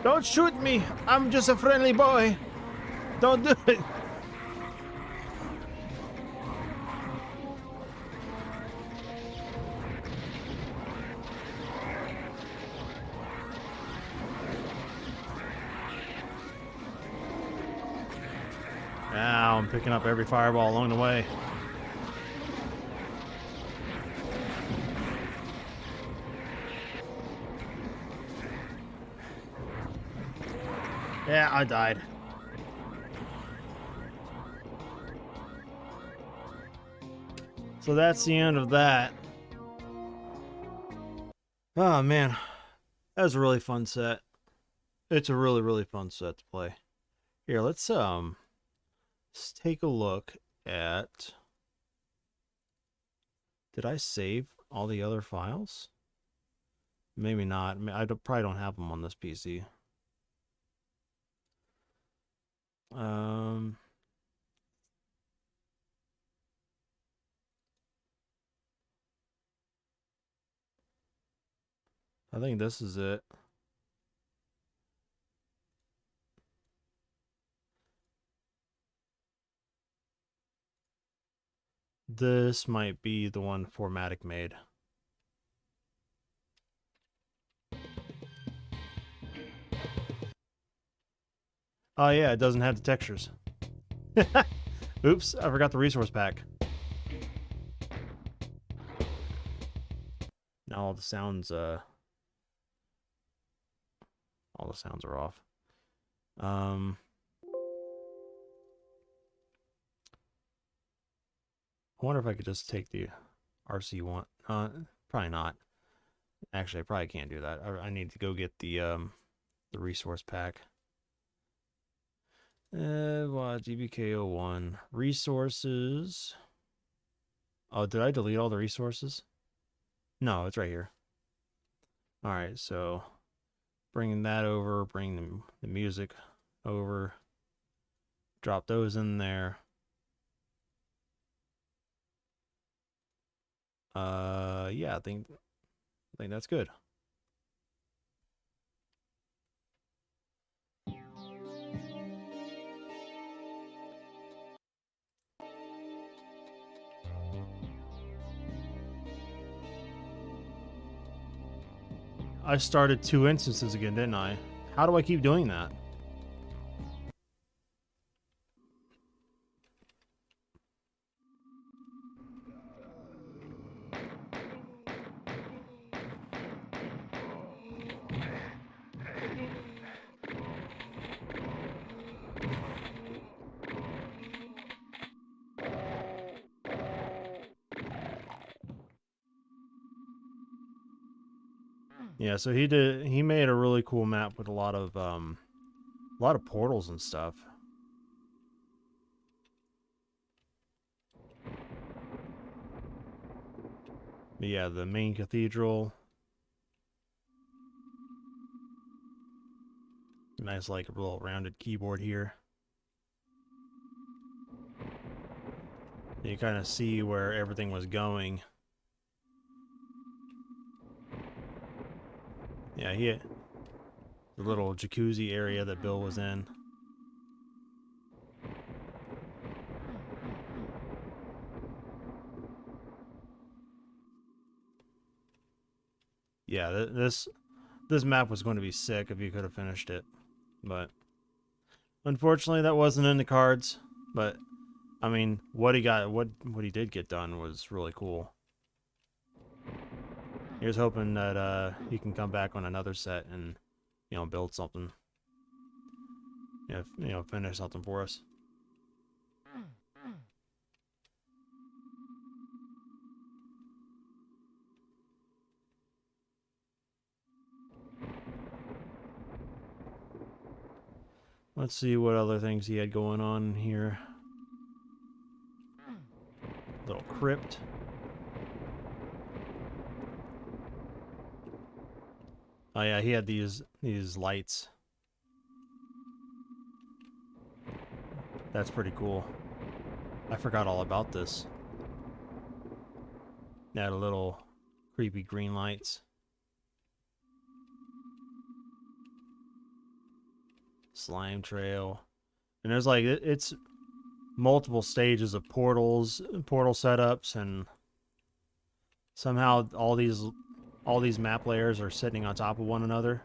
Don't shoot me! I'm just a friendly boy! Don't do it! Ow, I'm picking up every fireball along the way. Yeah, I died. So that's the end of that. Oh man, that was a really fun set. It's a really, really fun set to play. Here, let's take a look at... Did I save all the other files? Maybe not. I probably don't have them on this PC. I think this is it. This might be the one Formatic made. Oh yeah, it doesn't have the textures. Oops, I forgot the resource pack. Now all the sounds are off. I wonder if I could just take the RC1. Probably not. Actually, I probably can't do that. I need to go get the resource pack. Well, DBK01 resources. Oh, did I delete all the resources? No, it's right here. All right, so bringing that over, bring the music over, drop those in there. Yeah, I think that's good. I started 2 instances again, didn't I? How do I keep doing that? Yeah, so he made a really cool map with a lot of portals and stuff. But yeah, the main cathedral. Nice, like, a little rounded keyboard here. You kind of see where everything was going. Yeah, the little jacuzzi area that Bill was in. Yeah, this map was going to be sick if you could have finished it, but unfortunately that wasn't in the cards. But I mean, what he did get done was really cool. Here's hoping that he can come back on another set and, you know, build something. You know, finish something for us. Let's see what other things he had going on here. Little crypt. Oh yeah, he had these lights. That's pretty cool. I forgot all about this. They had a little creepy green lights. Slime trail. And there's like, it's multiple stages of portal setups, and somehow all these map layers are sitting on top of one another.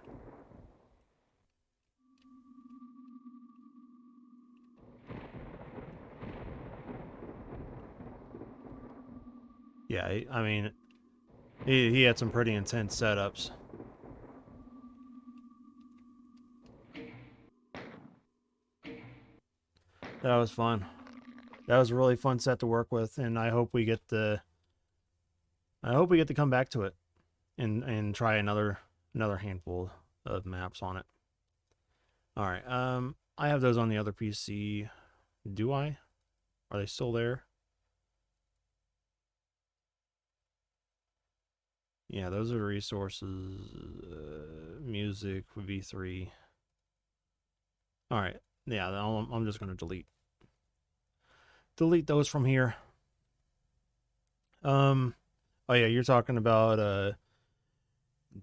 Yeah, I mean, he had some pretty intense setups. That was fun. That was a really fun set to work with, and I hope we get to come back to it and try another handful of maps on it. All right. I have those on the other PC. Do I? Are they still there? Yeah, those are resources. Music V3. All right. Yeah, I'm just gonna delete those from here. Oh yeah, you're talking about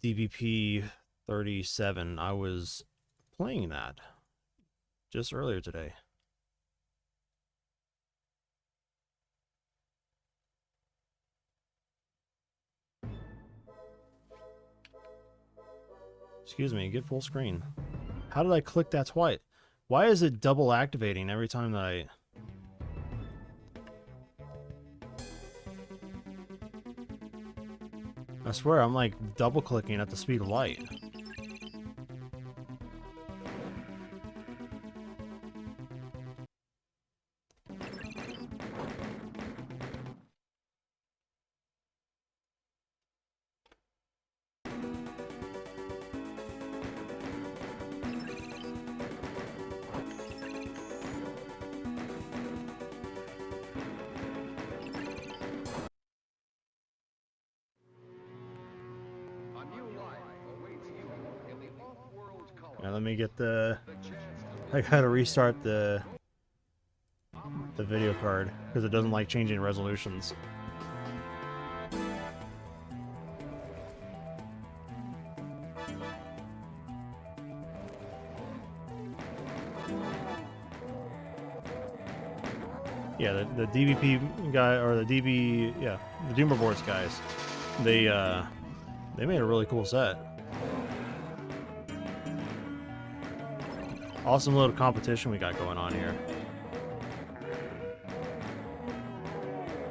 DBK01. I was playing that just earlier today. Excuse me, get full screen. How did I click that twice? Why is it double activating every time that I... I swear, I'm like double clicking at the speed of light. Now let me get the... I gotta restart the video card because it doesn't like changing resolutions. Yeah, the DBP guy, or the Doomer Boards guys, they made a really cool set. Awesome little competition we got going on here.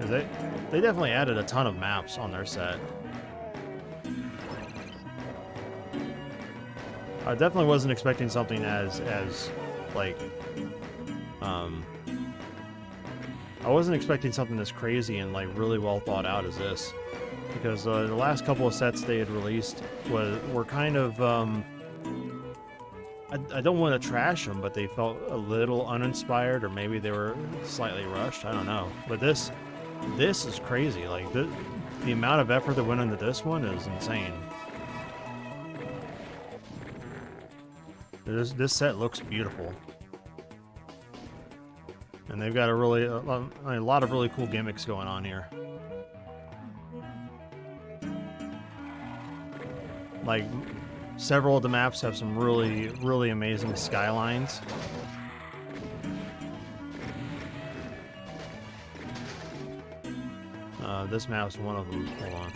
They definitely added a ton of maps on their set. I definitely wasn't expecting something as like I wasn't expecting something this crazy and like really well thought out as this, because the last couple of sets they had released were kind of I don't want to trash them, but they felt a little uninspired, or maybe they were slightly rushed. I don't know, but this is crazy. Like the amount of effort that went into this one is insane. This set looks beautiful. And they've got a lot of really cool gimmicks going on here. Like, several of the maps have some really, really amazing skylines. This map's one of them. Hold on,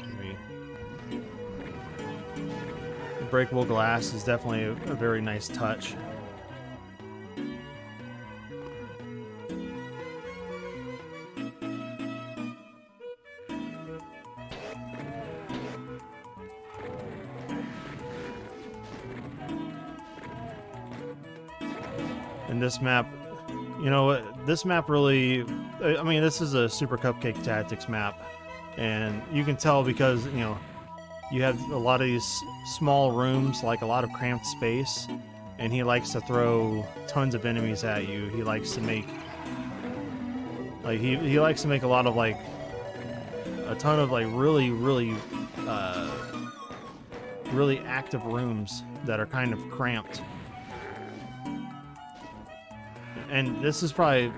the breakable glass is definitely a very nice touch. And this map, you know, this map really, I mean, this is a Super Cupcake Tactics map, and you can tell because, you know, you have a lot of these small rooms, like a lot of cramped space, and he likes to throw tons of enemies at you. He likes to make, like, he likes to make a lot of, like, a ton of, like, really, really, really active rooms that are kind of cramped. And this is probably,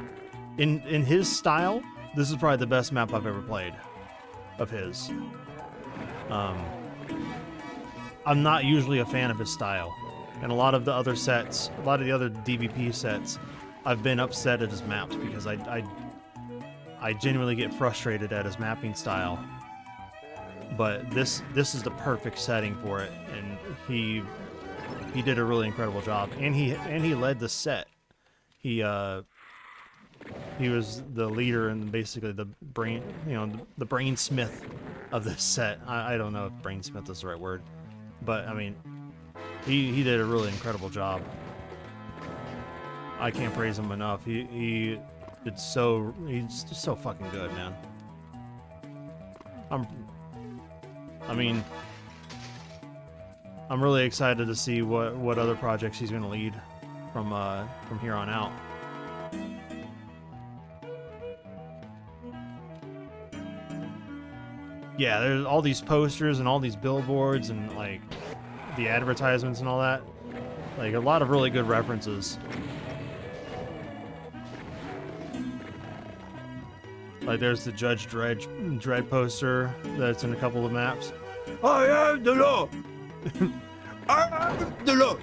in his style, this is probably the best map I've ever played of his. I'm not usually a fan of his style. And a lot of the other sets, a lot of the other DBP sets, I've been upset at his maps because I genuinely get frustrated at his mapping style. But this is the perfect setting for it, and he did a really incredible job. And he led the set. He was the leader and basically the brain, you know, the brainsmith of this set. I don't know if brainsmith is the right word, but I mean, he did a really incredible job. I can't praise him enough. He's just so fucking good, man. I'm really excited to see what other projects he's going to lead from here on out. Yeah, there's all these posters and all these billboards and like the advertisements and all that. Like a lot of really good references. Like there's the Judge Dredd poster that's in a couple of maps. I am the law. I am the law.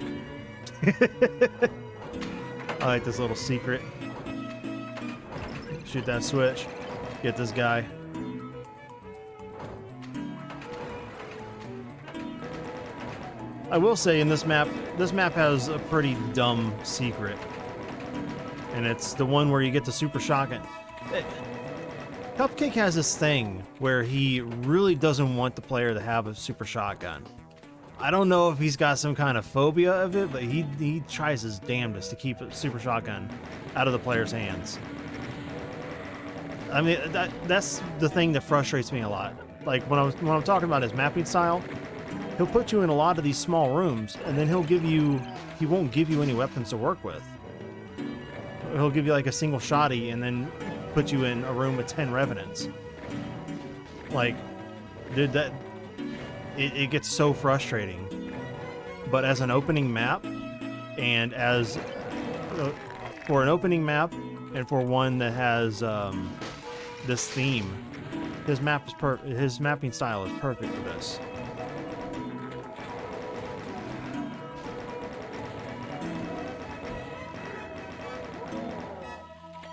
I like this little secret. Shoot that switch. Get this guy. I will say in this map has a pretty dumb secret. And it's the one where you get the super shotgun. Cupcake has this thing where he really doesn't want the player to have a super shotgun. I don't know if he's got some kind of phobia of it, but he tries his damnedest to keep a super shotgun out of the player's hands. I mean, that's the thing that frustrates me a lot. Like when I'm talking about his mapping style, he'll put you in a lot of these small rooms, and then he won't give you any weapons to work with. He'll give you like a single shotty, and then put you in a room with 10 revenants. Like, dude, it gets so frustrating. But as an opening map, and as for an opening map, and for one that has this theme, his mapping style is perfect for this.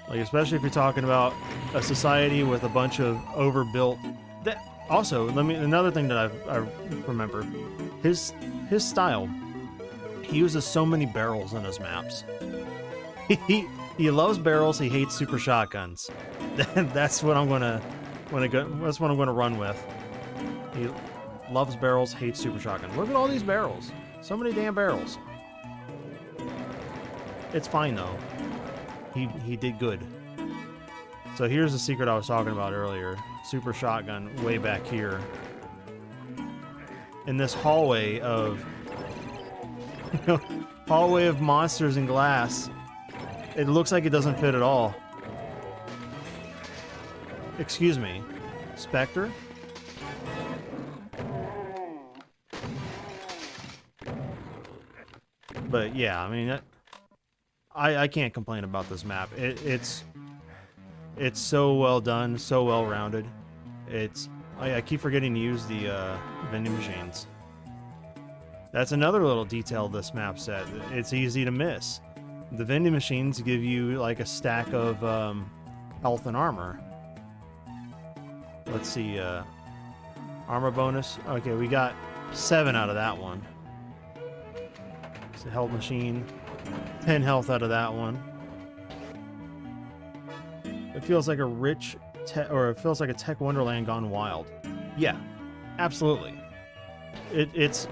Like, especially if you're talking about a society with a bunch of overbuilt. That also, another thing that I remember, his style. He uses so many barrels in his maps. He loves barrels. He hates super shotguns. That's what I'm gonna run with. He loves barrels, hates super shotguns. Look at all these barrels. So many damn barrels. It's fine though. He did good. So here's the secret I was talking about earlier. Super shotgun way back here. In this hallway of monsters and glass. It looks like it doesn't fit at all. Excuse me. Spectre? But yeah, I mean, I can't complain about this map. It's so well done, so well rounded. I keep forgetting to use the vending machines. That's another little detail this map set. It's easy to miss. The vending machines give you like a stack of health and armor. Let's see, armor bonus. Okay, we got 7 out of that one. It's a health machine. 10 health out of that one. It feels like a rich, it feels like a tech wonderland gone wild. Yeah, absolutely. It's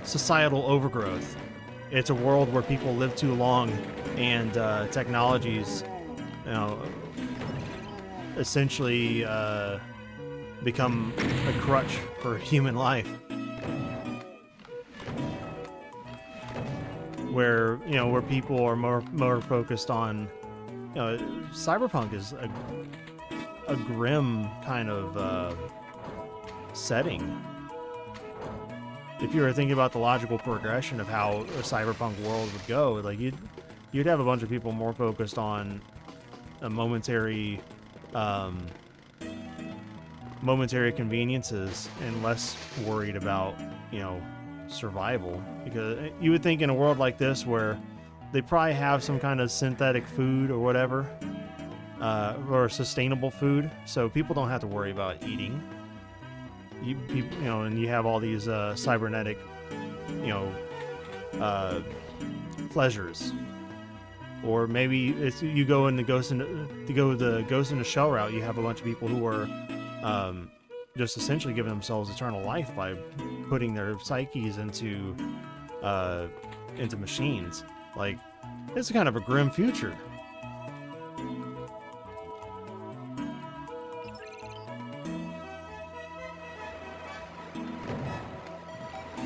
societal overgrowth. It's a world where people live too long, and technologies, you know, essentially become a crutch for human life. Where people are more focused on, cyberpunk is a grim kind of setting. If you were thinking about the logical progression of how a cyberpunk world would go, like you'd have a bunch of people more focused on a momentary conveniences and less worried about, survival. Because you would think in a world like this where they probably have some kind of synthetic food or whatever, or sustainable food, so people don't have to worry about eating. And you have all these cybernetic, pleasures. Or maybe it's you go the Ghost in the Shell route. You have a bunch of people who are just essentially giving themselves eternal life by putting their psyches into machines. Like, it's kind of a grim future.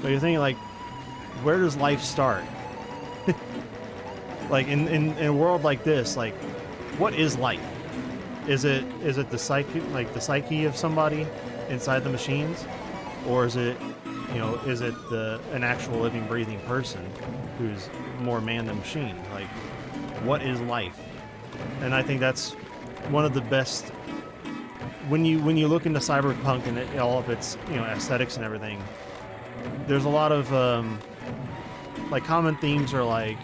But you're thinking, like, where does life start? Like, in a world like this, like, what is life? Is it the psyche of somebody inside the machines, or is it an actual living, breathing person who's more man than machine? Like, what is life? And I think that's one of the best. When you look into cyberpunk and all of its aesthetics and everything, there's a lot of like common themes are like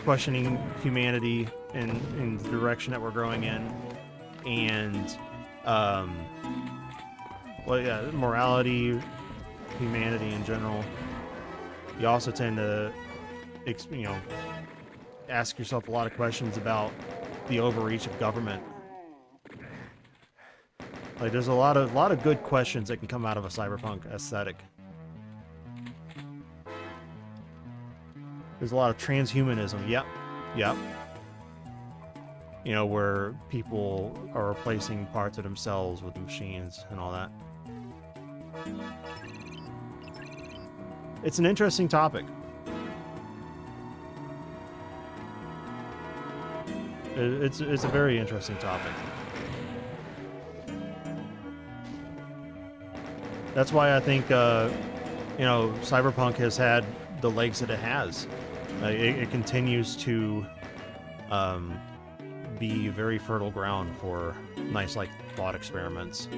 questioning humanity in the direction that we're growing in, and morality, humanity in general. You also tend to ask yourself a lot of questions about the overreach of government. Like, there's a lot of good questions that can come out of a cyberpunk aesthetic. There's a lot of transhumanism. Yep. Where people are replacing parts of themselves with machines and all that. It's an interesting topic. It's a very interesting topic. That's why I think cyberpunk has had the legs that it has. It continues to be very fertile ground for nice, like, thought experiments.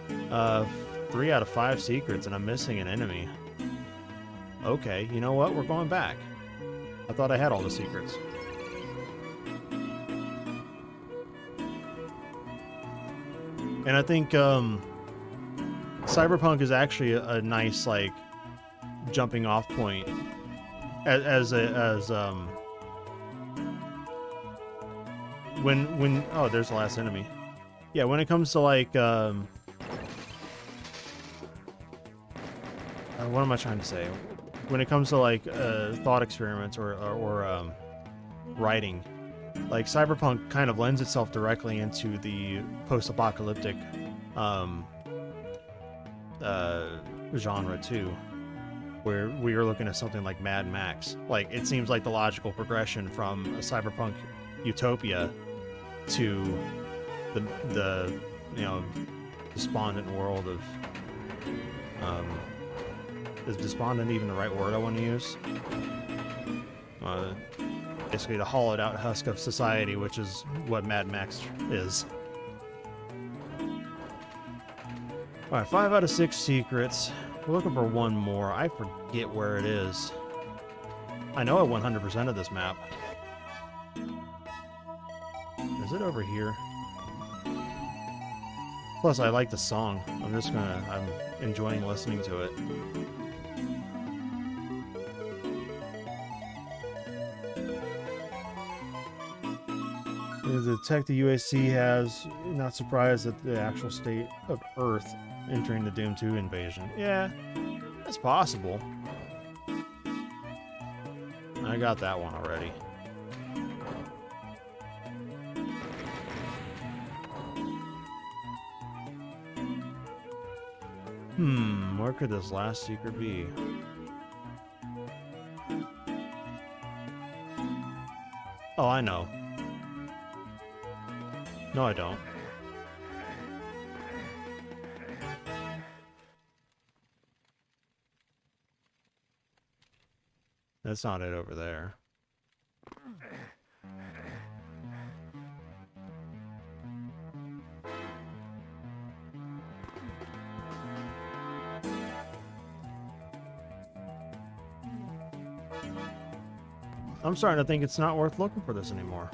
3 out of 5 secrets, and I'm missing an enemy. Okay, you know what? We're going back. I thought I had all the secrets. And I think cyberpunk is actually a nice, like, jumping off point when oh, there's the last enemy. Yeah, when it comes to, like, what am I trying to say? When it comes to, like, thought experiments or writing, like, cyberpunk kind of lends itself directly into the post-apocalyptic genre too, where we are looking at something like Mad Max. Like, it seems like the logical progression from a cyberpunk utopia to the despondent world of Is despondent even the right word I want to use? Basically the hollowed out husk of society, which is what Mad Max is. Alright, 5 out of 6 secrets. We're looking for one more. I forget where it is. I know I 100% of this map. Is it over here? Plus, I like the song. I'm enjoying listening to it. The tech the UAC has, not surprised at the actual state of Earth entering the Doom 2 invasion. Yeah, that's possible. I got that one already. Where could this last secret be? Oh, I know. No, I don't. That's not it over there. I'm starting to think it's not worth looking for this anymore.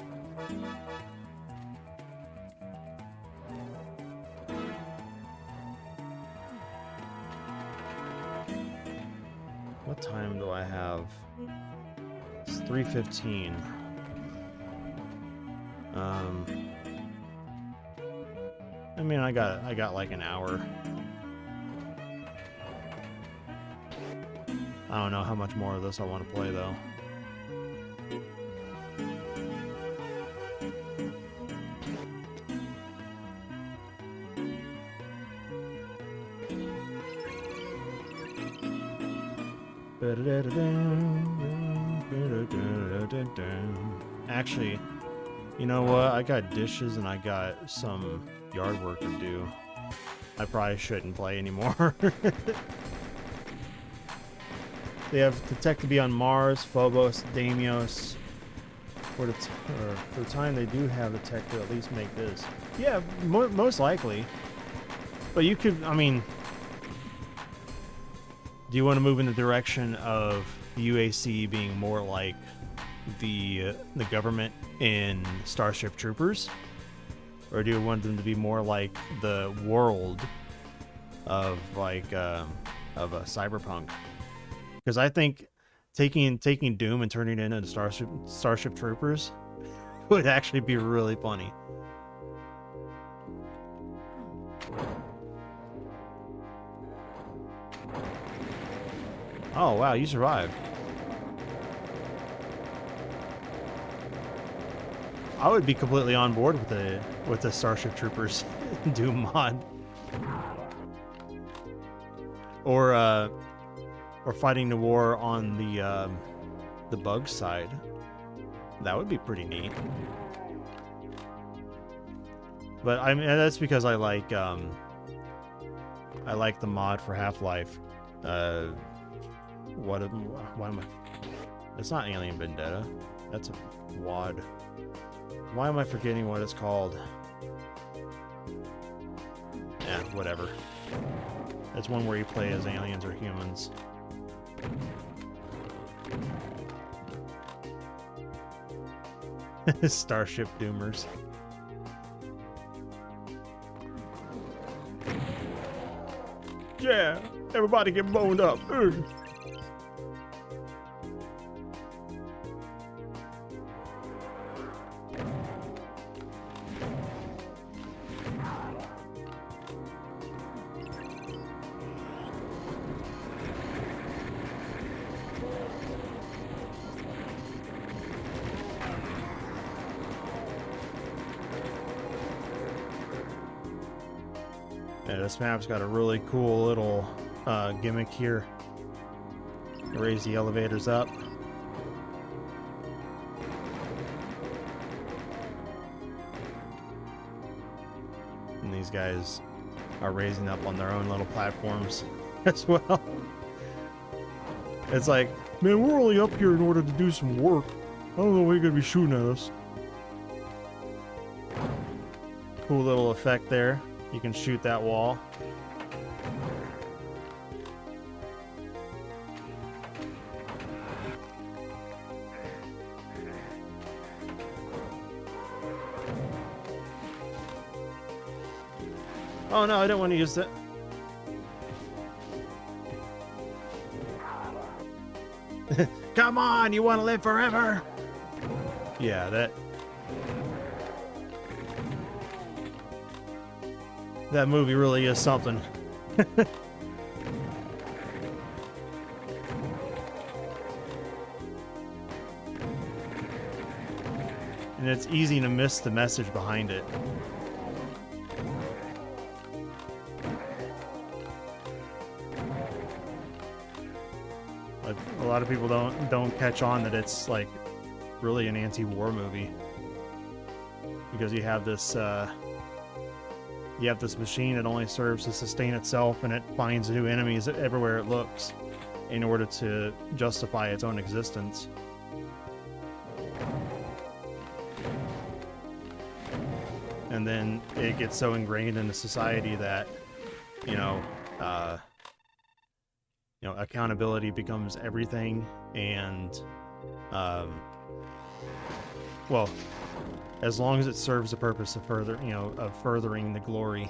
What time do I have? It's 3:15. I mean, I got like an hour. I don't know how much more of this I want to play though. Actually, you know what? I got dishes and I got some yard work to do. I probably shouldn't play anymore. They have Detect to be on Mars, Phobos, Deimos. For the time they do have the tech to at least make this. Yeah, most likely. But you could, I mean... Do you want to move in the direction of the UAC being more like the government in Starship Troopers? Or do you want them to be more like the world of like of a Cyberpunk? Because I think taking Doom and turning it into Starship Troopers would actually be really funny. Oh wow, you survived. I would be completely on board with the Starship Troopers Doom mod. Or fighting the war on the bug side. That would be pretty neat. But I mean that's because I like the mod for Half-Life. Why am I? It's not Alien Vendetta. That's a WAD. Why am I forgetting what it's called? Yeah, whatever. That's one where you play as aliens or humans. Starship Doomers. Yeah, everybody get boned up. Ugh. Yeah, this map's got a really cool little gimmick here. Raise the elevators up. And these guys are raising up on their own little platforms as well. It's like, man, we're only up here in order to do some work. I don't know why you're gonna be shooting at us. Cool little effect there. You can shoot that wall. Oh no, I don't want to use that. Come on, you want to live forever? Yeah, that movie really is something. And it's easy to miss the message behind it. Like, a lot of people don't catch on that it's like really an anti-war movie, because you have this machine that only serves to sustain itself, and it finds new enemies everywhere it looks in order to justify its own existence. And then it gets so ingrained into society that, accountability becomes everything, and, well, as long as it serves the purpose of furthering the glory.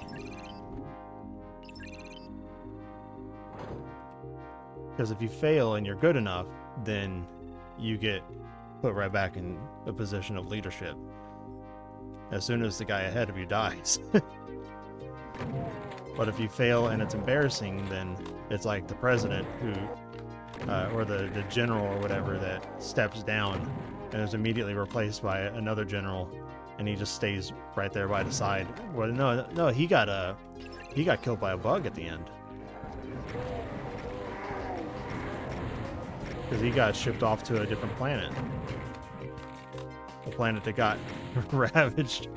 Because if you fail and you're good enough, then you get put right back in a position of leadership as soon as the guy ahead of you dies. But if you fail and it's embarrassing, then it's like the president who, or the general or whatever, that steps down and is immediately replaced by another general, and he just stays right there by the side. Well, no, he got killed by a bug at the end, because he got shipped off to a different planet, a planet that got ravaged.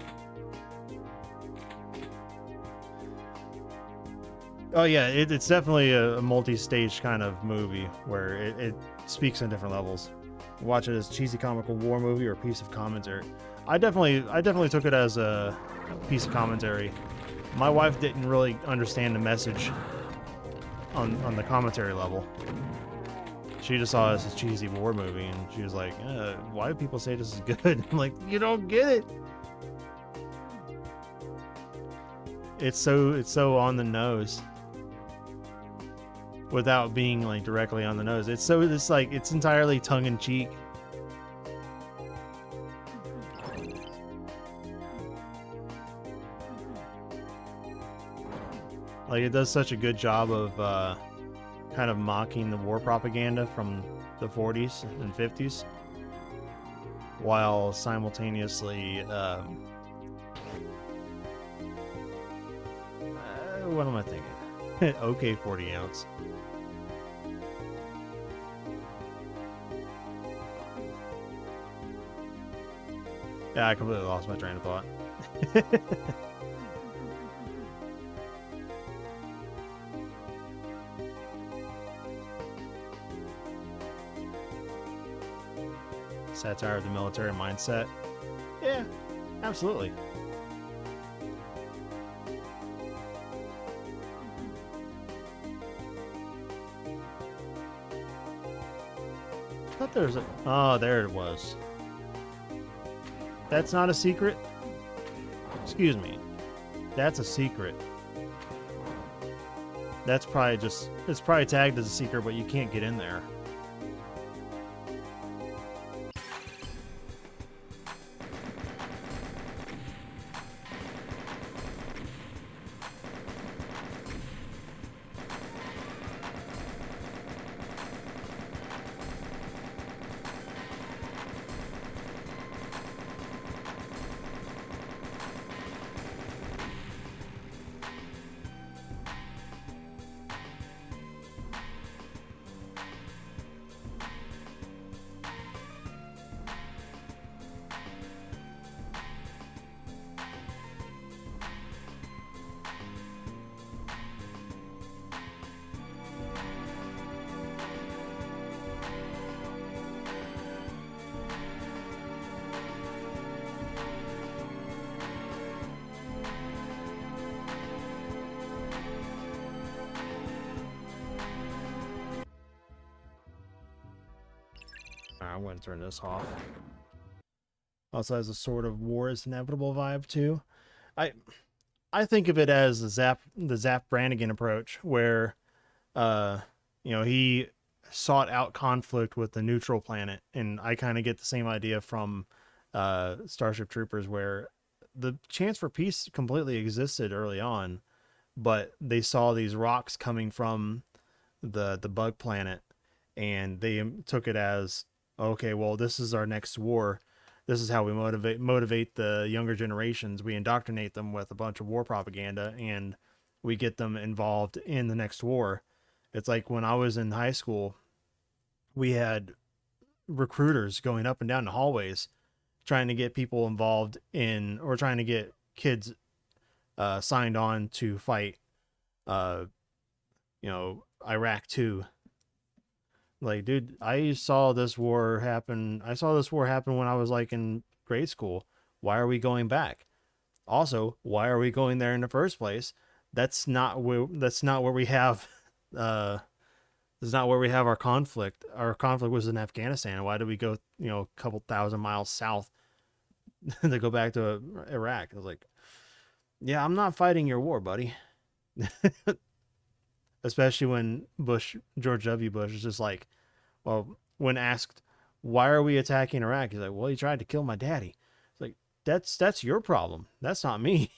Oh yeah, it's definitely a multi-stage kind of movie where it speaks on different levels. Watch it as a cheesy comical war movie or a piece of commentary. I definitely took it as a piece of commentary. My wife didn't really understand the message on the commentary level. She just saw it as a cheesy war movie, and she was like, why do people say this is good? I'm like, you don't get it. It's so on the nose without being like directly on the nose. It's entirely tongue-in-cheek. Like, it does such a good job of kind of mocking the war propaganda from the 40s and 50s, while simultaneously what am I thinking? Okay, 40 ounce. Yeah, I completely lost my train of thought. Satire of the military mindset. Yeah, absolutely. I thought there was a... Oh, there it was. That's not a secret? Excuse me. That's a secret. That's probably just... It's probably tagged as a secret, but you can't get in there. I'm going to turn this off. Also has a sort of war is inevitable vibe too. I I think of it as the Zap Brannigan approach, where uh, he sought out conflict with the neutral planet, and I kind of get the same idea from Starship Troopers, where the chance for peace completely existed early on, but they saw these rocks coming from the bug planet, and they took it as, okay, well, this is our next war. This is how we motivate the younger generations. We indoctrinate them with a bunch of war propaganda, and we get them involved in the next war. It's like when I was in high school, we had recruiters going up and down the hallways trying to get people involved in, or trying to get kids signed on to fight uh, Iraq too. Like, dude, I saw this war happen. I saw this war happen when I was like in grade school. Why are we going back? Also, why are we going there in the first place? That's not where we have uh this is not where we have our conflict. Our conflict was in Afghanistan. Why did we go, a couple thousand miles south to go back to Iraq? I was like, yeah, I'm not fighting your war, buddy. Especially when George W. Bush is just like, well, when asked, why are we attacking Iraq? He's like, well, he tried to kill my daddy. It's like, that's your problem. That's not me.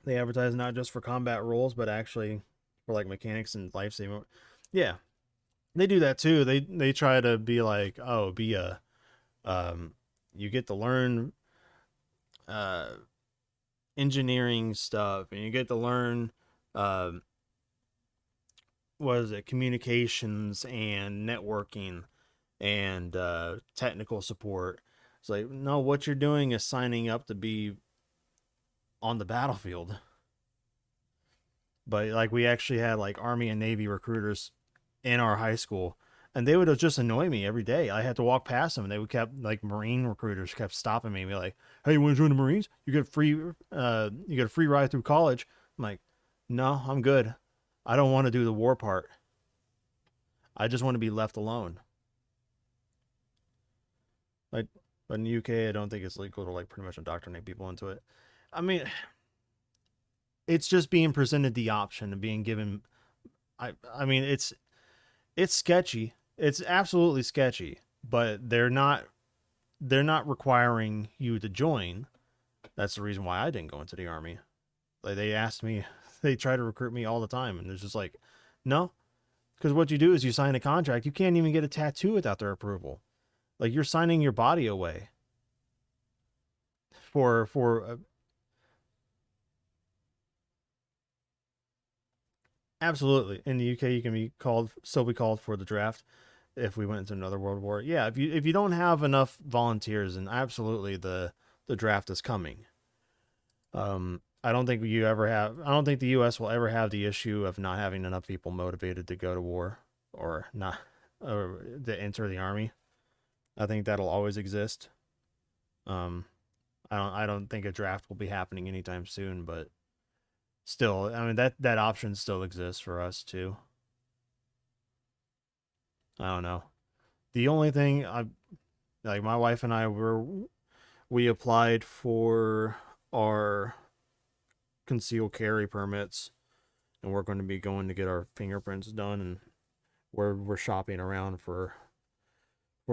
They advertise not just for combat roles, but actually for like mechanics and life saving. Yeah, they do that too. They try to be like, oh, be a you get to learn uh engineering stuff, and you get to learn uh what is it, communications and networking and technical support. It's like, no, what you're doing is signing up to be on the battlefield. But like, we actually had like Army and Navy recruiters in our high school, and they would just annoy me every day. I had to walk past them, and they would kept, like, Marine recruiters kept stopping me and be like, hey, you want to join the Marines? You get a free ride through college. I'm like, no, I'm good. I don't want to do the war part. I just want to be left alone. Like, but in the UK, I don't think it's legal to like pretty much indoctrinate people into it. I mean, it's just being presented the option of being given. I mean, it's sketchy. It's absolutely sketchy, but they're not requiring you to join. That's the reason why I didn't go into the army. Like, they asked me, they try to recruit me all the time, and it's just like, no, because what you do is you sign a contract. You can't even get a tattoo without their approval. Like, you're signing your body away for absolutely. In the UK, you can still be called for the draft if we went into another world war. Yeah, if you don't have enough volunteers, then absolutely the draft is coming. I don't think you ever have. I don't think the U.S. will ever have the issue of not having enough people motivated to go to war or not, or to enter the army. I think that'll always exist. Um, I don't think a draft will be happening anytime soon, but still, I mean, that option still exists for us too. I don't know. The only thing I like, my wife and I we applied for our concealed carry permits, and we're going to be going to get our fingerprints done, and we're shopping around for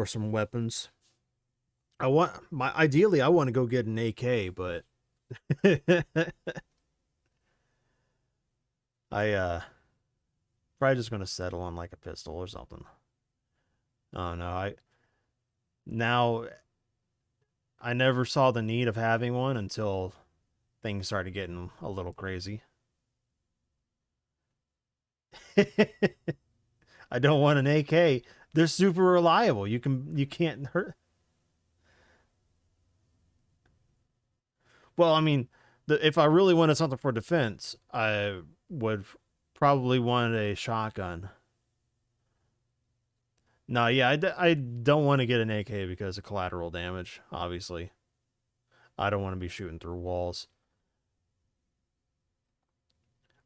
some weapons. Ideally I want to go get an AK, but I probably just going to settle on like a pistol or something. Oh no, now I never saw the need of having one until things started getting a little crazy. I don't want an AK. They're super reliable. You can't hurt. Well, I mean, if I really wanted something for defense, I would probably want a shotgun. No, yeah, I don't want to get an AK because of collateral damage, obviously. I don't want to be shooting through walls.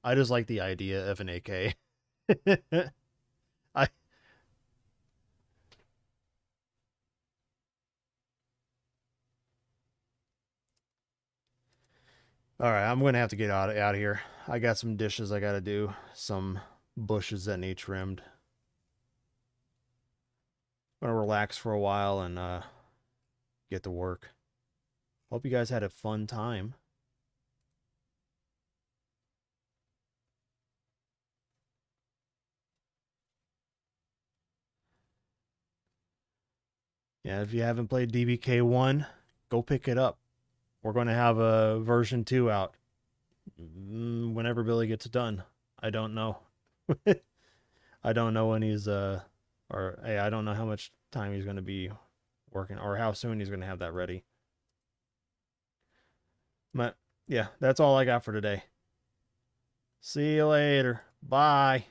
I just like the idea of an AK. I All right, I'm gonna have to get out of here. I got some dishes I gotta do, some bushes that need trimmed. I'm gonna relax for a while and get to work. Hope you guys had a fun time. Yeah, if you haven't played DBK01, go pick it up. We're going to have a version 2 out whenever Billy gets it done. I don't know. I don't know when he's or hey, I don't know how much time he's going to be working or how soon he's going to have that ready. But yeah, that's all I got for today. See you later. Bye.